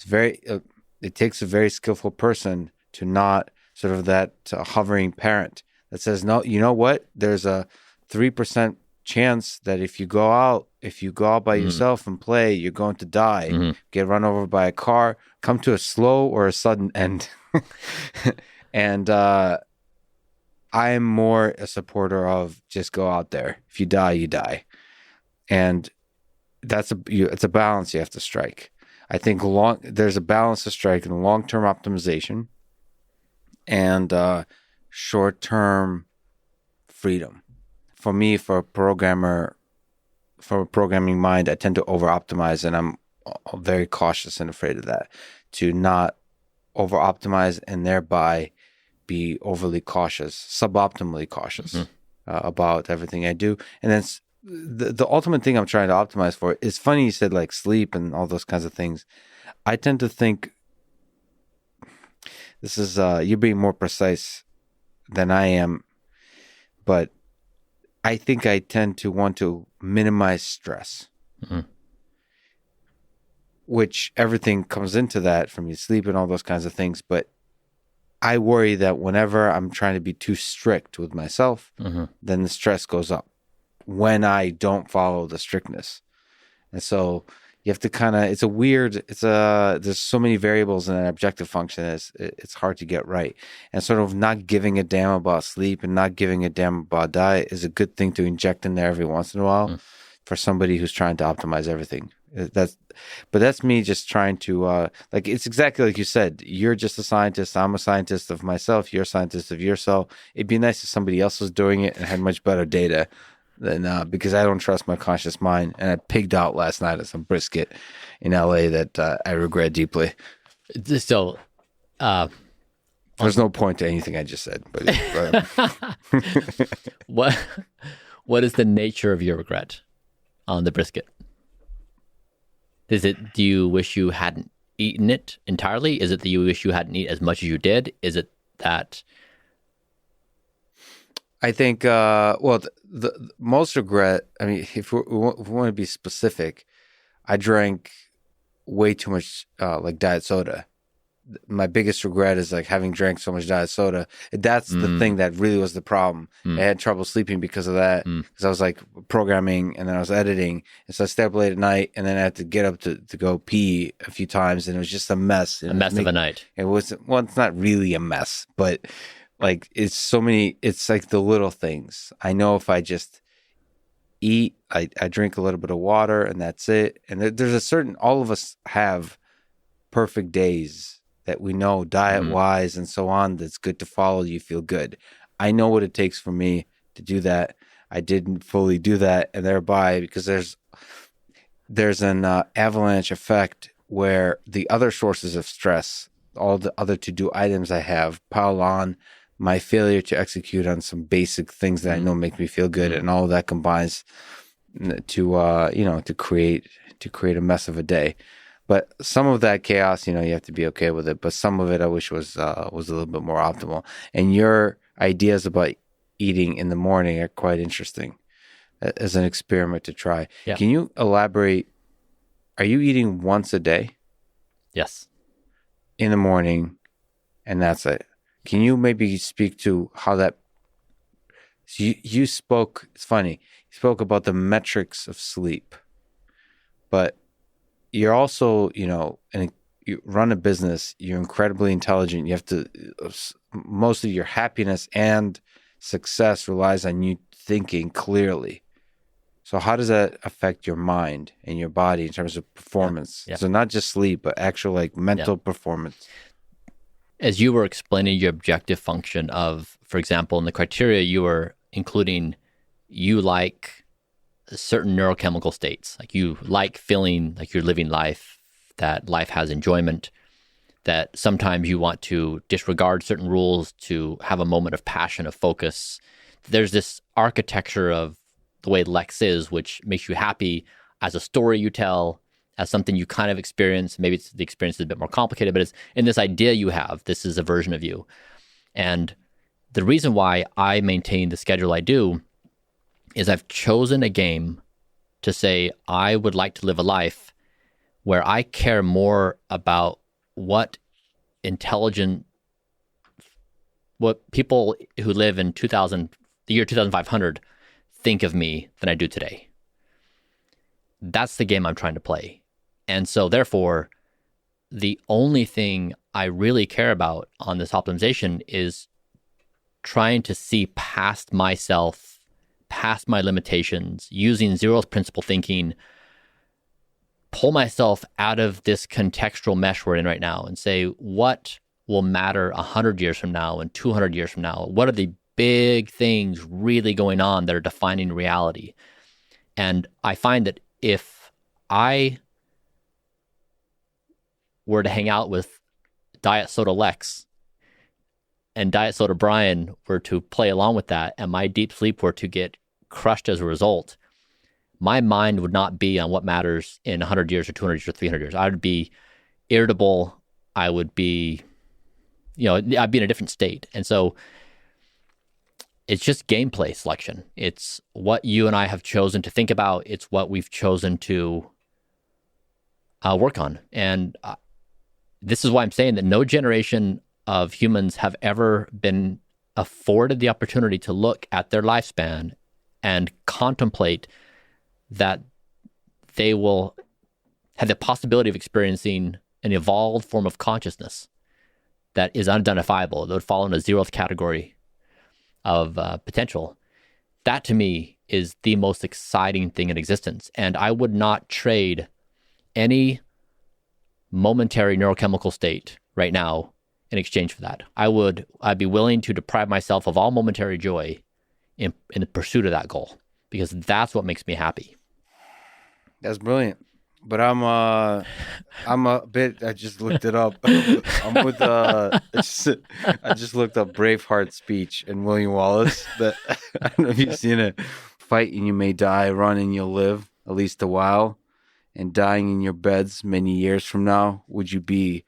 It takes a very skillful person to not sort of that hovering parent that says, no, you know what? There's a 3% chance that if you go out by yourself and play, you're going to die, get run over by a car, come to a slow or a sudden end. And I am more a supporter of just go out there. If you die, you die. And it's a balance you have to strike. I think there's a balance to strike in long-term optimization and short-term freedom. For me, for a programming mind, I tend to over-optimize, and I'm very cautious and afraid of that, to not over-optimize and thereby be overly cautious, suboptimally cautious. about everything I do. And then the ultimate thing I'm trying to optimize for is funny. You said like sleep and all those kinds of things. I tend to think this is you being more precise than I am, but I think I tend to want to minimize stress, which everything comes into that from your sleep and all those kinds of things. But I worry that whenever I'm trying to be too strict with myself, then the stress goes up when I don't follow the strictness. And so you have to kind of, there's so many variables in an objective function. It's hard to get right. And sort of not giving a damn about sleep and not giving a damn about diet is a good thing to inject in there every once in a while for somebody who's trying to optimize everything. But that's me just trying to, like, it's exactly like you said, you're just a scientist. I'm a scientist of myself. You're a scientist of yourself. It'd be nice if somebody else was doing it and had much better data than, because I don't trust my conscious mind. And I pigged out last night at some brisket in LA that I regret deeply. So, there's no point to anything I just said, but what is the nature of your regret on the brisket? Do you wish you hadn't eaten it entirely? Is it that you wish you hadn't eaten as much as you did? Is it that? I think, the most regret, I mean, if we want to be specific, I drank way too much, like diet soda. My biggest regret is like having drank so much diet soda. That's the thing that really was the problem. I had trouble sleeping because of that, because I was like programming and then I was editing. And so I stayed up late at night and then I had to get up to go pee a few times and it was just a mess. A mess of a night. It was, well, it's not really a mess, but like it's like the little things. I know if I just eat, I drink a little bit of water and that's it. And there's all of us have perfect days that we know diet-wise and so on, that's good to follow, you feel good. I know what it takes for me to do that. I didn't fully do that, and thereby, because there's an avalanche effect where the other sources of stress, all the other to-do items I have, pile on my failure to execute on some basic things that I know make me feel good, and all of that combines to create a mess of a day. But some of that chaos, you have to be okay with it. But some of it I wish was a little bit more optimal. And your ideas about eating in the morning are quite interesting as an experiment to try. Yeah. Can you elaborate? Are you eating once a day? Yes. In the morning, and that's it. Can you maybe speak to how that? So you spoke. It's funny. You spoke about the metrics of sleep, but you're also, and you run a business, you're incredibly intelligent. You have to, most of your happiness and success relies on you thinking clearly. So how does that affect your mind and your body in terms of performance? Yeah. So not just sleep, but actual like mental performance. As you were explaining your objective function of, for example, in the criteria you were including, you like certain neurochemical states, like you like feeling like you're living life, that life has enjoyment, that sometimes you want to disregard certain rules to have a moment of passion, of focus. There's this architecture of the way Lex is, which makes you happy as a story you tell, as something you kind of experience. Maybe the experience is a bit more complicated, but it's in this idea you have, this is a version of you. And the reason why I maintain the schedule I do is I've chosen a game to say I would like to live a life where I care more about what people who live in the year 2500 think of me than I do today. That's the game I'm trying to play. And so therefore, the only thing I really care about on this optimization is trying to see past myself, past my limitations, using Zeroth principle thinking, pull myself out of this contextual mesh we're in right now and say, what will matter 100 years from now and 200 years from now? What are the big things really going on that are defining reality? And I find that if I were to hang out with Diet Soda Lex, and Diet Soda Bryan were to play along with that, and my deep sleep were to get crushed as a result, my mind would not be on what matters in 100 years or 200 years or 300 years. I would be irritable. I would be, I'd be in a different state. And so it's just gameplay selection. It's what you and I have chosen to think about. It's what we've chosen to work on. And this is why I'm saying that no generation of humans have ever been afforded the opportunity to look at their lifespan and contemplate that they will have the possibility of experiencing an evolved form of consciousness that is unidentifiable, that would fall in a zeroth category of potential. That to me is the most exciting thing in existence. And I would not trade any momentary neurochemical state right now in exchange for that. I'd be willing to deprive myself of all momentary joy in the pursuit of that goal, because that's what makes me happy. That's brilliant. But I'm a bit. I just looked it up. I'm with. I just looked up Braveheart's speech and William Wallace. That I don't know if you've seen it. Fight and you may die. Run and you'll live, at least a while. And dying in your beds many years from now, would you be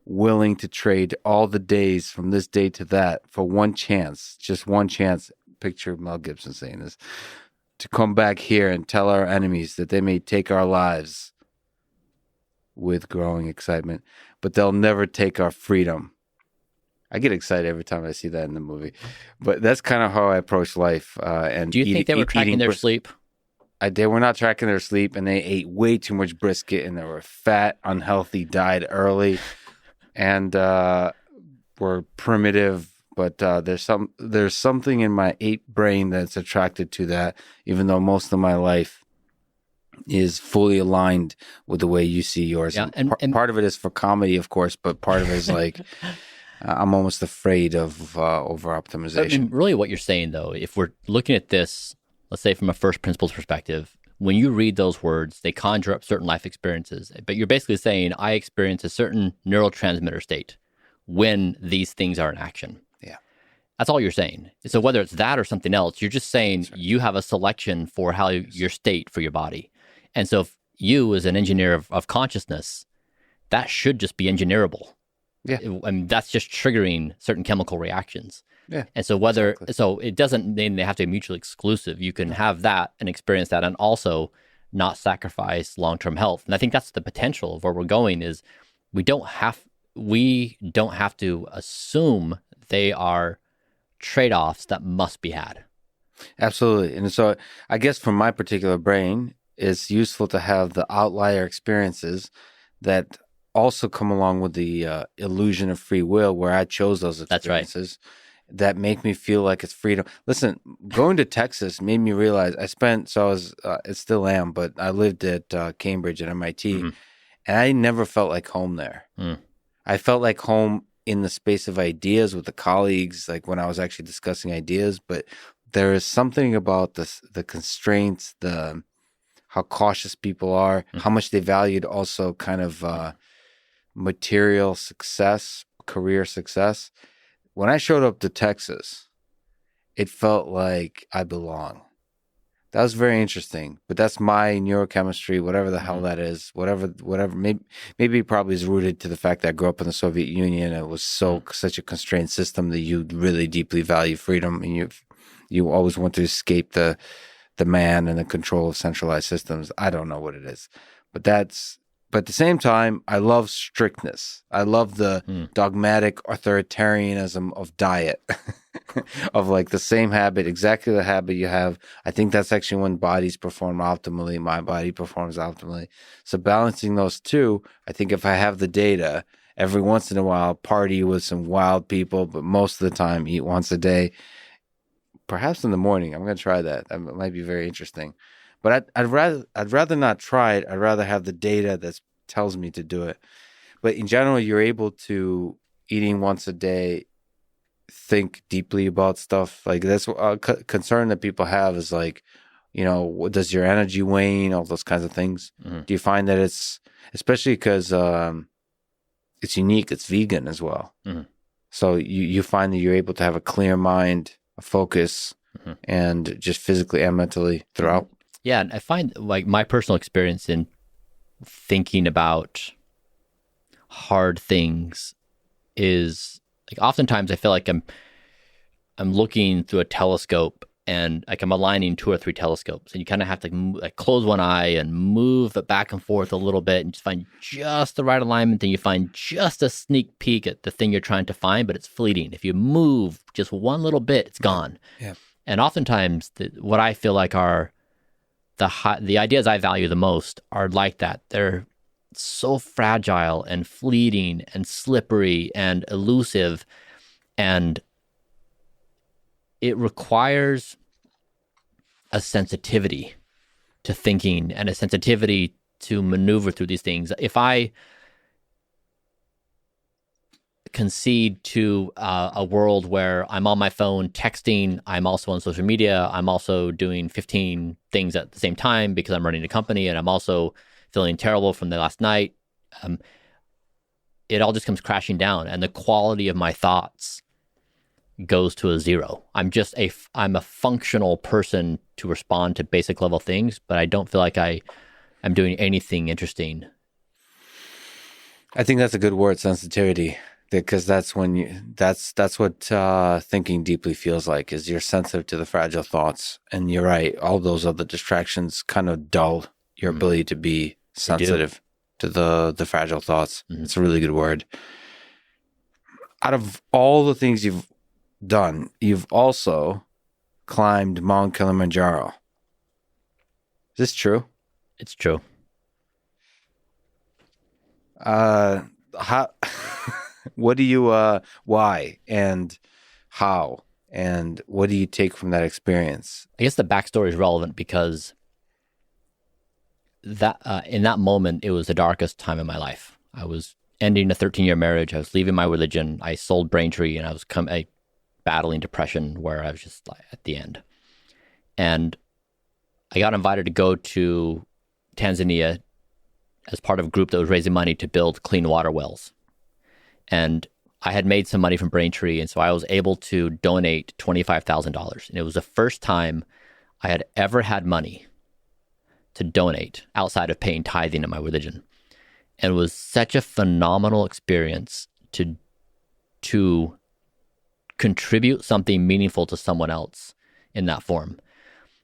willing to trade all the days from this day to that for one chance, just one chance? Picture Mel Gibson saying this, to come back here and tell our enemies that they may take our lives with growing excitement, but they'll never take our freedom. I get excited every time I see that in the movie, but that's kind of how I approach life. And do you think they were tracking their sleep? They were not tracking their sleep, and they ate way too much brisket, and they were fat, unhealthy, died early, and were primitive. But there's something in my ape brain that's attracted to that, even though most of my life is fully aligned with the way you see yours. Yeah, and part of it is for comedy, of course, but part of it is like I'm almost afraid of over-optimization. I mean, really what you're saying, though, if we're looking at this, let's say from a first principles perspective, when you read those words, they conjure up certain life experiences. But you're basically saying, I experience a certain neurotransmitter state when these things are in action. Yeah. That's all you're saying. So whether it's that or something else, you're just saying you have a selection for how your state for your body. And so if you, as an engineer of consciousness, that should just be engineerable. Yeah. I mean, that's just triggering certain chemical reactions. Yeah. And so so it doesn't mean they have to be mutually exclusive. You can have that and experience that and also not sacrifice long-term health. And I think that's the potential of where we're going is we don't have to assume they are trade-offs that must be had. Absolutely. And so I guess for my particular brain, it's useful to have the outlier experiences that also come along with the illusion of free will, where I chose those experiences. That's right. That make me feel like it's freedom. Listen, going to Texas made me realize I still am, but I lived at Cambridge at MIT, mm-hmm. and I never felt like home there. Mm. I felt like home in the space of ideas with the colleagues, like when I was actually discussing ideas, but there is something about the constraints, how cautious people are, mm-hmm. how much they valued also kind of material success, career success. When I showed up to Texas, it felt like I belong. That was very interesting, but that's my neurochemistry, whatever the hell that is, whatever. Maybe it probably is rooted to the fact that I grew up in the Soviet Union. It was such a constrained system that you really deeply value freedom, and you always want to escape the man and the control of centralized systems. I don't know what it is, but at the same time, I love strictness. I love the dogmatic authoritarianism of diet, of like the same habit, exactly the habit you have. I think that's actually when bodies perform optimally. My body performs optimally. So balancing those two, I think if I have the data, every once in a while, party with some wild people, but most of the time, eat once a day. Perhaps in the morning. I'm going to try that. That might be very interesting. But I'd rather not try it. I'd rather have the data that tells me to do it. But in general, you're able to, eating once a day, think deeply about stuff. Like that's a concern that people have is like, does your energy wane? All those kinds of things. Mm-hmm. Do you find that it's, especially because it's unique, it's vegan as well. Mm-hmm. So you find that you're able to have a clear mind, a focus, and just physically and mentally throughout. Yeah, and I find like my personal experience in thinking about hard things is like oftentimes I feel like I'm looking through a telescope and like I'm aligning 2 or 3 telescopes, and you kind of have to like close one eye and move it back and forth a little bit and just find just the right alignment. Then you find just a sneak peek at the thing you're trying to find, but it's fleeting. If you move just one little bit, it's gone. Yeah. And oftentimes what I feel like are the ideas I value the most are like that. They're so fragile and fleeting and slippery and elusive, and it requires a sensitivity to thinking and a sensitivity to maneuver through these things. If I concede to a world where I'm on my phone texting, I'm also on social media, I'm also doing 15 things at the same time because I'm running a company, and I'm also feeling terrible from the last night, it all just comes crashing down, and the quality of my thoughts goes to a zero. I'm a functional person to respond to basic level things, but I don't feel like I'm doing anything interesting. I think that's a good word, sensitivity, because that's when that's what thinking deeply feels like, is you're sensitive to the fragile thoughts. And you're right, all those other distractions kind of dull your ability to be sensitive to the fragile thoughts. It's a really good word. Out of all the things you've done, you've also climbed Mount Kilimanjaro. Is this true? It's true. How? What do you? Why and how? And what do you take from that experience? I guess the backstory is relevant because that in that moment, it was the darkest time in my life. I was ending a 13-year marriage. I was leaving my religion. I sold Braintree, and I was battling depression where I was just like at the end. And I got invited to go to Tanzania as part of a group that was raising money to build clean water wells. And I had made some money from Braintree, and so I was able to donate $25,000. And it was the first time I had ever had money to donate outside of paying tithing in my religion. And it was such a phenomenal experience to contribute something meaningful to someone else in that form.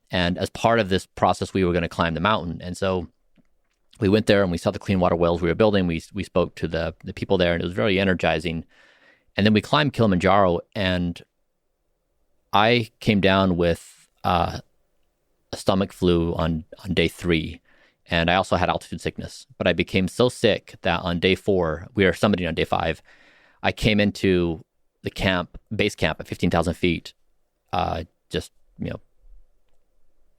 And as part of this process, we were going to climb the mountain. And so we went there and we saw the clean water wells we were building. We spoke to the people there, and it was very energizing. And then we climbed Kilimanjaro, and I came down with a stomach flu on day 3. And I also had altitude sickness, but I became so sick that on day 4, we were summiting on day 5, I came into the base camp at 15,000 feet, just,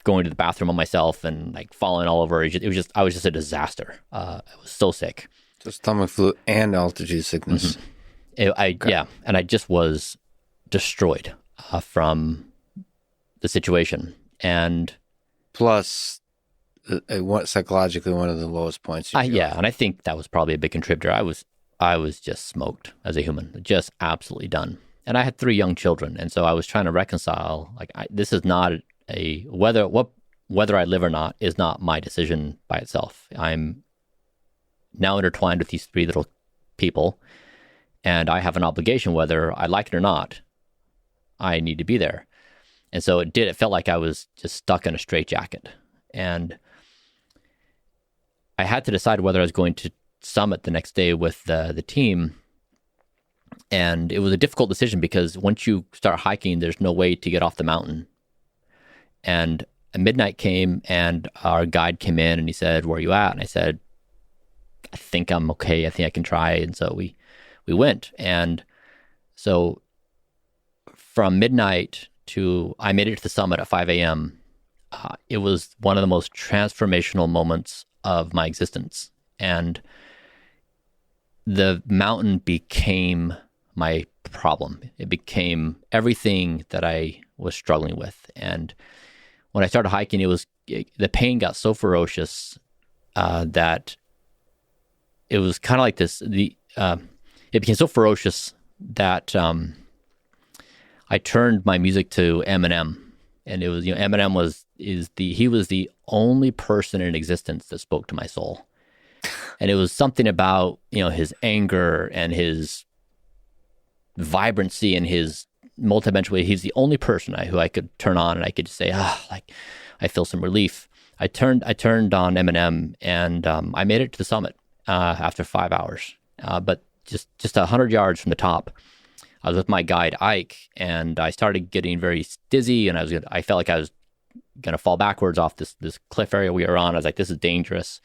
going to the bathroom on myself and like falling all over. I was just a disaster. I was so sick. So stomach flu and altitude sickness. Yeah. And I just was destroyed from the situation. And plus, psychologically, one of the lowest points. Yeah. And I think that was probably a big contributor. I was just smoked as a human, just absolutely done. And I had 3 young children. And so I was trying to reconcile, this is not whether I live or not is not my decision by itself. I'm now intertwined with these 3 little people, and I have an obligation, whether I like it or not. I need to be there. And so it felt like I was just stuck in a straitjacket. And I had to decide whether I was going to summit the next day with the team. And it was a difficult decision because once you start hiking, there's no way to get off the mountain. And midnight came, and our guide came in, and he said, "Where are you at?" And I said, "I think I'm okay. I think I can try." And so we went. And so from midnight I made it to the summit at 5 a.m. It was one of the most transformational moments of my existence. And the mountain became my problem. It became everything that I was struggling with. And when I started hiking, the pain got so ferocious that it was kind of like this. It became so ferocious that I turned my music to Eminem, and it was, Eminem was the only person in existence that spoke to my soul, and it was something about his anger and his vibrancy and his multidimensional. He's the only person who I could turn on, and I could just say, like I feel some relief. I turned on Eminem, and I made it to the summit after 5 hours, but just 100 yards from the top. I was with my guide Ike, and I started getting very dizzy, and I felt like I was going to fall backwards off this cliff area we were on. I was like, this is dangerous.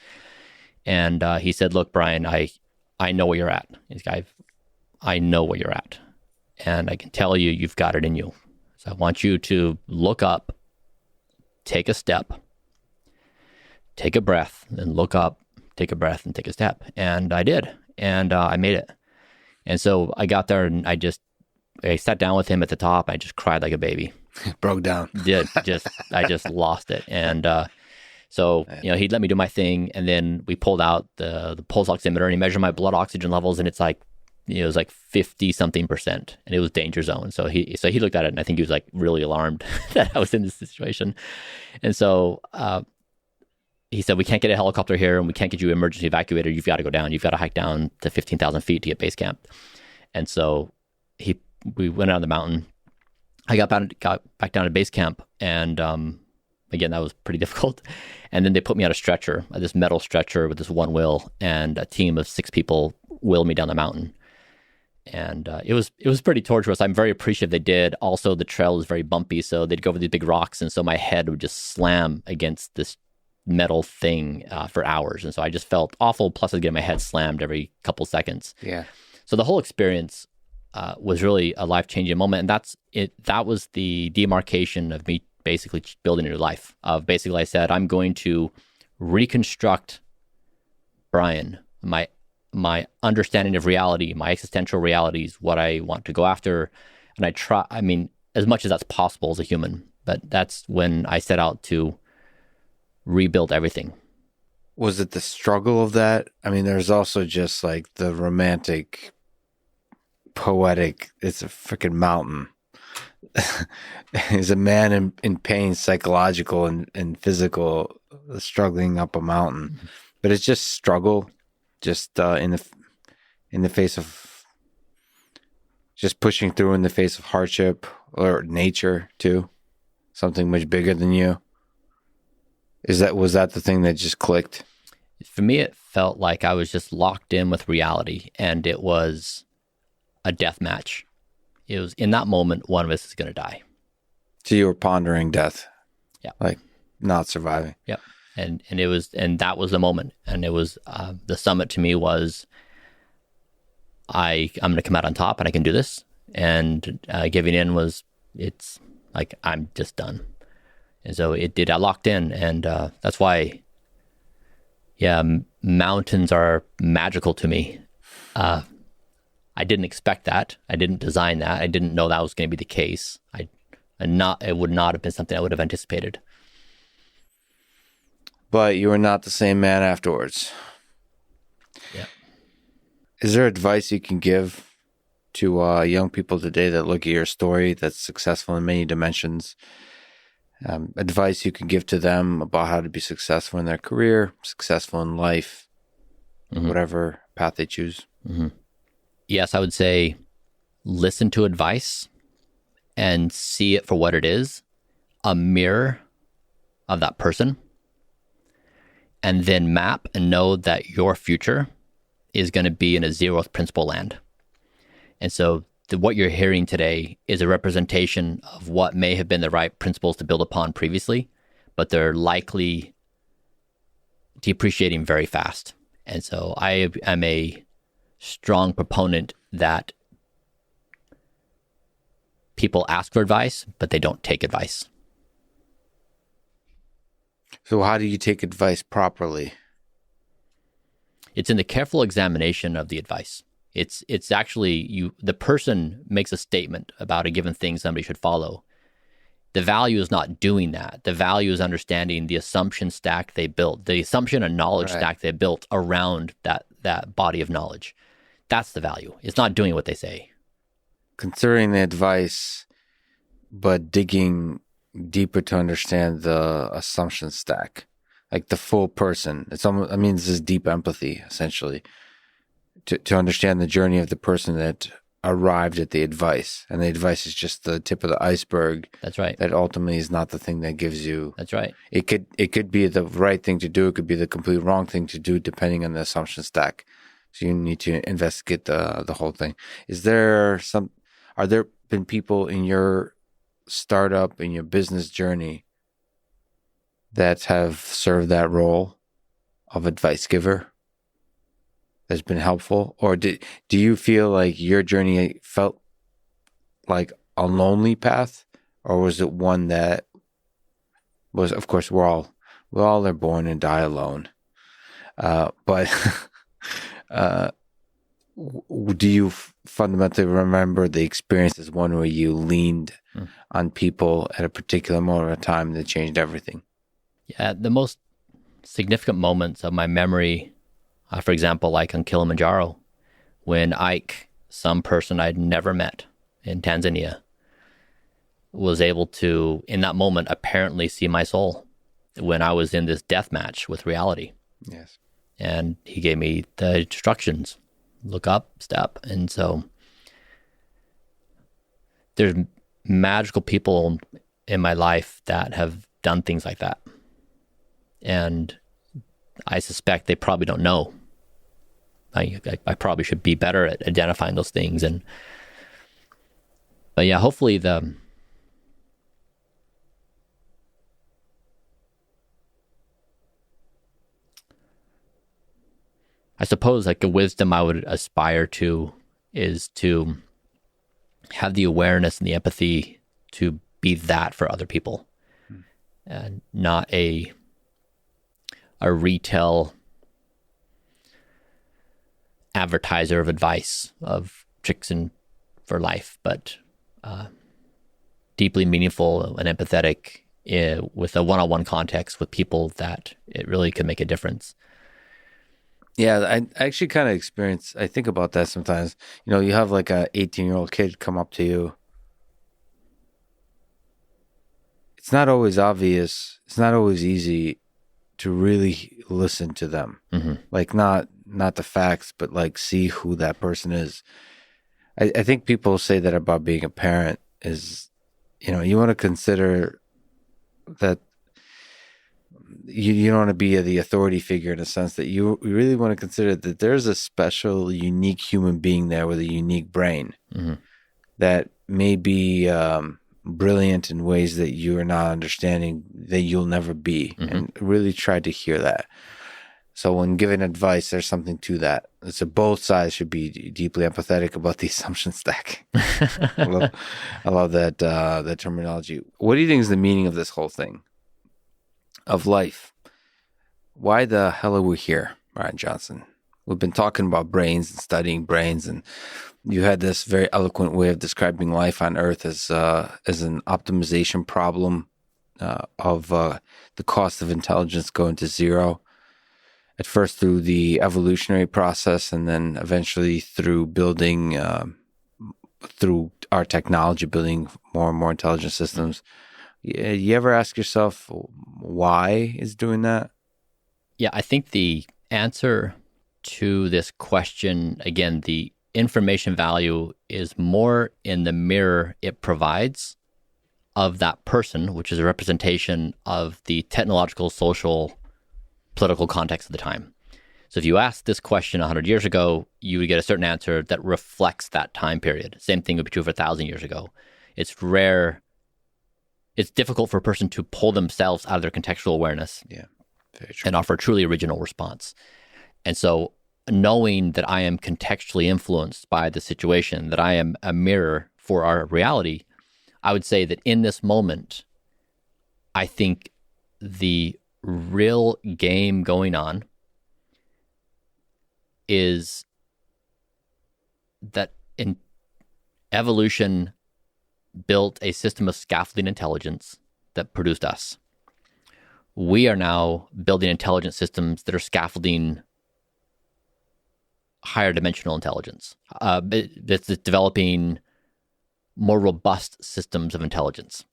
And he said, look, Bryan, I know where you're at. I know where you're at, and I can tell you've got it in you. So I want you to look up, take a step, take a breath, then look up, take a breath, and take a step. And I did, and I made it. And so I got there, and I sat down with him at the top. I just cried like a baby. Broke down. I just lost it. And so he let me do my thing, and then we pulled out the pulse oximeter, and he measured my blood oxygen levels, and it's like it was like 50-something%, and it was danger zone. So he looked at it, and I think he was like really alarmed that I was in this situation. And so he said, we can't get a helicopter here, and we can't get you emergency evacuated. You've got to go down. You've got to hike down to 15,000 feet to get base camp. And so we went on the mountain. I got back down to base camp, and again, that was pretty difficult. And then they put me on a stretcher, this metal stretcher with this one wheel, and a team of 6 people wheeled me down the mountain. And it was pretty torturous. I'm very appreciative they did. Also, the trail was very bumpy, so they'd go over these big rocks, and so my head would just slam against this metal thing for hours. And so I just felt awful. Plus I was getting my head slammed every couple seconds. Yeah. So the whole experience was really a life-changing moment. And that's it. That was the demarcation of me basically building a new life. Basically I said, I'm going to reconstruct Bryan, my understanding of reality, my existential realities, what I want to go after. And I mean, as much as that's possible as a human, but that's when I set out to rebuild everything. Was it the struggle of that? I mean, there's also just like the romantic, poetic, it's a freaking mountain. Is a man in pain, psychological and physical, struggling up a mountain. Mm-hmm. But it's just struggle, just in the face of just pushing through in the face of hardship or nature too, something much bigger than you. Was that the thing that just clicked? For me, it felt like I was just locked in with reality, and it was a death match. It was in that moment, one of us is going to die. So you were pondering death. Yeah. Like not surviving. Yep. And that was the moment. And it was, the summit to me was, I'm going to come out on top, and I can do this. And giving in it's like, I'm just done. And so I locked in, and that's why, mountains are magical to me. I didn't expect that. I didn't design that. I didn't know that was going to be the case. It would not have been something I would have anticipated. But you were not the same man afterwards. Yeah. Is there advice you can give to young people today that look at your story that's successful in many dimensions? Advice you can give to them about how to be successful in their career, successful in life, mm-hmm. whatever path they choose? Mm-hmm. Yes, I would say listen to advice and see it for what it is, a mirror of that person, and then map and know that your future is going to be in a Zeroth principle land. And so what you're hearing today is a representation of what may have been the right principles to build upon previously, but they're likely depreciating very fast. And so I am a strong proponent that people ask for advice, but they don't take advice. So how do you take advice properly? It's in the careful examination of the advice. It's actually the person makes a statement about a given thing somebody should follow. The value is not doing that. The value is understanding the assumption stack they built, the assumption and knowledge stack they built around that body of knowledge. That's the value. It's not doing what they say. considering the advice, but digging deeper to understand the assumption stack, like the full person. It's almost, I mean, this is deep empathy, essentially, to understand the journey of the person that arrived at the advice. And the advice is just the tip of the iceberg. That's right. That ultimately is not the thing that gives you. That's right. It could be the right thing to do. It could be the complete wrong thing to do, depending on the assumption stack. So you need to investigate the whole thing. Are there been people in your startup, in your business journey, that have served that role of advice giver that's been helpful? Or do you feel like your journey felt like a lonely path, or was it one that was, of course, we all are born and die alone, but do you fundamentally remember the experience as one where you leaned on people at a particular moment of time that changed everything? Yeah, the most significant moments of my memory, for example, like on Kilimanjaro, when Ike, some person I'd never met in Tanzania, was able to, in that moment, apparently see my soul when I was in this death match with reality. Yes. And he gave me the instructions, look up, step. And so there's magical people in my life that have done things like that. And I suspect they probably don't know. I probably should be better at identifying those things. But yeah, hopefully I suppose like a wisdom I would aspire to is to have the awareness and the empathy to be that for other people, and not a retail advertiser of advice, of tricks for life, but deeply meaningful and empathetic with a one-on-one context with people that it really could make a difference. Yeah, I actually kind of experience, I think about that sometimes. You have like a 18-year-old kid come up to you. It's not always obvious. It's not always easy to really listen to them. Mm-hmm. Like not the facts, but like see who that person is. I think people say that about being a parent is, you want to consider that you don't want to be the authority figure in a sense that you really want to consider that there's a special, unique human being there with a unique brain that may be brilliant in ways that you are not understanding, that you'll never be, and really try to hear that. So when giving advice, there's something to that. So both sides should be deeply empathetic about the assumption stack. I love that terminology. What do you think is the meaning of this whole thing? Of life? Why the hell are we here, Bryan Johnson? We've been talking about brains and studying brains, and you had this very eloquent way of describing life on Earth as an optimization problem of the cost of intelligence going to zero. At first through the evolutionary process, and then eventually through building, through our technology, building more and more intelligent systems. You ever ask yourself why is doing that? Yeah, I think the answer to this question, again, the information value is more in the mirror it provides of that person, which is a representation of the technological, social, political context of the time. So if you asked this question 100 years ago, you would get a certain answer that reflects that time period. Same thing would be true for 1,000 years ago. It's rare. It's difficult for a person to pull themselves out of their contextual awareness and offer a truly original response. And so knowing that I am contextually influenced by the situation, that I am a mirror for our reality, I would say that in this moment, I think the real game going on is that in evolution built a system of scaffolding intelligence that produced us. We are now building intelligent systems that are scaffolding higher dimensional intelligence. That's developing more robust systems of intelligence.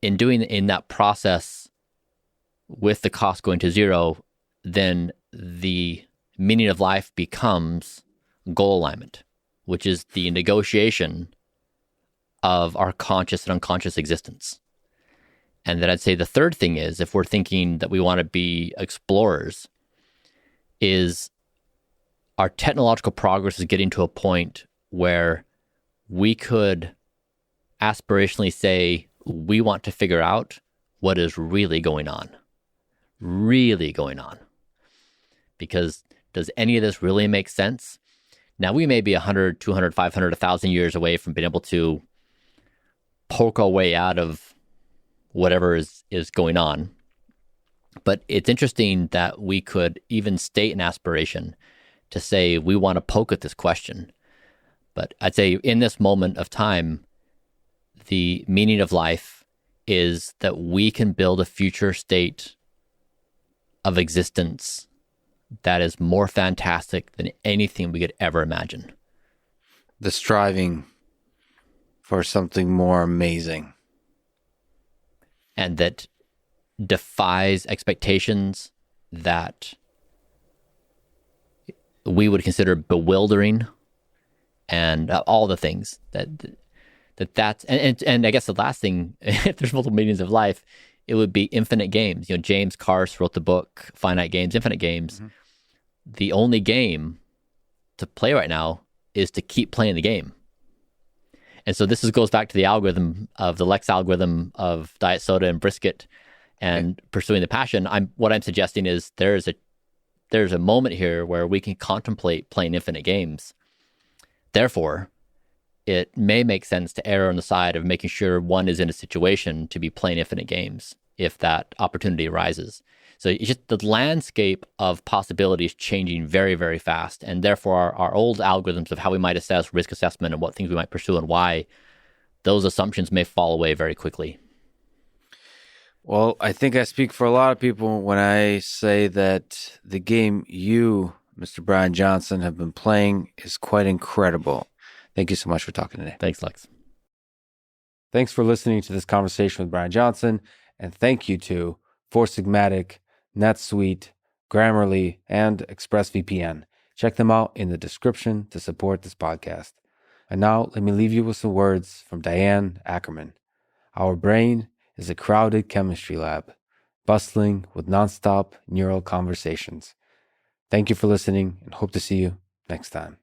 In that process, with the cost going to zero, then the meaning of life becomes goal alignment, which is the negotiation of our conscious and unconscious existence. And then I'd say the third thing is, if we're thinking that we want to be explorers, is our technological progress is getting to a point where we could aspirationally say, we want to figure out what is really going on. Really going on. Because does any of this really make sense? Now, we may be 100, 200, 500, 1,000 years away from being able to poke our way out of whatever is going on. But it's interesting that we could even state an aspiration to say we want to poke at this question. But I'd say in this moment of time, the meaning of life is that we can build a future state of existence that is more fantastic than anything we could ever imagine. The striving for something more amazing. And that defies expectations that we would consider bewildering, and all the things that's and I guess the last thing, if there's multiple meanings of life, it would be infinite games. James Carse wrote the book Finite Games, Infinite Games. Mm-hmm. The only game to play right now is to keep playing the game. And so this goes back to the algorithm of the Lex algorithm of diet soda and brisket and pursuing the passion. What I'm suggesting is there's a moment here where we can contemplate playing infinite games. Therefore, it may make sense to err on the side of making sure one is in a situation to be playing infinite games if that opportunity arises. So it's just the landscape of possibilities changing very, very fast. And therefore, our old algorithms of how we might assess risk assessment and what things we might pursue and why, those assumptions may fall away very quickly. Well, I think I speak for a lot of people when I say that the game you, Mr. Bryan Johnson, have been playing is quite incredible. Thank you so much for talking today. Thanks, Lex. Thanks for listening to this conversation with Bryan Johnson, and thank you to Four Sigmatic, NetSuite, Grammarly, and ExpressVPN. Check them out in the description to support this podcast. And now, let me leave you with some words from Diane Ackerman. Our brain is a crowded chemistry lab, bustling with nonstop neural conversations. Thank you for listening, and hope to see you next time.